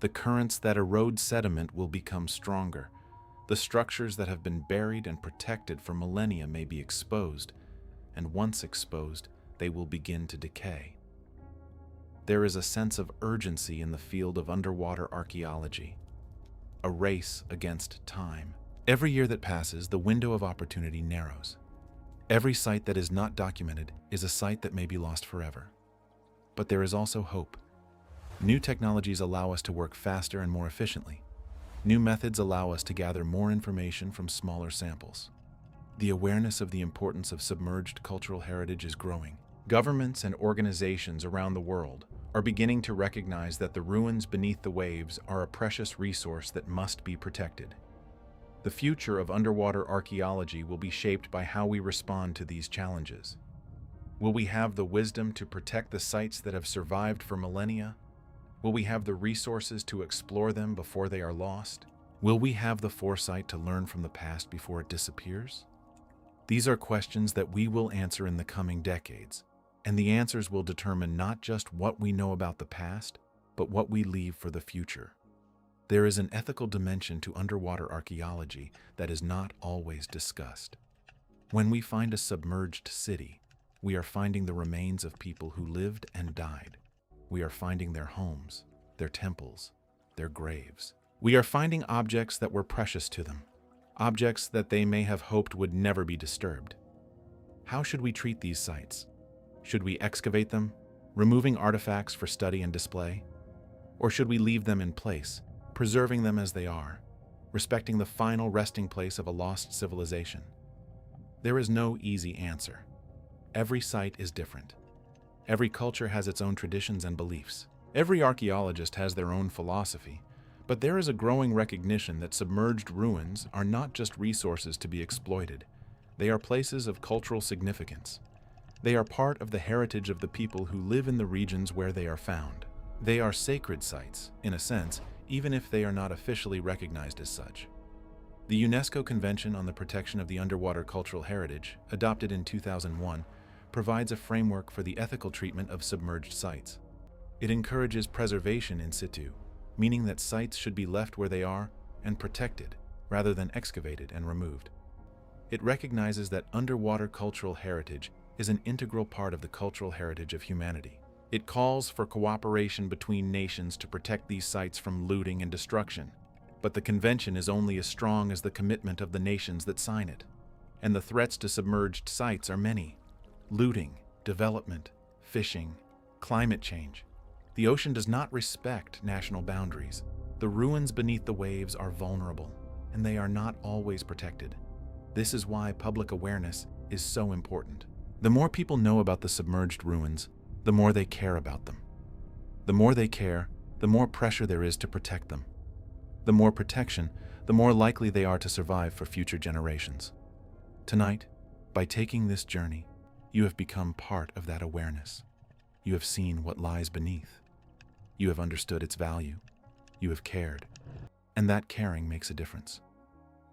The currents that erode sediment will become stronger. The structures that have been buried and protected for millennia may be exposed, and once exposed, they will begin to decay. There is a sense of urgency in the field of underwater archaeology, a race against time. Every year that passes, the window of opportunity narrows. Every site that is not documented is a site that may be lost forever. But there is also hope. New technologies allow us to work faster and more efficiently. New methods allow us to gather more information from smaller samples. The awareness of the importance of submerged cultural heritage is growing. Governments and organizations around the world are beginning to recognize that the ruins beneath the waves are a precious resource that must be protected. The future of underwater archaeology will be shaped by how we respond to these challenges. Will we have the wisdom to protect the sites that have survived for millennia? Will we have the resources to explore them before they are lost? Will we have the foresight to learn from the past before it disappears? These are questions that we will answer in the coming decades, and the answers will determine not just what we know about the past, but what we leave for the future. There is an ethical dimension to underwater archaeology that is not always discussed. When we find a submerged city, we are finding the remains of people who lived and died. We are finding their homes, their temples, their graves. We are finding objects that were precious to them, objects that they may have hoped would never be disturbed. How should we treat these sites? Should we excavate them, removing artifacts for study and display? Or should we leave them in place, preserving them as they are, respecting the final resting place of a lost civilization? There is no easy answer. Every site is different. Every culture has its own traditions and beliefs. Every archaeologist has their own philosophy, but there is a growing recognition that submerged ruins are not just resources to be exploited. They are places of cultural significance. They are part of the heritage of the people who live in the regions where they are found. They are sacred sites, in a sense, even if they are not officially recognized as such. The UNESCO Convention on the Protection of the Underwater Cultural Heritage, adopted in 2001, provides a framework for the ethical treatment of submerged sites. It encourages preservation in situ, meaning that sites should be left where they are and protected, rather than excavated and removed. It recognizes that underwater cultural heritage is an integral part of the cultural heritage of humanity. It calls for cooperation between nations to protect these sites from looting and destruction. But the convention is only as strong as the commitment of the nations that sign it. And the threats to submerged sites are many. Looting, development, fishing, climate change. The ocean does not respect national boundaries. The ruins beneath the waves are vulnerable, and they are not always protected. This is why public awareness is so important. The more people know about the submerged ruins, the more they care about them. The more they care, the more pressure there is to protect them. The more protection, the more likely they are to survive for future generations. Tonight, by taking this journey, you have become part of that awareness. You have seen what lies beneath. You have understood its value. You have cared. And that caring makes a difference.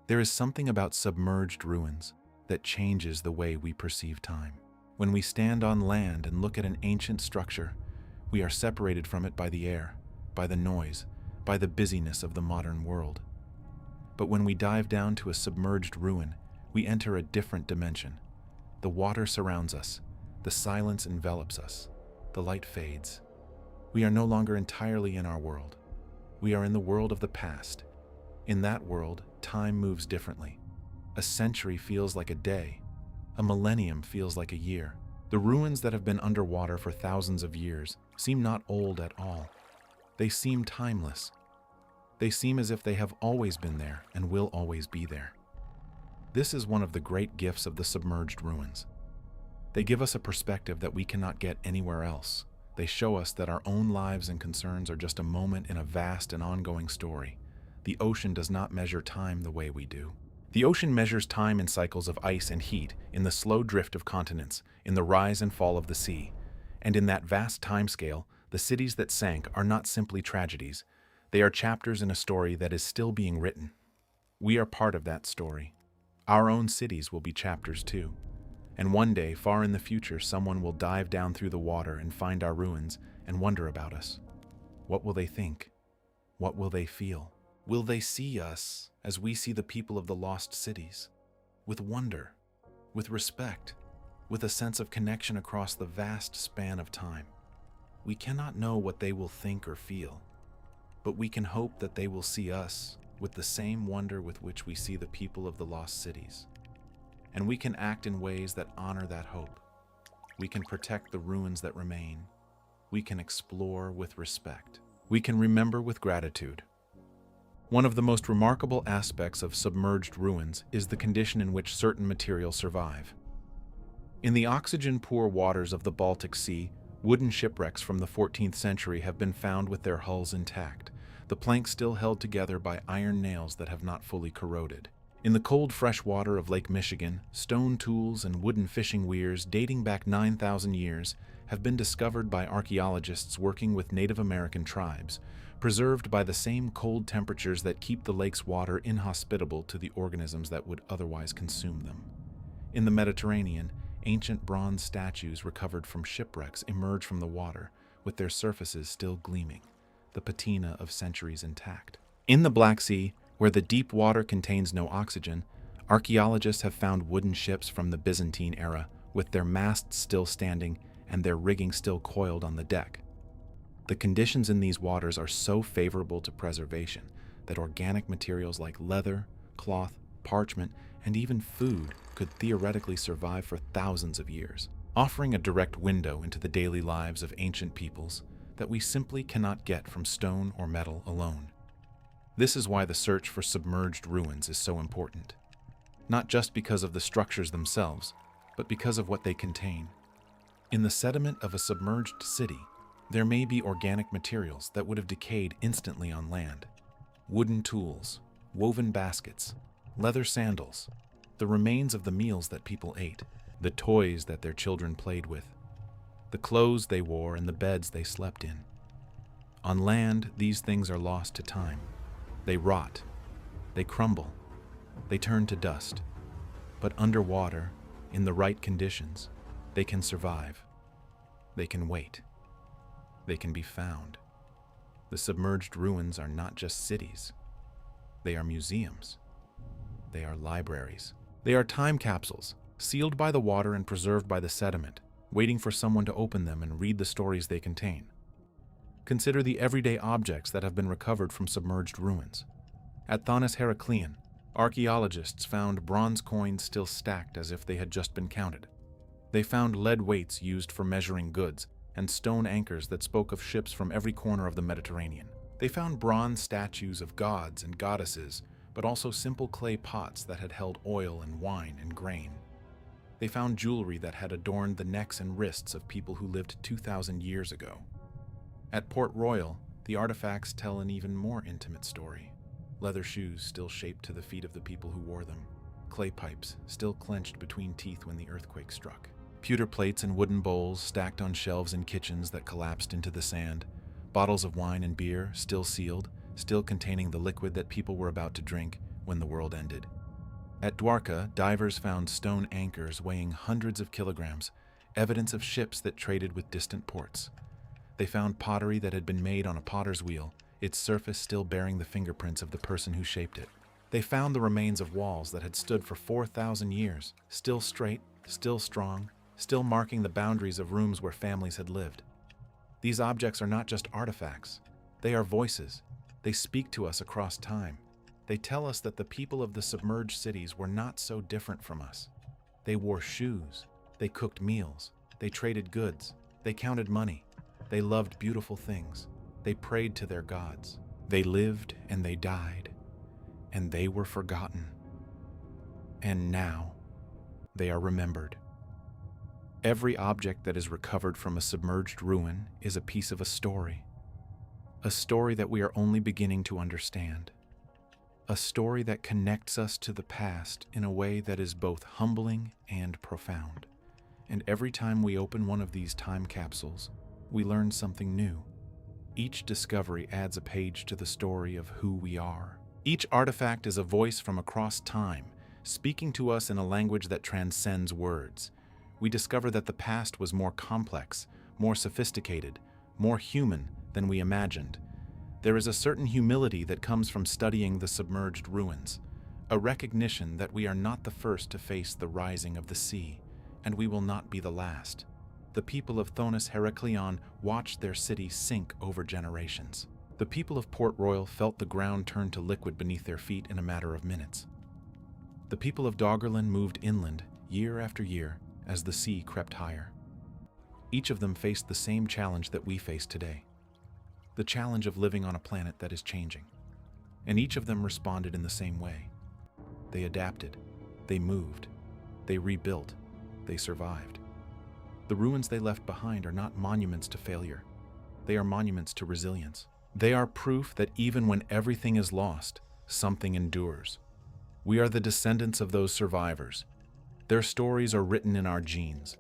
There is something about submerged ruins that changes the way we perceive time. When we stand on land and look at an ancient structure, we are separated from it by the air, by the noise, by the busyness of the modern world. But when we dive down to a submerged ruin, we enter a different dimension. The water surrounds us, the silence envelops us, the light fades. We are no longer entirely in our world. We are in the world of the past. In that world, time moves differently. A century feels like a day. A millennium feels like a year. The ruins that have been underwater for thousands of years seem not old at all. They seem timeless. They seem as if they have always been there and will always be there. This is one of the great gifts of the submerged ruins. They give us a perspective that we cannot get anywhere else. They show us that our own lives and concerns are just a moment in a vast and ongoing story. the ocean does not measure time the way we do. The ocean measures time in cycles of ice and heat, in the slow drift of continents, in the rise and fall of the sea. And in that vast timescale, the cities that sank are not simply tragedies. They are chapters in a story that is still being written. We are part of that story. Our own cities will be chapters too. And one day, far in the future, someone will dive down through the water and find our ruins and wonder about us. What will they think? What will they feel? Will they see us as we see the people of the lost cities? With wonder, with respect, with a sense of connection across the vast span of time. We cannot know what they will think or feel, but we can hope that they will see us with the same wonder with which we see the people of the lost cities. And we can act in ways that honor that hope. We can protect the ruins that remain. We can explore with respect. We can remember with gratitude. One of the most remarkable aspects of submerged ruins is the condition in which certain materials survive. In the oxygen-poor waters of the Baltic Sea, wooden shipwrecks from the 14th century have been found with their hulls intact, the planks still held together by iron nails that have not fully corroded. In the cold fresh water of Lake Michigan, stone tools and wooden fishing weirs dating back 9,000 years have been discovered by archaeologists working with Native American tribes, preserved by the same cold temperatures that keep the lake's water inhospitable to the organisms that would otherwise consume them. In the Mediterranean, ancient bronze statues recovered from shipwrecks emerge from the water, with their surfaces still gleaming, the patina of centuries intact. In the Black Sea, where the deep water contains no oxygen, archaeologists have found wooden ships from the Byzantine era, with their masts still standing and their rigging still coiled on the deck. The conditions in these waters are so favorable to preservation that organic materials like leather, cloth, parchment, and even food could theoretically survive for thousands of years, offering a direct window into the daily lives of ancient peoples that we simply cannot get from stone or metal alone. This is why the search for submerged ruins is so important, not just because of the structures themselves, but because of what they contain. In the sediment of a submerged city, there may be organic materials that would have decayed instantly on land. Wooden tools, woven baskets, leather sandals, the remains of the meals that people ate, the toys that their children played with, the clothes they wore and the beds they slept in. On land, these things are lost to time. They rot, they crumble, they turn to dust. But underwater, in the right conditions, they can survive. They can wait. They can be found. The submerged ruins are not just cities. They are museums. They are libraries. They are time capsules, sealed by the water and preserved by the sediment, waiting for someone to open them and read the stories they contain. Consider the everyday objects that have been recovered from submerged ruins. At Thonis Heraclean, archaeologists found bronze coins still stacked as if they had just been counted. They found lead weights used for measuring goods, and stone anchors that spoke of ships from every corner of the Mediterranean. They found bronze statues of gods and goddesses, but also simple clay pots that had held oil and wine and grain. They found jewelry that had adorned the necks and wrists of people who lived 2,000 years ago. At Port Royal, the artifacts tell an even more intimate story. Leather shoes still shaped to the feet of the people who wore them. Clay pipes still clenched between teeth when the earthquake struck. Pewter plates and wooden bowls stacked on shelves in kitchens that collapsed into the sand. Bottles of wine and beer still sealed, still containing the liquid that people were about to drink when the world ended. At Dwarka, divers found stone anchors weighing hundreds of kilograms, evidence of ships that traded with distant ports. They found pottery that had been made on a potter's wheel, its surface still bearing the fingerprints of the person who shaped it. They found the remains of walls that had stood for 4,000 years, still straight, still strong, still marking the boundaries of rooms where families had lived. These objects are not just artifacts. They are voices. They speak to us across time. They tell us that the people of the submerged cities were not so different from us. They wore shoes. They cooked meals. They traded goods. They counted money. They loved beautiful things. They prayed to their gods. They lived and they died. And they were forgotten. And now, they are remembered. Every object that is recovered from a submerged ruin is a piece of a story that we are only beginning to understand. a story that connects us to the past in a way that is both humbling and profound. And every time we open one of these time capsules, we learn something new. Each discovery adds a page to the story of who we are. Each artifact is a voice from across time, speaking to us in a language that transcends words. We discover that the past was more complex, more sophisticated, more human than we imagined. There is a certain humility that comes from studying the submerged ruins, a recognition that we are not the first to face the rising of the sea, and we will not be the last. The people of Thonis Heraklion watched their city sink over generations. The people of Port Royal felt the ground turn to liquid beneath their feet in a matter of minutes. The people of Doggerland moved inland year after year as the sea crept higher. Each of them faced the same challenge that we face today, the challenge of living on a planet that is changing. And each of them responded in the same way. They adapted, they moved, they rebuilt, they survived. The ruins they left behind are not monuments to failure. They are monuments to resilience. They are proof that even when everything is lost, something endures. We are the descendants of those survivors. Their stories are written in our genes.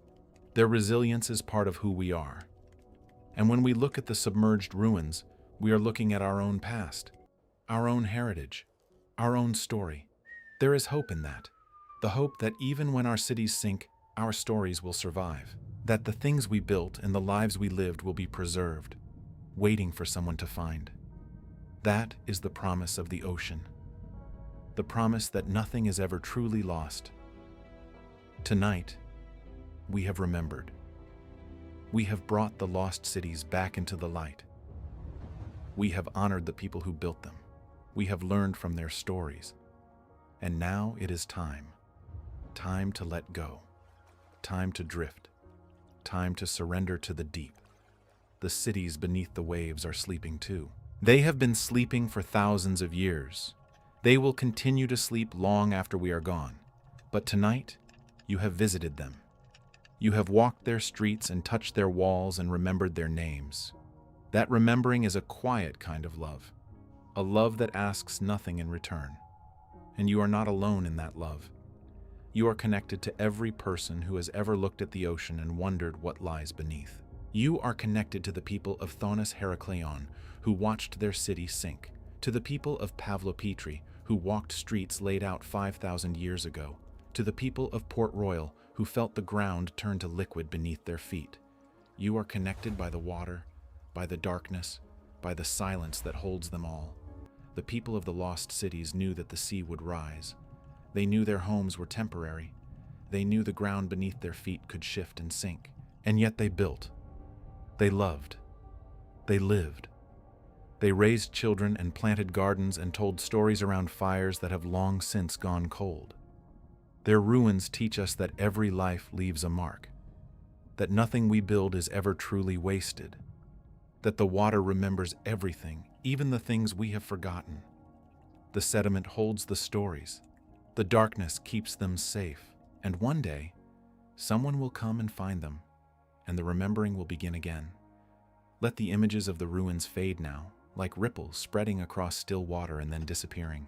Their resilience is part of who we are. And when we look at the submerged ruins, we are looking at our own past, our own heritage, our own story. There is hope in that. The hope that even when our cities sink, our stories will survive. That the things we built and the lives we lived will be preserved, waiting for someone to find. That is the promise of the ocean. The promise that nothing is ever truly lost. Tonight, we have remembered. We have brought the lost cities back into the light. We have honored the people who built them. We have learned from their stories. And now it is time. Time to let go. Time to drift. Time to surrender to the deep. The cities beneath the waves are sleeping too. They have been sleeping for thousands of years. They will continue to sleep long after we are gone. But tonight, you have visited them. You have walked their streets and touched their walls and remembered their names. That remembering is a quiet kind of love, a love that asks nothing in return. And you are not alone in that love. You are connected to every person who has ever looked at the ocean and wondered what lies beneath. You are connected to the people of Thonis Heraklion, who watched their city sink, to the people of Pavlopetri, who walked streets laid out 5,000 years ago, to the people of Port Royal, who felt the ground turn to liquid beneath their feet. You are connected by the water, by the darkness, by the silence that holds them all. The people of the lost cities knew that the sea would rise. They knew their homes were temporary. They knew the ground beneath their feet could shift and sink. And yet they built. They loved. They lived. They raised children and planted gardens and told stories around fires that have long since gone cold. Their ruins teach us that every life leaves a mark, that nothing we build is ever truly wasted, that the water remembers everything, even the things we have forgotten. The sediment holds the stories. The darkness keeps them safe. And one day, someone will come and find them, and the remembering will begin again. Let the images of the ruins fade now, like ripples spreading across still water and then disappearing.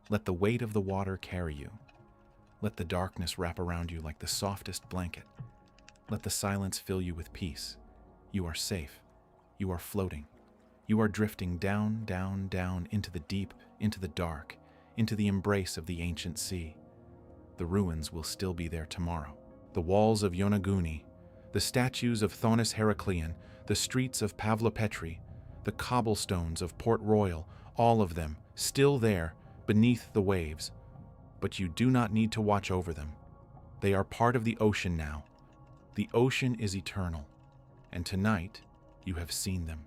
Let the weight of the water carry you. Let the darkness wrap around you like the softest blanket. Let the silence fill you with peace. You are safe. You are floating. You are drifting down, down, down into the deep, into the dark, into the embrace of the ancient sea. The ruins will still be there tomorrow. The walls of Yonaguni, the statues of Thonis Heraklion, the streets of Pavlopetri, the cobblestones of Port Royal, all of them still there beneath the waves. But you do not need to watch over them. They are part of the ocean now. The ocean is eternal, and tonight you have seen them.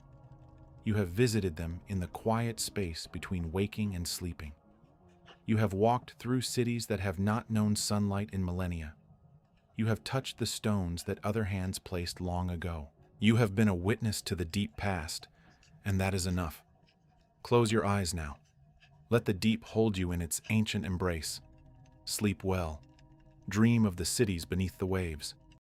You have visited them in the quiet space between waking and sleeping. You have walked through cities that have not known sunlight in millennia. You have touched the stones that other hands placed long ago. You have been a witness to the deep past, and that is enough. Close your eyes now. Let the deep hold you in its ancient embrace. Sleep well. Dream of the cities beneath the waves.